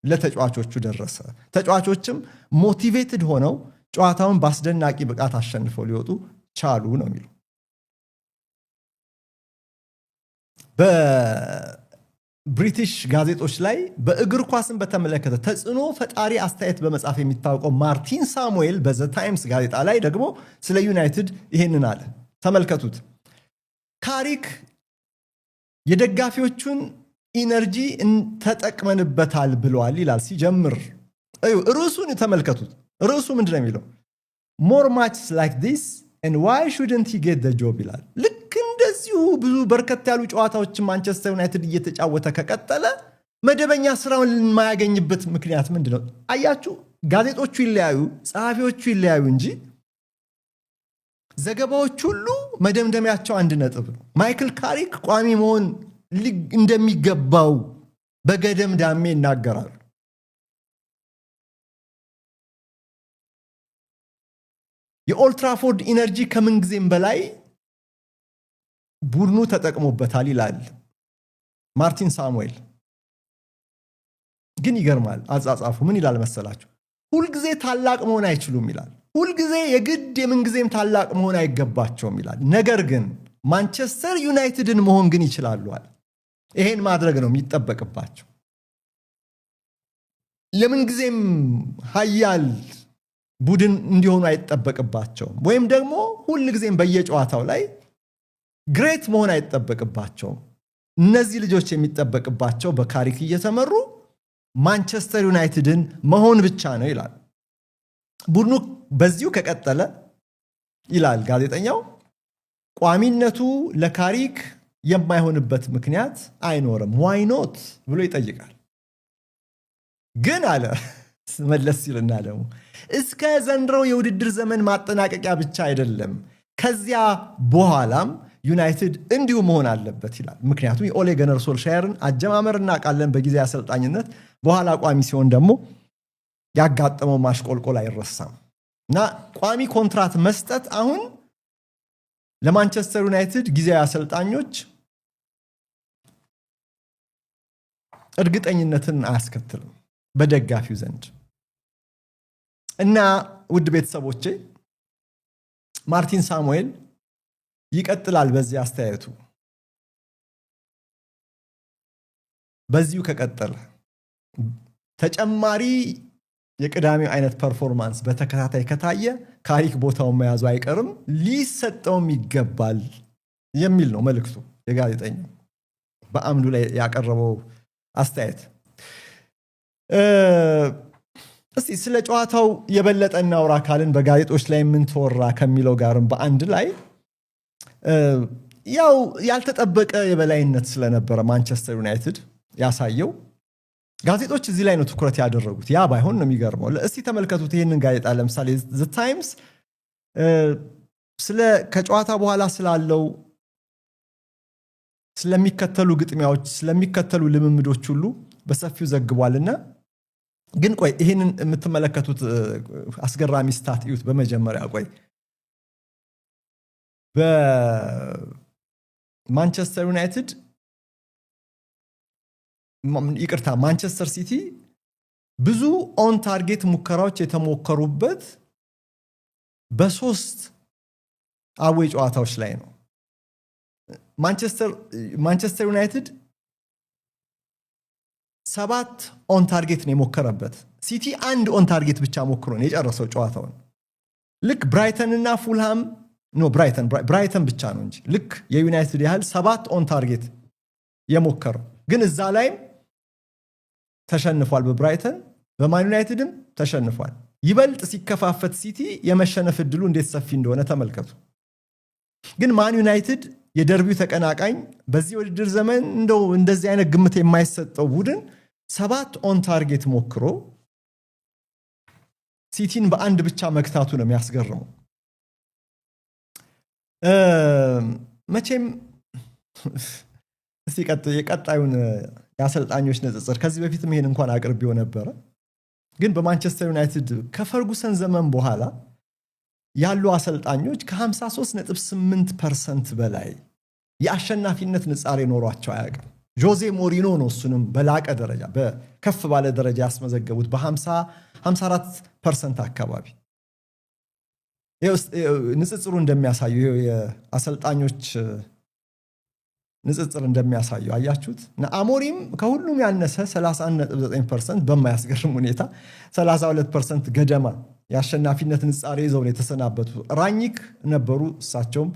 ለተጫዋቾቹ ደረሰ። ተጫዋቾችም ሞቲቬትድ ሆነው ጨዋታውን በአስደናቂ ብቃት አሸንፈው ሊወጡ ቻሉ ነው የሚሉ። በብሪቲሽ ጋዜጦች ላይ በእግር ኳስን በተመለከተ ተጽዕኖ ፈጣሪ አስተያየት በመጻፍ የሚታወቀው ማርቲን ሳሙኤል በዘ ታይምስ ጋዜጣ ላይ ደግሞ ስለ ዩናይትድ ይሄንን አለ። ተመልከቱት። ካሪክ የደጋፊዎቹን ኢነርጂ ተጠቅመንበታል ብለዋል ይላል ሲጀምር። ርዕሱን ተመልከቱት። ርዕሱ ምንድን ነው የሚለው? ሞር ማችስ ላይክ ዲስ ኤንድ ዋይ ሹድንት ሂ ጌት ዘ ጆብ ይላል። ልክ እንደዚሁ ብዙ በርከት ያሉ ጨዋታዎችን ማንቸስተር ዩናይትድ እየተጫወተ ከቀጠለ መደበኛ ስራውን የማያገኝበት ምክንያት ምንድን ነው? አያችሁ፣ ጋዜጦቹ ይለያዩ፣ ጸሐፊዎቹ ይለያዩ እንጂ ዘገባዎች ሁሉ መደምደሚያቸው አንድ ነጥብ ነው። ማይክል ካሪክ ቋሚ መሆን እንደሚገባው በገደም ዳሜ ይናገራሉ። የኦልትራፎርድ ኢነርጂ ከምን ጊዜም በላይ ቡድኑ ተጠቅሞበታል ይላል ማርቲን ሳሙኤል። ግን ይገርማል አጻጻፉ ምን ይላል መሰላችሁ? ሁልጊዜ ታላቅ መሆን አይችሉም ይላል። ሁልጊዜ የግድ የምንጊዜም ታላቅ መሆን አይገባቸውም ይላል። ነገር ግን ማንቸስተር ዩናይትድን መሆን ግን ይችላሉ አለ። ይሄን ማድረግ ነው የሚጠበቅባቸው። የምንጊዜም ኃያል ቡድን እንዲሆኑ አይጠበቅባቸውም። ወይም ደግሞ ሁልጊዜም በየጨዋታው ላይ ግሬት መሆን አይጠበቅባቸውም። እነዚህ ልጆች የሚጠበቅባቸው በካሪክ እየተመሩ ማንቸስተር ዩናይትድን መሆን ብቻ ነው ይላል። ቡድኑ በዚሁ ከቀጠለ ይላል ጋዜጠኛው ቋሚነቱ ለካሪክ የማይሆንበት ምክንያት አይኖርም። ዋይ ኖት ብሎ ይጠይቃል። ግን አለ መለስ ሲልና ደግሞ እስከ ዘንድሮው የውድድር ዘመን ማጠናቀቂያ ብቻ አይደለም፣ ከዚያ በኋላም ዩናይትድ እንዲሁ መሆን አለበት ይላል። ምክንያቱም የኦሌ ገነር ሶልሻየርን አጀማመር እናውቃለን። በጊዜ አሰልጣኝነት በኋላ ቋሚ ሲሆን ደግሞ ያጋጠመው ማሽቆልቆል አይረሳም እና ቋሚ ኮንትራት መስጠት አሁን ለማንቸስተር ዩናይትድ ጊዜያዊ አሰልጣኞች እርግጠኝነትን አያስከትልም በደጋፊው ዘንድ። እና ውድ ቤተሰቦቼ ማርቲን ሳሙኤል ይቀጥላል በዚህ አስተያየቱ። በዚሁ ከቀጠለ ተጨማሪ የቅዳሜው አይነት ፐርፎርማንስ በተከታታይ ከታየ ካሪክ ቦታውን መያዙ አይቀርም፣ ሊሰጠውም ይገባል የሚል ነው መልእክቱ የጋዜጠኛው በአምዱ ላይ ያቀረበው አስተያየት። እስቲ ስለ ጨዋታው የበለጠ እናውራ ካልን በጋዜጦች ላይ ምን ተወራ ከሚለው ጋርም በአንድ ላይ ያው ያልተጠበቀ የበላይነት ስለነበረ ማንቸስተር ዩናይትድ ያሳየው ጋዜጦች እዚህ ላይ ነው ትኩረት ያደረጉት። ያ ባይሆን ነው የሚገርመው። እስቲ ተመልከቱት ይህንን ጋዜጣ ለምሳሌ ዘ ታይምስ ስለ ከጨዋታ በኋላ ስላለው ስለሚከተሉ ግጥሚያዎች ስለሚከተሉ ልምምዶች ሁሉ በሰፊው ዘግቧልና ግን ቆይ ይሄንን የምትመለከቱት አስገራሚ ስታት እዩት። በመጀመሪያ ቆይ በማንቸስተር ዩናይትድ ይቅርታ ማንቸስተር ሲቲ ብዙ ኦን ታርጌት ሙከራዎች የተሞከሩበት በሶስት አዌይ ጨዋታዎች ላይ ነው። ማንቸስተር ዩናይትድ 7 ኦን ታርጌት ነው የሞከረበት። ሲቲ 1 ኦን ታርጌት ብቻ ሞክሮ ነው የጨረሰው ጨዋታውን። ልክ ብራይተን እና ፉልሃም ብራይተን ብቻ ነው እንጂ ልክ የዩናይትድ ያህል 7 ኦን ታርጌት የሞከረው ግን እዛ ላይም ተሸንፏል። በብራይተን በማን ዩናይትድም ተሸንፏል። ይበልጥ ሲከፋፈት ሲቲ የመሸነፍ ዕድሉ እንዴት ሰፊ እንደሆነ ተመልከቱ። ግን ማን ዩናይትድ የደርቢው ተቀናቃኝ በዚህ ውድድር ዘመን እንደዚህ አይነት ግምት የማይሰጠው ቡድን 7 ኦን ታርጌት ሞክሮ ሲቲን በአንድ ብቻ መክታቱ ነው የሚያስገርመው። መቼም እስቲ የቀጣዩን የአሰልጣኞች ንጽጽር ከዚህ በፊትም ይሄን እንኳን አቅርቤው ነበረ። ግን በማንቸስተር ዩናይትድ ከፈርጉሰን ዘመን በኋላ ያሉ አሰልጣኞች ከ53.8% በላይ የአሸናፊነት ንጻሬ ኖሯቸው አያውቅም። ጆዜ ሞሪኖ ነው እሱንም በላቀ ደረጃ በከፍ ባለ ደረጃ ያስመዘገቡት በ54% አካባቢ። ንጽጽሩ እንደሚያሳየው የአሰልጣኞች ንጽጽር እንደሚያሳየው አያችሁት። አሞሪም ከሁሉም ያነሰ 31.9% በማያስገርም ሁኔታ 32% ገደማ የአሸናፊነት ንጻሬ ይዘው ነው የተሰናበቱ። ራኒክ ነበሩ እሳቸውም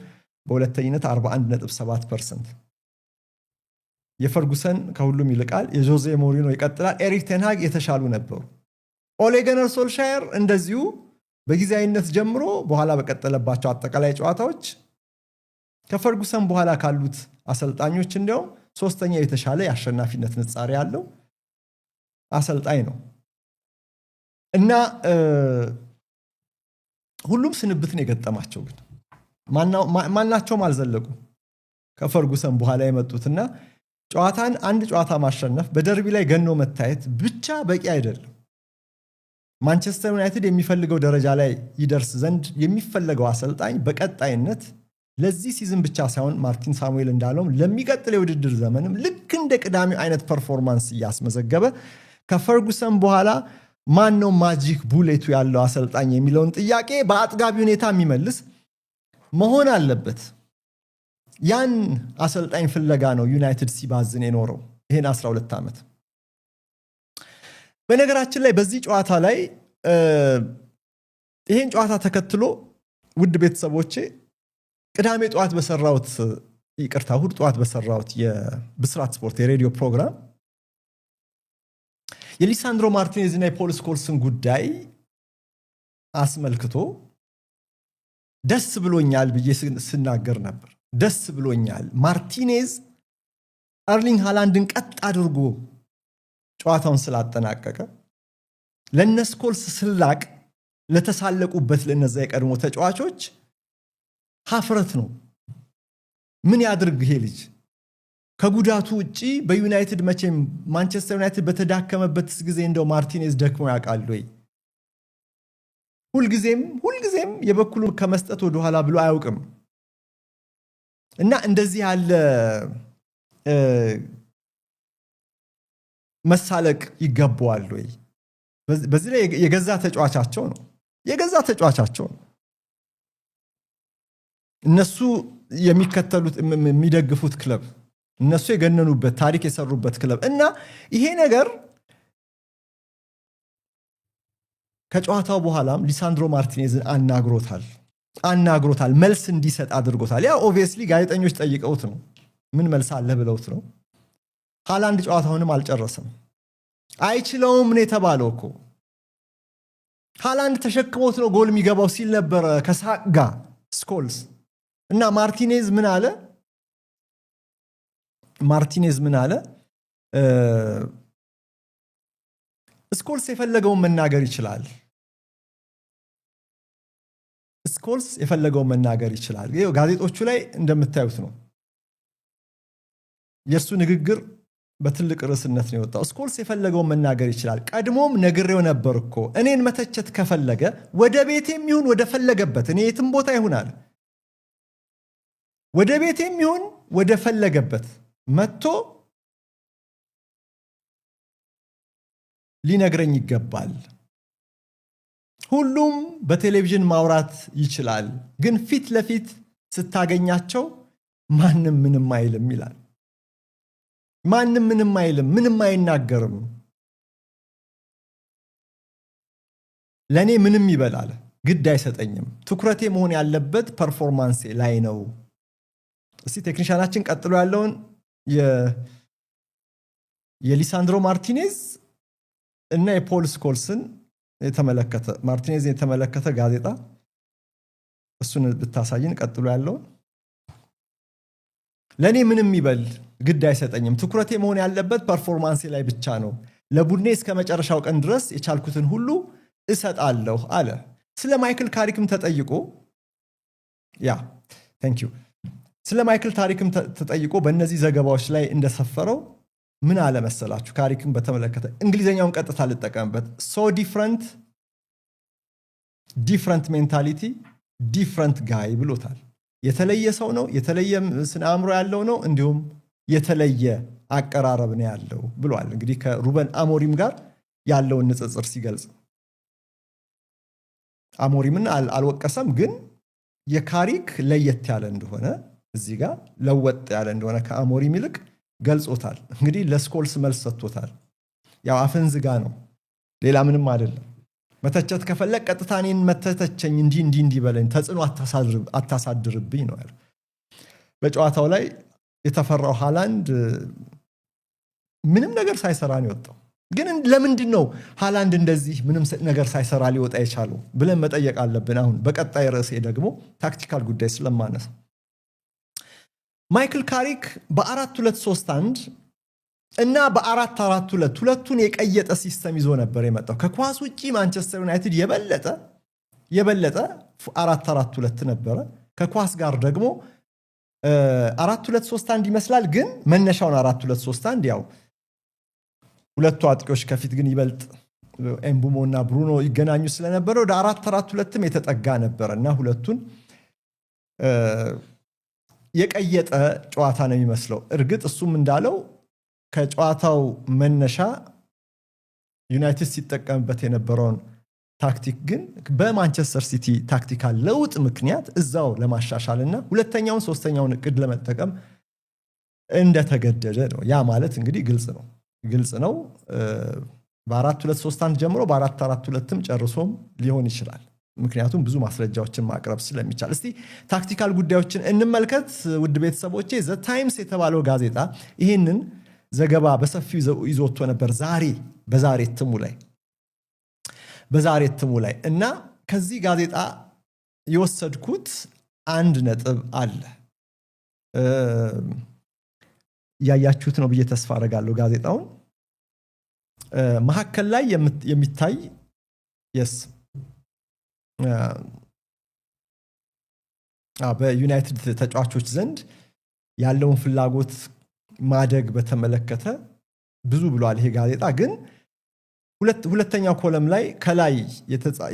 በሁለተኝነት 41.7%። የፈርጉሰን ከሁሉም ይልቃል። የጆዜ ሞሪኖ ይቀጥላል። ኤሪክ ቴን ሃግ የተሻሉ ነበሩ። ኦሌ ገነር ሶልሻየር እንደዚሁ በጊዜያዊነት ጀምሮ በኋላ በቀጠለባቸው አጠቃላይ ጨዋታዎች ከፈርጉሰን በኋላ ካሉት አሰልጣኞች እንዲያውም ሶስተኛ የተሻለ የአሸናፊነት ንጻሬ ያለው አሰልጣኝ ነው እና ሁሉም ስንብትን የገጠማቸው ግን ማናቸውም አልዘለቁ ከፈርጉሰን በኋላ የመጡትና ጨዋታን አንድ ጨዋታ ማሸነፍ በደርቢ ላይ ገኖ መታየት ብቻ በቂ አይደለም። ማንቸስተር ዩናይትድ የሚፈልገው ደረጃ ላይ ይደርስ ዘንድ የሚፈልገው አሰልጣኝ በቀጣይነት ለዚህ ሲዝን ብቻ ሳይሆን ማርቲን ሳሙኤል እንዳለው ለሚቀጥለው የውድድር ዘመንም ልክ እንደ ቅዳሜው አይነት ፐርፎርማንስ ያስመዘገበ ከፈርጉሰን በኋላ ማን ነው ማጂክ ቡሌቱ ያለው አሰልጣኝ የሚለውን ጥያቄ በአጥጋቢ ሁኔታ የሚመልስ መሆን አለበት። ያን አሰልጣኝ ፍለጋ ነው ዩናይትድ ሲባዝን የኖረው ይሄን 12 ዓመት። በነገራችን ላይ በዚህ ጨዋታ ላይ ይሄን ጨዋታ ተከትሎ ውድ ቤተሰቦቼ ቅዳሜ ጠዋት በሰራውት እሁድ ጠዋት በሰራውት የብስራት ስፖርት የሬዲዮ ፕሮግራም የሊሳንድሮ ማርቲኔዝ እና የፖል ስኮልስን ጉዳይ አስመልክቶ ደስ ብሎኛል ብዬ ስናገር ነበር። ደስ ብሎኛል ማርቲኔዝ አርሊንግ ሃላንድን ቀጥ አድርጎ ጨዋታውን ስላጠናቀቀ ለነስኮልስ ስላቅ ለተሳለቁበት ለነዛ የቀድሞ ተጫዋቾች ሀፍረት ነው። ምን ያድርግ ይሄ ልጅ ከጉዳቱ ውጪ በዩናይትድ መቼም ማንቸስተር ዩናይትድ በተዳከመበት ጊዜ እንደው ማርቲኔዝ ደክሞ ያውቃል ወይ? ሁልጊዜም የበኩሉ ከመስጠት ወደ ኋላ ብሎ አያውቅም። እና እንደዚህ ያለ መሳለቅ ይገባዋል ወይ? በዚህ ላይ የገዛ ተጫዋቻቸው ነው። እነሱ የሚከተሉት የሚደግፉት ክለብ፣ እነሱ የገነኑበት ታሪክ የሰሩበት ክለብ እና ይሄ ነገር ከጨዋታው በኋላም ሊሳንድሮ ማርቲኔዝን አናግሮታል፣ መልስ እንዲሰጥ አድርጎታል። ያ ኦብቪየስሊ ጋዜጠኞች ጠይቀውት ነው፣ ምን መልስ አለ ብለውት ነው። ሃላንድ ጨዋታውንም አልጨረሰም፣ አይችለውም ነው የተባለው እኮ። ሃላንድ ተሸክሞት ነው ጎል የሚገባው ሲል ነበረ ከሳቅ ጋር ስኮልስ። እና ማርቲኔዝ ምን አለ? ስኮልስ የፈለገውን መናገር ይችላል። ጋዜጦቹ ላይ እንደምታዩት ነው። የእርሱ ንግግር በትልቅ ርዕስነት ነው የወጣው። ስኮልስ የፈለገውን መናገር ይችላል። ቀድሞም ነግሬው ነበር እኮ እኔን መተቸት ከፈለገ ወደ ቤቴም ይሁን ወደ ፈለገበት፣ እኔ የትም ቦታ ይሁናል፣ ወደ ቤቴም ይሁን ወደ ፈለገበት መጥቶ ሊነግረኝ ይገባል። ሁሉም በቴሌቪዥን ማውራት ይችላል፣ ግን ፊት ለፊት ስታገኛቸው ማንም ምንም አይልም ይላል። ማንም ምንም አይልም፣ ምንም አይናገርም። ለኔ ምንም ይበላል፣ ግድ አይሰጠኝም። ትኩረቴ መሆን ያለበት ፐርፎርማንስ ላይ ነው። እስቲ ቴክኒሻናችን ቀጥሎ ያለውን የሊሳንድሮ ማርቲኔዝ እና የፖል ስኮልስን የተመለከተ ጋዜጣ እሱን ብታሳይን። ቀጥሎ ያለውን ለኔ ምንም ይበል ግድ አይሰጠኝም፣ ትኩረቴ መሆን ያለበት ፐርፎርማንስ ላይ ብቻ ነው። ለቡድኔ እስከ መጨረሻው ቀን ድረስ የቻልኩትን ሁሉ እሰጣለሁ አለ። ስለ ማይክል ካሪክም ተጠይቆ ስለ ማይክል ታሪክም ተጠይቆ በእነዚህ ዘገባዎች ላይ እንደሰፈረው ምን አለ መሰላችሁ? ካሪክም በተመለከተ እንግሊዘኛውን ቀጥታ ልጠቀምበት። ሶ ዲፍረንት ሜንታሊቲ ዲፍረንት ጋይ ብሎታል። የተለየ ሰው ነው፣ የተለየ ስነ አእምሮ ያለው ነው፣ እንዲሁም የተለየ አቀራረብ ነው ያለው ብሏል። እንግዲህ ከሩበን አሞሪም ጋር ያለውን ንጽጽር ሲገልጽ አሞሪምን አልወቀሰም፣ ግን የካሪክ ለየት ያለ እንደሆነ እዚህ ጋር ለወጥ ያለ እንደሆነ ከአሞሪም ይልቅ ገልጾታል። እንግዲህ ለስኮልስ መልስ ሰጥቶታል። ያው አፈን ዝጋ ነው፣ ሌላ ምንም አይደለም። መተቸት ከፈለክ ቀጥታ እኔን መተተቸኝ እንዲህ በለኝ፣ ተጽዕኖ አታሳድርብኝ ነው ያለው። በጨዋታው ላይ የተፈራው ሃላንድ ምንም ነገር ሳይሰራ ነው የወጣው። ግን ለምንድን ነው ሃላንድ እንደዚህ ምንም ነገር ሳይሰራ ሊወጣ የቻለው ብለን መጠየቅ አለብን። አሁን በቀጣይ ርዕሴ ደግሞ ታክቲካል ጉዳይ ስለማነሳ ማይክል ካሪክ በ4-2-3-1 እና በ4-4-2 ሁለቱን የቀየጠ ሲስተም ይዞ ነበር የመጣው። ከኳስ ውጪ ማንቸስተር ዩናይትድ የበለጠ 4-4-2 ነበረ። ከኳስ ጋር ደግሞ 4-2-3-1 ይመስላል፣ ግን መነሻውን 4-2-3-1 ያው ሁለቱ አጥቂዎች ከፊት ግን ይበልጥ ኤምቡሞና ብሩኖ ይገናኙ ስለነበረ ወደ 4-4-2ም የተጠጋ ነበርና ሁለቱን የቀየጠ ጨዋታ ነው የሚመስለው። እርግጥ እሱም እንዳለው ከጨዋታው መነሻ ዩናይትድ ሲጠቀምበት የነበረውን ታክቲክ ግን በማንቸስተር ሲቲ ታክቲካል ለውጥ ምክንያት እዛው ለማሻሻልና ሁለተኛውን ሶስተኛውን እቅድ ለመጠቀም እንደተገደደ ነው። ያ ማለት እንግዲህ ግልጽ ነው። በ4-2-3-1 ጀምሮ በ4-4-2ም ጨርሶም ሊሆን ይችላል። ምክንያቱም ብዙ ማስረጃዎችን ማቅረብ ስለሚቻል። እስቲ ታክቲካል ጉዳዮችን እንመልከት ውድ ቤተሰቦቼ። ዘ ታይምስ የተባለው ጋዜጣ ይህንን ዘገባ በሰፊው ይዞት ነበር በዛሬ እትሙ ላይ እና ከዚህ ጋዜጣ የወሰድኩት አንድ ነጥብ አለ። ያያችሁት ነው ብዬ ተስፋ አደርጋለሁ። ጋዜጣውን መሀከል ላይ የሚታይ በዩናይትድ ተጫዋቾች ዘንድ ያለውን ፍላጎት ማደግ በተመለከተ ብዙ ብሏል ይሄ ጋዜጣ። ግን ሁለተኛው ኮለም ላይ ከላይ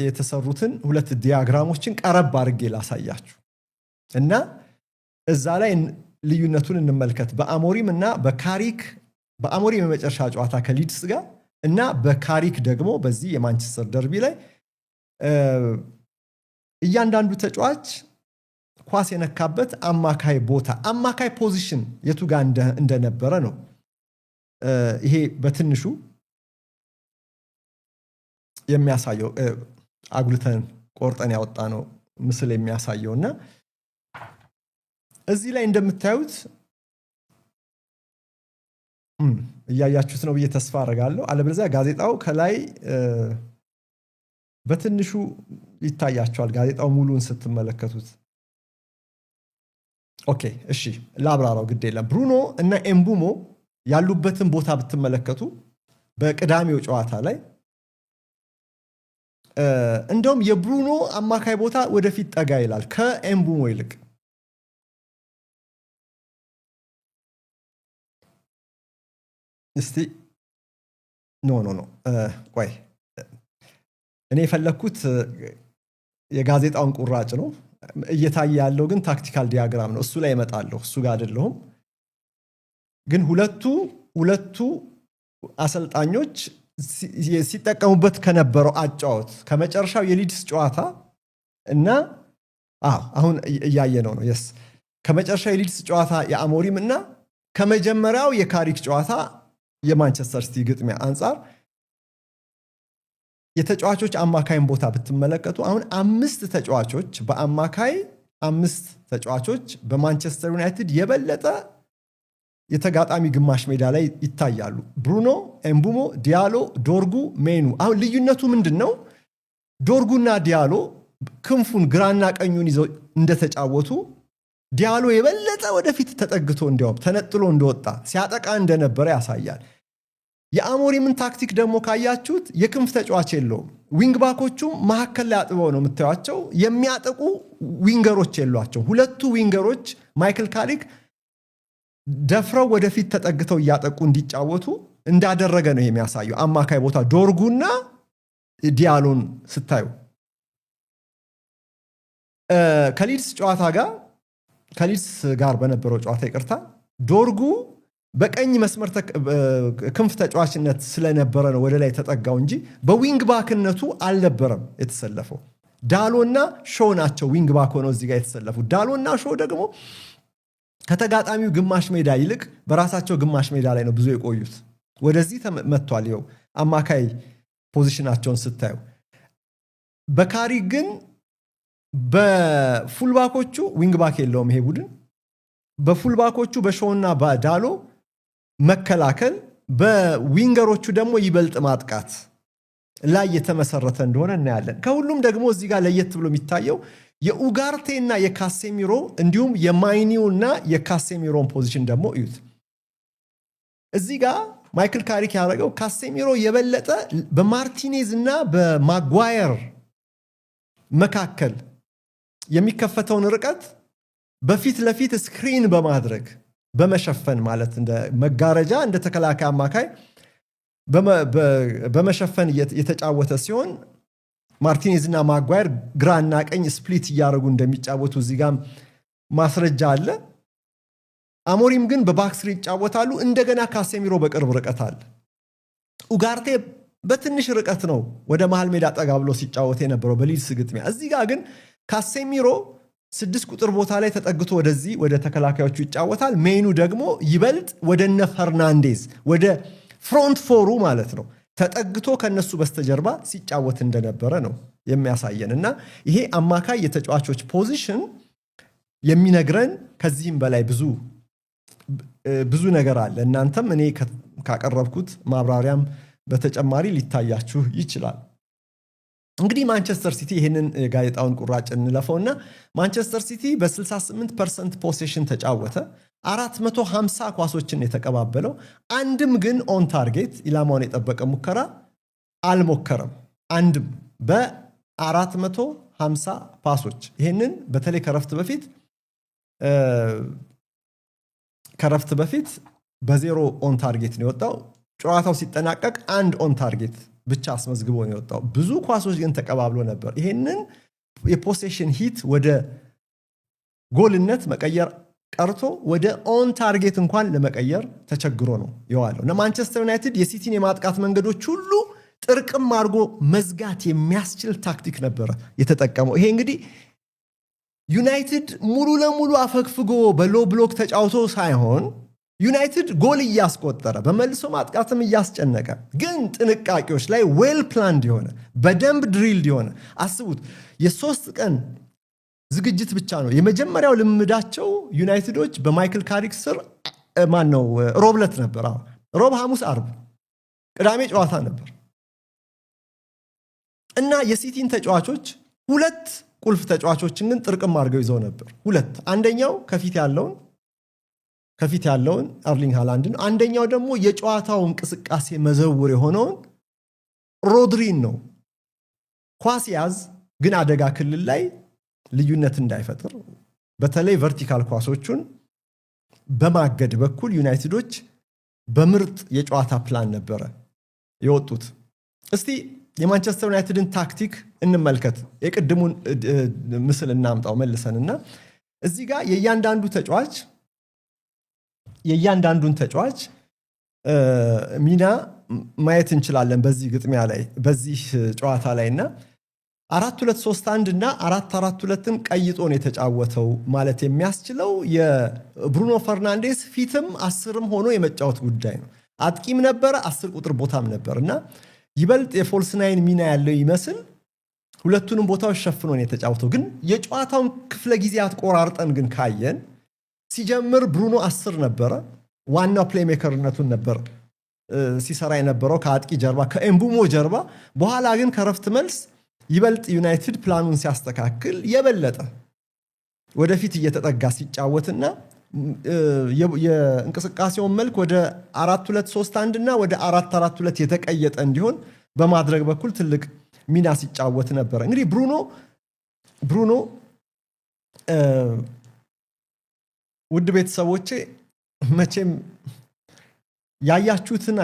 የተሰሩትን ሁለት ዲያግራሞችን ቀረብ አድርጌ ላሳያችሁ እና እዛ ላይ ልዩነቱን እንመልከት። በአሞሪም እና በአሞሪም የመጨረሻ ጨዋታ ከሊድስ ጋር እና በካሪክ ደግሞ በዚህ የማንቸስተር ደርቢ ላይ እያንዳንዱ ተጫዋች ኳስ የነካበት አማካይ ቦታ አማካይ ፖዚሽን የቱ ጋር እንደነበረ ነው ይሄ በትንሹ የሚያሳየው። አጉልተን ቆርጠን ያወጣ ነው ምስል የሚያሳየውና እዚህ ላይ እንደምታዩት እያያችሁት ነው ብዬ ተስፋ አደርጋለሁ። አለበለዚያ ጋዜጣው ከላይ በትንሹ ይታያቸዋል። ጋዜጣው ሙሉን ስትመለከቱት ኦኬ እሺ ላብራራው ግድ የለም። ብሩኖ እና ኤምቡሞ ያሉበትን ቦታ ብትመለከቱ በቅዳሜው ጨዋታ ላይ እንደውም የብሩኖ አማካይ ቦታ ወደፊት ጠጋ ይላል ከኤምቡሞ ይልቅ። እስቲ ኖ ቆይ እኔ የፈለኩት የጋዜጣውን ቁራጭ ነው። እየታየ ያለው ግን ታክቲካል ዲያግራም ነው። እሱ ላይ እመጣለሁ። እሱ ጋር አይደለሁም። ግን ሁለቱ አሰልጣኞች ሲጠቀሙበት ከነበረው አጫወት ከመጨረሻው የሊድስ ጨዋታ እና አሁን እያየነው ነው። ከመጨረሻው የሊድስ ጨዋታ የአሞሪም እና ከመጀመሪያው የካሪክ ጨዋታ የማንቸስተር ሲቲ ግጥሚያ አንጻር የተጫዋቾች አማካይን ቦታ ብትመለከቱ አሁን 5 ተጫዋቾች በአማካይ 5 ተጫዋቾች በማንቸስተር ዩናይትድ የበለጠ የተጋጣሚ ግማሽ ሜዳ ላይ ይታያሉ። ብሩኖ፣ ኤምቡሞ፣ ዲያሎ፣ ዶርጉ፣ ሜኑ። አሁን ልዩነቱ ምንድነው? ዶርጉና ዲያሎ ክንፉን ግራና ቀኙን ይዘው እንደተጫወቱ ዲያሎ የበለጠ ወደፊት ተጠግቶ እንዲያውም ተነጥሎ እንደወጣ ሲያጠቃ እንደነበረ ያሳያል። የአሞሪምን ታክቲክ ደግሞ ካያችሁት የክንፍ ተጫዋች የለውም። ዊንግ ባኮቹም መሀከል ላይ አጥበው ነው የምታዩቸው። የሚያጠቁ ዊንገሮች የሏቸው። ሁለቱ ዊንገሮች ማይክል ካሪክ ደፍረው ወደፊት ተጠግተው እያጠቁ እንዲጫወቱ እንዳደረገ ነው የሚያሳየው። አማካይ ቦታ ዶርጉና ዲያሎን ስታዩ ከሊድስ ጋር በነበረው ጨዋታ ይቅርታ ዶርጉ በቀኝ መስመር ክንፍ ተጫዋችነት ስለነበረ ነው ወደ ላይ ተጠጋው እንጂ በዊንግ ባክነቱ አልነበረም የተሰለፈው። ዳሎና ሾው ናቸው ዊንግ ባክ ሆነው እዚህ ጋር የተሰለፉ። ዳሎና ሾው ደግሞ ከተጋጣሚው ግማሽ ሜዳ ይልቅ በራሳቸው ግማሽ ሜዳ ላይ ነው ብዙ የቆዩት። ወደዚህ ተመቷል። ይኸው አማካይ ፖዚሽናቸውን ስታዩ በካሪ ግን በፉልባኮቹ ዊንግ ባክ የለውም ይሄ ቡድን። በፉልባኮቹ በሾውና በዳሎ መከላከል፣ በዊንገሮቹ ደግሞ ይበልጥ ማጥቃት ላይ የተመሰረተ እንደሆነ እናያለን። ከሁሉም ደግሞ እዚህ ጋር ለየት ብሎ የሚታየው የኡጋርቴ እና የካሴሚሮ እንዲሁም የማይኒው እና የካሴሚሮን ፖዚሽን ደግሞ እዩት። እዚህ ጋር ማይክል ካሪክ ያደረገው ካሴሚሮ የበለጠ በማርቲኔዝ እና በማጓየር መካከል የሚከፈተውን ርቀት በፊት ለፊት ስክሪን በማድረግ በመሸፈን ማለት እንደ መጋረጃ እንደ ተከላካይ አማካይ በመሸፈን የተጫወተ ሲሆን ማርቲኔዝ እና ማጓየር ግራና ቀኝ ስፕሊት እያደረጉ እንደሚጫወቱ እዚህ ጋር ማስረጃ አለ። አሞሪም ግን በባክስሪ ይጫወታሉ። እንደገና ካሴሚሮ በቅርብ ርቀት አለ። ኡጋርቴ በትንሽ ርቀት ነው ወደ መሃል ሜዳ ጠጋ ብሎ ሲጫወት የነበረው በሊድስ ግጥሚያ። እዚህ ጋር ግን ካሴሚሮ 6 ቁጥር ቦታ ላይ ተጠግቶ ወደዚህ ወደ ተከላካዮቹ ይጫወታል። ሜኑ ደግሞ ይበልጥ ወደነ ፈርናንዴዝ ወደ ፍሮንት ፎሩ ማለት ነው ተጠግቶ ከነሱ በስተጀርባ ሲጫወት እንደነበረ ነው የሚያሳየን እና ይሄ አማካይ የተጫዋቾች ፖዚሽን የሚነግረን ከዚህም በላይ ብዙ ነገር አለ። እናንተም እኔ ካቀረብኩት ማብራሪያም በተጨማሪ ሊታያችሁ ይችላል። እንግዲህ ማንቸስተር ሲቲ ይሄንን ጋዜጣውን ቁራጭ እንለፈውና ማንቸስተር ሲቲ በ68% ፖሴሽን ተጫወተ። 450 ኳሶችን የተቀባበለው፣ አንድም ግን ኦን ታርጌት ኢላማውን የጠበቀ ሙከራ አልሞከረም። አንድም በ450 ፓሶች። ይሄንን በተለይ ከረፍት በፊት በዜሮ ኦን ታርጌት ነው የወጣው። ጨዋታው ሲጠናቀቅ አንድ ኦን ታርጌት ብቻ አስመዝግቦ ነው የወጣው። ብዙ ኳሶች ግን ተቀባብሎ ነበር። ይሄንን የፖሴሽን ሂት ወደ ጎልነት መቀየር ቀርቶ ወደ ኦን ታርጌት እንኳን ለመቀየር ተቸግሮ ነው የዋለው እና ማንቸስተር ዩናይትድ የሲቲን የማጥቃት መንገዶች ሁሉ ጥርቅም አድርጎ መዝጋት የሚያስችል ታክቲክ ነበረ የተጠቀመው። ይሄ እንግዲህ ዩናይትድ ሙሉ ለሙሉ አፈግፍጎ በሎ ብሎክ ተጫውቶ ሳይሆን ዩናይትድ ጎል እያስቆጠረ በመልሶ ማጥቃትም እያስጨነቀ ግን ጥንቃቄዎች ላይ ዌል ፕላንድ የሆነ በደንብ ድሪልድ የሆነ አስቡት። የ3 ቀን ዝግጅት ብቻ ነው የመጀመሪያው ልምዳቸው። ዩናይትዶች በማይክል ካሪክ ስር ሮብለት ነበር። ሮብ፣ ሐሙስ፣ አርብ፣ ቅዳሜ ጨዋታ ነበር እና የሲቲን ተጫዋቾች 2 ቁልፍ ተጫዋቾችን ግን ጥርቅም አድርገው ይዘው ነበር። 2 አንደኛው ከፊት ያለውን አርሊንግ ሃላንድን፣ አንደኛው ደግሞ የጨዋታው እንቅስቃሴ መዘውር የሆነውን ሮድሪን ነው። ኳስ ያዝ ግን አደጋ ክልል ላይ ልዩነት እንዳይፈጥር በተለይ ቨርቲካል ኳሶቹን በማገድ በኩል ዩናይትዶች በምርጥ የጨዋታ ፕላን ነበረ የወጡት። እስቲ የማንቸስተር ዩናይትድን ታክቲክ እንመልከት። የቅድሙን ምስል እናምጣው መልሰንና እዚህ ጋር የእያንዳንዱን ተጫዋች ሚና ማየት እንችላለን በዚህ ግጥሚያ ላይ በዚህ ጨዋታ ላይና 4-2-3-1 እና 4-4-2ን ቀይጦን የተጫወተው ማለት የሚያስችለው የብሩኖ ፈርናንዴስ ፊትም 10ም ሆኖ የመጫወት ጉዳይ ነው። አጥቂም ነበረ 10 ቁጥር ቦታም ነበርና ይበልጥ የፎልስ ናይን ሚና ያለው ይመስል ሁለቱንም ቦታዎች ሸፍኖን የተጫወተው። ግን የጨዋታውን ክፍለ ጊዜያት ቆራርጠን ግን ካየን ሲጀምር ብሩኖ 10 ነበረ። ዋናው ፕሌይሜከርነቱን ነበር ሲሰራ የነበረው ከአጥቂ ጀርባ ከኤምቡሞ ጀርባ። በኋላ ግን ከረፍት መልስ ይበልጥ ዩናይትድ ፕላኑን ሲያስተካክል የበለጠ ወደፊት እየተጠጋ ሲጫወትና የእንቅስቃሴውን መልክ ወደ 4-2-3-1 እና ወደ 4-4-2 የተቀየጠ እንዲሆን በማድረግ በኩል ትልቅ ሚና ሲጫወት ነበር። እንግዲህ ብሩኖ ውድ ቤተሰቦቼ መቼም ያያችሁትን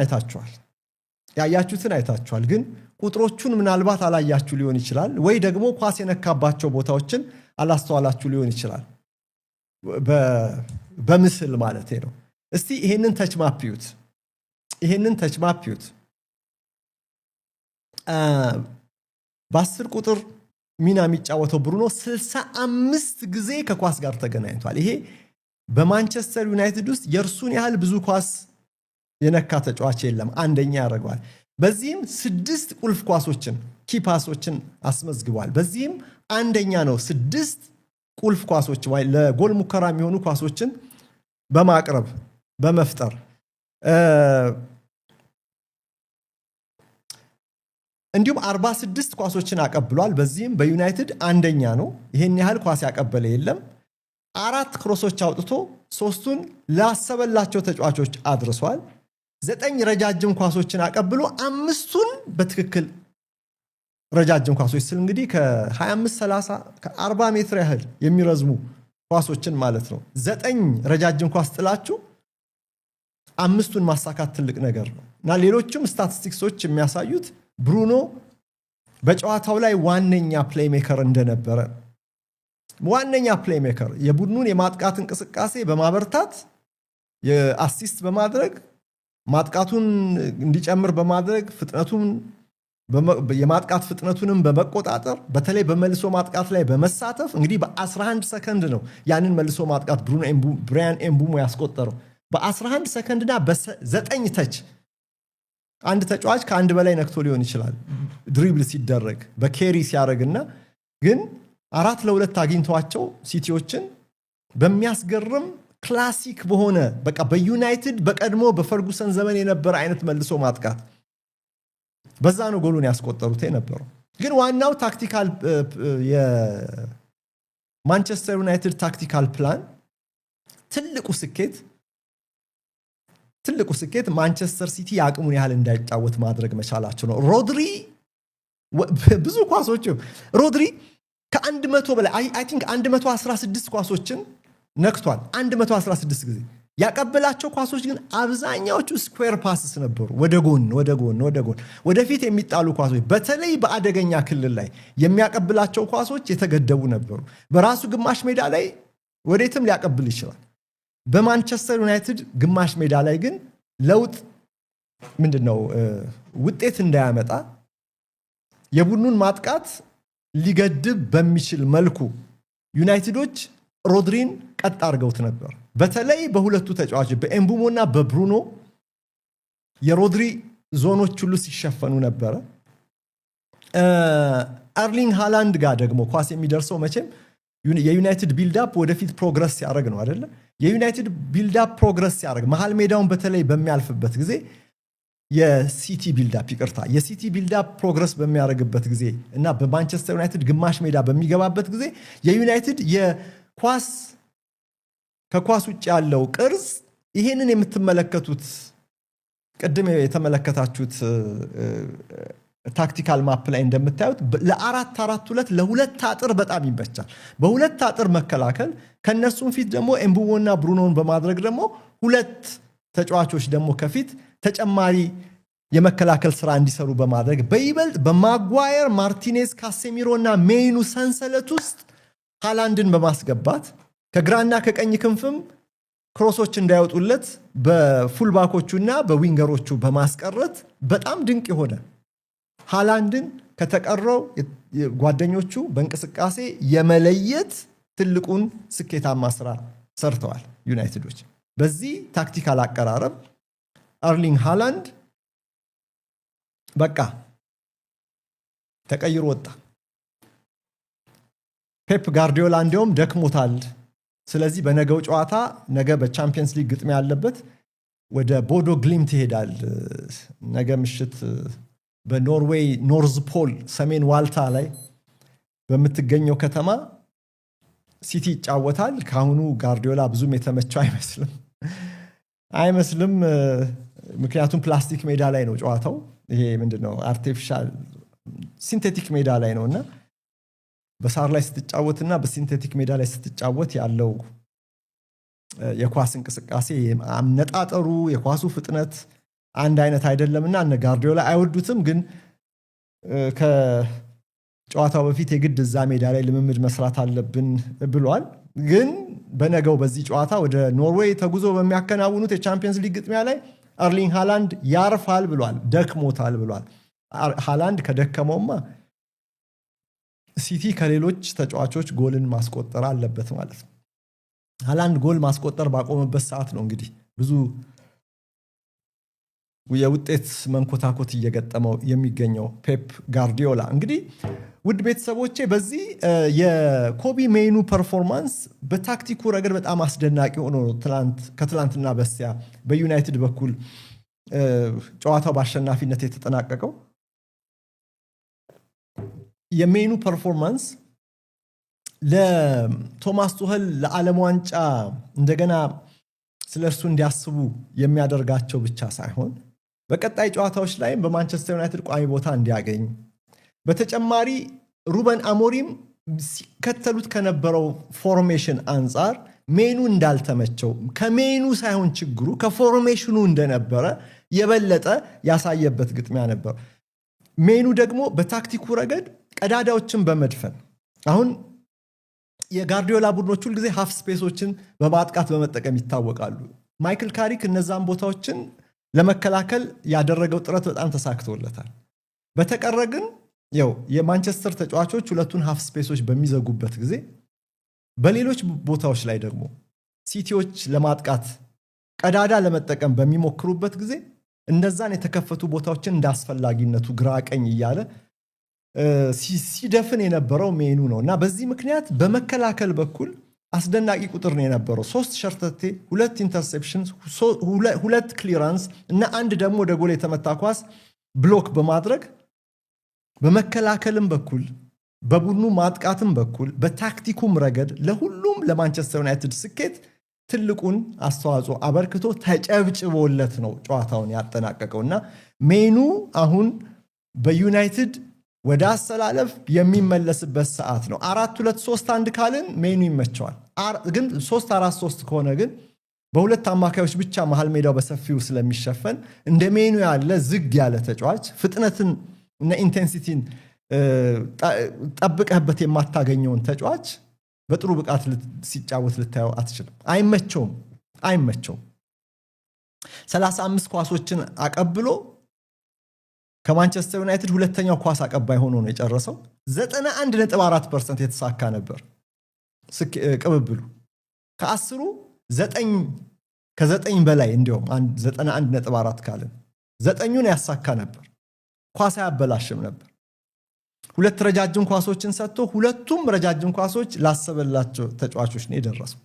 አይታችኋል። ግን ቁጥሮቹን ምናልባት አላያችሁ ሊሆን ይችላል፣ ወይ ደግሞ ኳስ የነካባቸው ቦታዎችን አላስተዋላችሁ ሊሆን ይችላል። በምስል ማለት ነው። እስቲ ይሄንን ተች ማፕ ዩት። በ10 ቁጥር ሚና የሚጫወተው ብሩኖ 65 ጊዜ ከኳስ ጋር ተገናኝቷል። ይሄ በማንቸስተር ዩናይትድ ውስጥ የእርሱን ያህል ብዙ ኳስ የነካ ተጫዋች የለም፣ አንደኛ ያደርገዋል። በዚህም 6 ቁልፍ ኳሶችን ኪፓሶችን አስመዝግቧል። በዚህም አንደኛ ነው። 6 ቁልፍ ኳሶች ወይ ለጎል ሙከራ የሚሆኑ ኳሶችን በማቅረብ በመፍጠር እንዲሁም 46 ኳሶችን አቀብሏል። በዚህም በዩናይትድ አንደኛ ነው። ይሄን ያህል ኳስ ያቀበለ የለም። 4 ክሮሶች አውጥቶ 3ቱን ላሰበላቸው ተጫዋቾች አድርሷል። 9 ረጃጅም ኳሶችን አቀብሎ 5ቱን በትክክል ረጃጅም ኳሶች ስል እንግዲህ ከ25 30 ከ40 ሜትር ያህል የሚረዝሙ ኳሶችን ማለት ነው። 9 ረጃጅም ኳስ ጥላችሁ አምስቱን ማሳካት ትልቅ ነገር ነው እና ሌሎችም ስታቲስቲክሶች የሚያሳዩት ብሩኖ በጨዋታው ላይ ዋነኛ ፕሌይሜከር እንደነበረ ዋነኛ ፕሌይሜከር የቡድኑን የማጥቃት እንቅስቃሴ በማበርታት የአሲስት በማድረግ ማጥቃቱን እንዲጨምር በማድረግ ፍጥነቱን የማጥቃት ፍጥነቱንም በመቆጣጠር በተለይ በመልሶ ማጥቃት ላይ በመሳተፍ እንግዲህ በ11 ሰከንድ ነው ያንን መልሶ ማጥቃት ብራያን ኤምቡሞ ያስቆጠረው በ11 ሰከንድና በ9 ተች አንድ ተጫዋች ከአንድ በላይ ነክቶ ሊሆን ይችላል ድሪብል ሲደረግ በኬሪ ሲያደርግና ግን 4-2 አግኝቷቸው ሲቲዎችን በሚያስገርም ክላሲክ በሆነ በቃ በዩናይትድ በቀድሞ በፈርጉሰን ዘመን የነበረ አይነት መልሶ ማጥቃት በዛ ነው ጎሉን ያስቆጠሩት የነበረው ግን ዋናው ታክቲካል የማንቸስተር ዩናይትድ ታክቲካል ፕላን ትልቁ ስኬት ማንቸስተር ሲቲ ያቅሙን ያህል እንዳይጫወት ማድረግ መቻላቸው ነው ሮድሪ ብዙ ኳሶች ሮድሪ ከ100 በላይ አይ ቲንክ 116 ኳሶችን ነክቷል 116 ጊዜ ያቀበላቸው ኳሶች ግን አብዛኛዎቹ ስኩዌር ፓስስ ነበሩ ወደ ጎን ወደፊት የሚጣሉ ኳሶች በተለይ በአደገኛ ክልል ላይ የሚያቀብላቸው ኳሶች የተገደቡ ነበሩ በራሱ ግማሽ ሜዳ ላይ ወዴትም ሊያቀብል ይችላል በማንቸስተር ዩናይትድ ግማሽ ሜዳ ላይ ግን ለውጥ ምንድነው ውጤት እንዳያመጣ የቡድኑን ማጥቃት ሊገድብ በሚችል መልኩ ዩናይትዶች ሮድሪን ቀጥ አድርገውት ነበር በተለይ በሁለቱ ተጫዋቾች በኤምቡሞና በብሩኖ የሮድሪ ዞኖች ሁሉ ሲሸፈኑ ነበር አርሊንግ ሃላንድ ጋር ደግሞ ኳስ የሚደርሰው መቼም የዩናይትድ ቢልዳፕ ወደፊት ፕሮግረስ ሲያደርግ ነው አይደለ የዩናይትድ ቢልዳፕ ፕሮግረስ ሲያደርግ መሃል ሜዳውን በተለይ በሚያልፍበት ጊዜ የሲቲ ቢልዳፕ ፕሮግረስ በሚያደርግበት ጊዜ እና በማንቸስተር ዩናይትድ ግማሽ ሜዳ በሚገባበት ጊዜ የዩናይትድ ከኳስ ውጭ ያለው ቅርጽ ይሄንን የምትመለከቱት ቀደም የተመለከታችሁት ታክቲካል ማፕ ላይ እንደምታዩት ለ4-4-2 ለሁለት አጥር በጣም ይበቻል በሁለት አጥር መከላከል ከነሱም ፊት ደግሞ ኤምቡሞና ብሩኖን በማድረግ ደግሞ ሁለት ተጫዋቾች ደግሞ ከፊት ተጨማሪ የመከላከል ስራ እንዲሰሩ በማድረግ በይበልጥ በማጓየር ማርቲኔዝ ካሴሚሮና ሜይኑ ሰንሰለት ውስጥ ሃላንድን በማስገባት ከግራና ከቀኝ ክንፍም ክሮሶች እንዳይወጡለት በፉልባኮቹና በዊንገሮቹ በማስቀረት በጣም ድንቅ የሆነ ሃላንድን ከተቀረው ጓደኞቹ በእንቅስቃሴ የመለየት ትልቁን ስኬታማ ስራ ሰርተዋል ዩናይትዶች በዚህ ታክቲካል አቀራረብ አርሊንግ ሃላንድ በቃ ተቀይሮ ወጣ ፔፕ ጋርዲዮላ እንዲያውም ደክሞታል ስለዚህ በነገው ጨዋታ ነገ በቻምፒየንስ ሊግ ግጥሚያ ያለበት ወደ ቦዶ ግሊምት ይሄዳል ነገ ምሽት በኖርዌይ ኖርዝ ፖል ሰሜን ዋልታ ላይ በምትገኘው ከተማ ሲቲ ይጫወታል ካሁኑ ጋርዲዮላ ብዙም የተመቸው አይመስልም ምክንያቱም ፕላስቲክ ሜዳ ላይ ነው ጨዋታው ይሄ ምንድነው አርቲፊሻል ሲንቴቲክ ሜዳ ላይ ነውና በሳር ላይ ስትጫወትና በሲንቴቲክ ሜዳ ላይ ስትጫወት ያለው የኳስ እንቅስቃሴ አመጣጠሩ የኳሱ ፍጥነት አንድ አይነት አይደለምና እነ ጋርዲዮላ አይወዱትም ግን ከጨዋታው በፊት የግድ እዛ ሜዳ ላይ ልምምድ መስራት አለብን ብሏል ግን በነገው በዚህ ጨዋታ ወደ ኖርዌይ ተጉዞ በሚያከናውኑት የቻምፒየንስ ሊግ ግጥሚያ ላይ አርሊንግ ሃላንድ ያርፋል ብሏል ደክሞታል ብሏል ሃላንድ ከደከመውማ ሲቲ ከሌሎች ተጫዋቾች ጎልን ማስቆጠር አለበት ማለት ነው ሃላንድ ጎል ማስቆጠር ባቆመበት ሰዓት ነው እንግዲህ ብዙ የውጤት መንኮታኮት እየገጠመው የሚገኘው ፔፕ ጋርዲዮላ እንግዲህ ውድ ቤተሰቦቼ በዚህ የኮቢ ሜይኑ ፐርፎርማንስ በታክቲኩ ረገድ በጣም አስደናቂ ሆኖ ከትላንትና በስቲያ በዩናይትድ በኩል ጨዋታው በአሸናፊነት የተጠናቀቀው የሜይኑ ፐርፎርማንስ ለቶማስ ቱኸል ለዓለም ዋንጫ እንደገና ስለርሱ እንዲያስቡ የሚያደርጋቸው ብቻ ሳይሆን በቀጣይ ጨዋታዎች ላይ በማንቸስተር ዩናይትድ ቋሚ ቦታ እንዲያገኝ በተጨማሪ ሩበን አሞሪም ሲከተሉት ከነበረው ፎርሜሽን አንፃር ሜኑ እንዳልተመቸው ከሜኑ ሳይሆን ችግሩ ከፎርሜሽኑ እንደነበረ የበለጠ ያሳየበት ግጥሚያ ነበር። ሜኑ ደግሞ በታክቲኩ ረገድ ቀዳዳዎችን በመድፈን አሁን የጋርዲዮላ ቡድኖች ሁሉ ጊዜ ሃፍ ስፔሶችን በማጥቃት በመጠቀም ይታወቃሉ። ማይክል ካሪክ እነዛን ቦታዎችን ለመከላከል ያደረገው ጥረት በጣም ተሳክቶለታል። በተቀረ ግን የማንቸስተር ተጫዋቾች ሁለቱን ሃፍ ስፔሶች በሚዘጉበት ጊዜ በሌሎች ቦታዎች ላይ ደግሞ ሲቲዎች ለማጥቃት ቀዳዳ ለመጠቀም በሚሞክሩበት ጊዜ እነዛን የተከፈቱ ቦታዎችን እንዳስፈላጊነቱ ግራ ቀኝ እያለ ሲደፍን የነበረው ሜኑ ነው እና በዚህ ምክንያት በመከላከል በኩል አስደናቂ ቁጥር ነው የነበረው። 3 ሸርተቴ፣ 2 ኢንተርሴፕሽን፣ 2 ክሊራንስ እና አንድ ደግሞ ወደ ጎል የተመታ ኳስ ብሎክ በማድረግ በመከላከልም በኩል በቡድኑ ማጥቃትም በኩል በታክቲኩም ረገድ ለሁሉም ለማንቸስተር ዩናይትድ ስኬት ትልቁን አስተዋጽኦ አበርክቶ ተጨብጭቦለት ነው ጨዋታውን ያጠናቀቀውና ሜኑ አሁን በዩናይትድ ወደ አሰላለፍ የሚመለስበት ሰዓት ነው። 4-2-3-1 ካልን ሜኑ ይመቸዋል። ግን 3-4-3 ከሆነ ግን በሁለት አማካዮች ብቻ መሃል ሜዳው በሰፊው ስለሚሸፈን እንደ ሜኑ ያለ ዝግ ያለ ተጫዋች ፍጥነትን እና ኢንቴንሲቲን ጠብቀህበት የማታገኘውን ተጫዋች በጥሩ ብቃት ሲጫወት ልታየው አትችልም። አይመቸውም። 35 ኳሶችን አቀብሎ ከማንቸስተር ዩናይትድ ሁለተኛው ኳስ አቀባይ ሆኖ ነው የጨረሰው። 91.4% የተሳካ ነበር ቅብብሉ። ከ10 9 በላይ እንዲያውም 91.4 ካለን 9ን ያሳካ ነበር። ኳስ አያበላሽም ነበር። 2 ረጃጅም ኳሶችን ሰጥቶ ሁለቱም ረጃጅም ኳሶች ላሰበላቸው ተጫዋቾች ነው የደረሰው።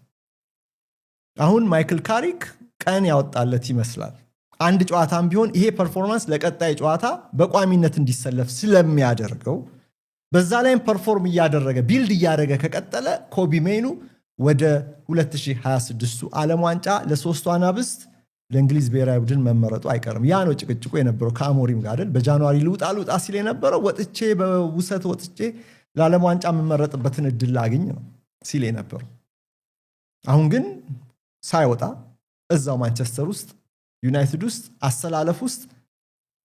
አሁን ማይክል ካሪክ ቀን ያወጣለት ይመስላል። አንድ ጨዋታም ቢሆን ይሄ ፐርፎርማንስ ለቀጣይ ጨዋታ በቋሚነት እንዲሰለፍ ስለሚያደርገው በዛ ላይም ፐርፎርም እያደረገ ቢልድ እያደረገ ከቀጠለ ኮቢ ሜኑ ወደ 2026 ዓለም ዋንጫ ለሶስቱ አናብስት ለእንግሊዝ ብሔራዊ ቡድን መመረጡ አይቀርም። ያ ነው ጭቅጭቁ የነበረው ከአሞሪም ጋር አይደል? በጃንዋሪ ልውጣ ሲል የነበረው ወጥቼ በውሰት ወጥቼ ለዓለም ዋንጫ የምመረጥበትን እድል ላግኝ ነው ሲል የነበረው። አሁን ግን ሳይወጣ እዛው ማንቸስተር ውስጥ ዩናይትድ ውስጥ አሰላለፍ ውስጥ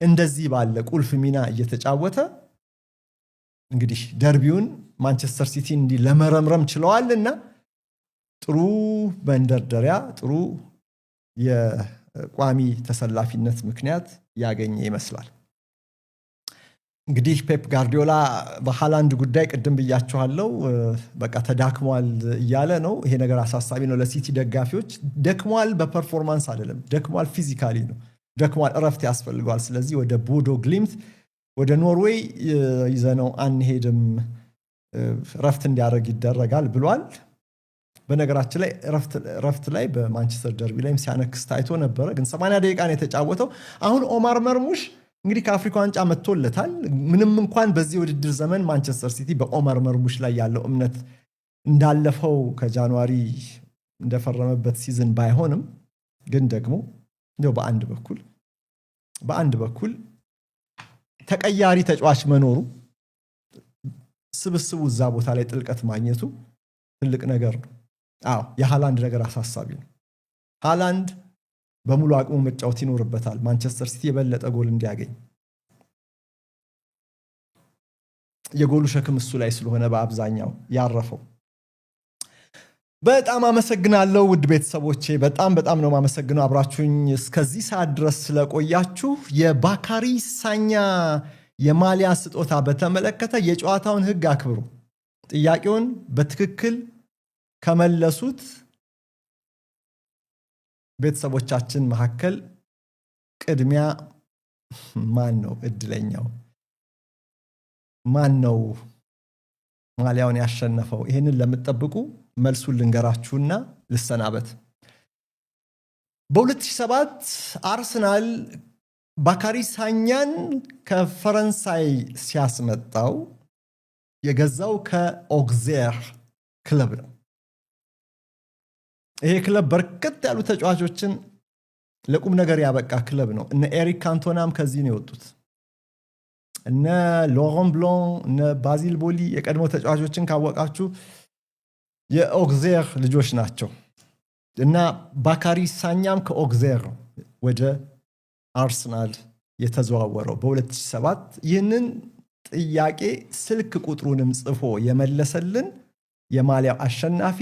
እንደዚህ ባለ ቁልፍ ሚና እየተጫወተ እንግዲህ ደርቢውን ማንቸስተር ሲቲ እንዲህ ለመረምረም ችለዋልና ጥሩ መንደርደሪያ ጥሩ የቋሚ ተሰላፊነት ምክንያት ያገኘ ይመስላል። እንግዲህ ፔፕ ጋርዲዮላ በሃላንድ ጉዳይ ቅድም ብያችኋለሁ በቃ ተዳክሟል እያለ ነው። ይሄ ነገር አሳሳቢ ነው ለሲቲ ደጋፊዎች። ደክሟል በፐርፎርማንስ አይደለም፣ ደክሟል ፊዚካሊ ነው። ደክሟል፣ እረፍት ያስፈልገዋል። ስለዚህ ወደ ቦዶ ግሊምት ወደ ኖርዌይ ይዘነው አንሄድም፣ እረፍት እንዲያደርግ ይደረጋል ብሏል። በነገራችን ላይ እረፍት ላይ በማንቸስተር ደርቢ ላይም ሲያነክስ ታይቶ ነበረ። ግን 80 ደቂቃ ነው የተጫወተው። አሁን ኦማር መርሙሽ እንግዲህ ከአፍሪካ ዋንጫ መጥቶለታል። ምንም እንኳን በዚህ ውድድር ዘመን ማንቸስተር ሲቲ በኦማር መርሙሽ ላይ ያለው እምነት እንዳለፈው ከጃንዋሪ እንደፈረመበት ሲዝን ባይሆንም ግን ደግሞ እንደው በአንድ በኩል ተቀያሪ ተጫዋች መኖሩ ስብስቡ እዛ ቦታ ላይ ጥልቀት ማግኘቱ ትልቅ ነገር ነው። የሃላንድ ነገር አሳሳቢ ነው። ሃላንድ በሙሉ አቅሙ መጫወት ይኖርበታል ማንቸስተር ሲቲ የበለጠ ጎል እንዲያገኝ። የጎሉ ሸክም እሱ ላይ ስለሆነ በአብዛኛው ያረፈው። በጣም አመሰግናለሁ ውድ ቤተሰቦቼ፣ በጣም ነው ማመሰግነው አብራችሁኝ እስከዚህ ሰዓት ድረስ ስለቆያችሁ። የባካሪ ሳኛ የማሊያ ስጦታ በተመለከተ የጨዋታውን ሕግ አክብሩ። ጥያቄውን በትክክል ከመለሱት ቤተሰቦቻችን መካከል ቅድሚያ ማን ነው እድለኛው? ማን ነው ማሊያውን ያሸነፈው? ይሄንን ለምትጠብቁ መልሱን ልንገራችሁና ልሰናበት። በ2007 አርሰናል ባካሪ ሳኛን ከፈረንሳይ ሲያስመጣው የገዛው ከኦግዜር ክለብ ነው። ይሄ ክለብ በርከት ያሉ ተጫዋቾችን ለቁም ነገር ያበቃ ክለብ ነው። እነ ኤሪክ ካንቶናም ከዚህ ነው የወጡት። እነ ሎረን ብሎን፣ እነ ባዚል ቦሊ የቀድሞ ተጫዋቾችን ካወቃችሁ የኦግዜር ልጆች ናቸው። እና ባካሪ ሳኛም ከኦግዜር ወደ አርሰናል የተዘዋወረው በ2007 ይህንን ጥያቄ ስልክ ቁጥሩንም ጽፎ የመለሰልን የማሊያው አሸናፊ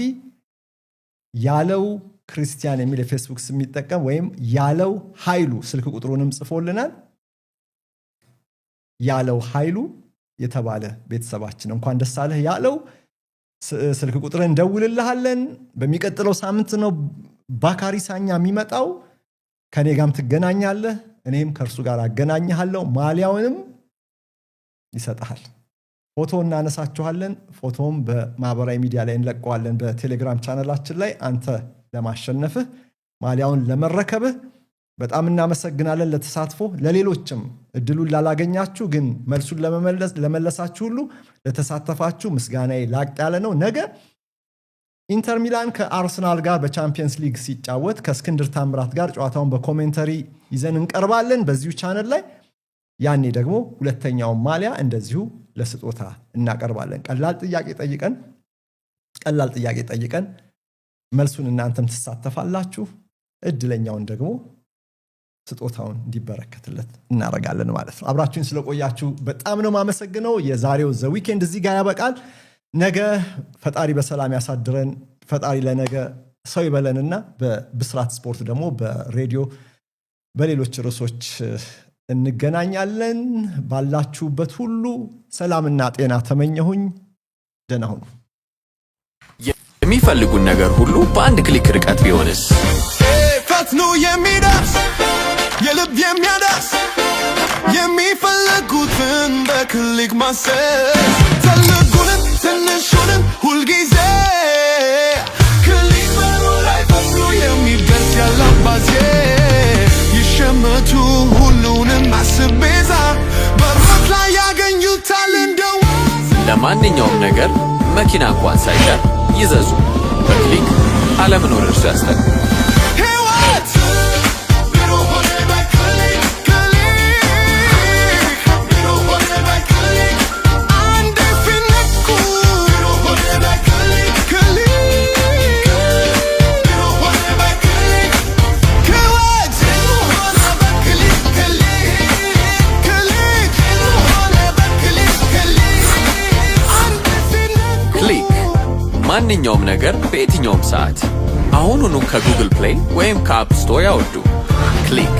ያለው ክርስቲያን የሚል የፌስቡክ ስም የሚጠቀም ወይም ያለው ኃይሉ ስልክ ቁጥሩንም ጽፎልናል። ያለው ኃይሉ የተባለ ቤተሰባችን እንኳን ደስ አለህ ያለው፣ ስልክ ቁጥርን እንደውልልሃለን። በሚቀጥለው ሳምንት ነው ባካሪ ሳኛ የሚመጣው። ከኔ ጋርም ትገናኛለህ፣ እኔም ከእርሱ ጋር አገናኝሃለሁ። ማሊያውንም ይሰጣል። ፎቶ እናነሳችኋለን። ፎቶም በማህበራዊ ሚዲያ ላይ እንለቀዋለን፣ በቴሌግራም ቻናላችን ላይ። አንተ ለማሸነፍህ ማሊያውን ለመረከብህ በጣም እናመሰግናለን ለተሳትፎ። ለሌሎችም እድሉን ላላገኛችሁ ግን መልሱን ለመለሳችሁ ሁሉ ለተሳተፋችሁ ምስጋናዬ ላቅ ያለ ነው። ነገ ኢንተር ሚላን ከአርሰናል ጋር በቻምፒየንስ ሊግ ሲጫወት ከእስክንድር ታምራት ጋር ጨዋታውን በኮሜንተሪ ይዘን እንቀርባለን በዚሁ ቻነል ላይ። ያኔ ደግሞ ሁለተኛውን ማሊያ እንደዚሁ ለስጦታ እናቀርባለን። ቀላል ጥያቄ ጠይቀን መልሱን እናንተም ትሳተፋላችሁ። እድለኛውን ደግሞ ስጦታውን እንዲበረከትለት እናደርጋለን ማለት ነው። አብራችሁን ስለቆያችሁ በጣም ነው ማመሰግነው። የዛሬው ዘ ዊኬንድ እዚህ ጋር ያበቃል። ነገ ፈጣሪ በሰላም ያሳድረን። ፈጣሪ ለነገ ሰው ይበለንና በብስራት ስፖርት ደግሞ በሬዲዮ በሌሎች ርዕሶች እንገናኛለን። ባላችሁበት ሁሉ ሰላምና ጤና ተመኘሁኝ። ደህና ሁኑ። የሚፈልጉን ነገር ሁሉ በአንድ ክሊክ ርቀት ቢሆንስ? ፈጥኖ የሚደርስ የልብ የሚያደርስ የሚፈልጉትን በክሊክ ማሰስ ትልቁንም ትንሹንም ሁልጊዜ ክሊክ በሩ ላይ ፈጥኖ የሚደርስ ያላባዜ ይሸመቱ ሁሉንም አስቤዛ በሮት ላይ ያገኙታል እንደዋዛ። ለማንኛውም ነገር መኪና እንኳን ሳይቀር ይዘዙ። በክሊክ ዓለምን ወደ እርሱ ያስጠጉ። ማንኛውም ነገር በየትኛውም ሰዓት አሁኑኑ ከጉግል ፕሌይ ወይም ከአፕ ስቶር ያወርዱ። ክሊክ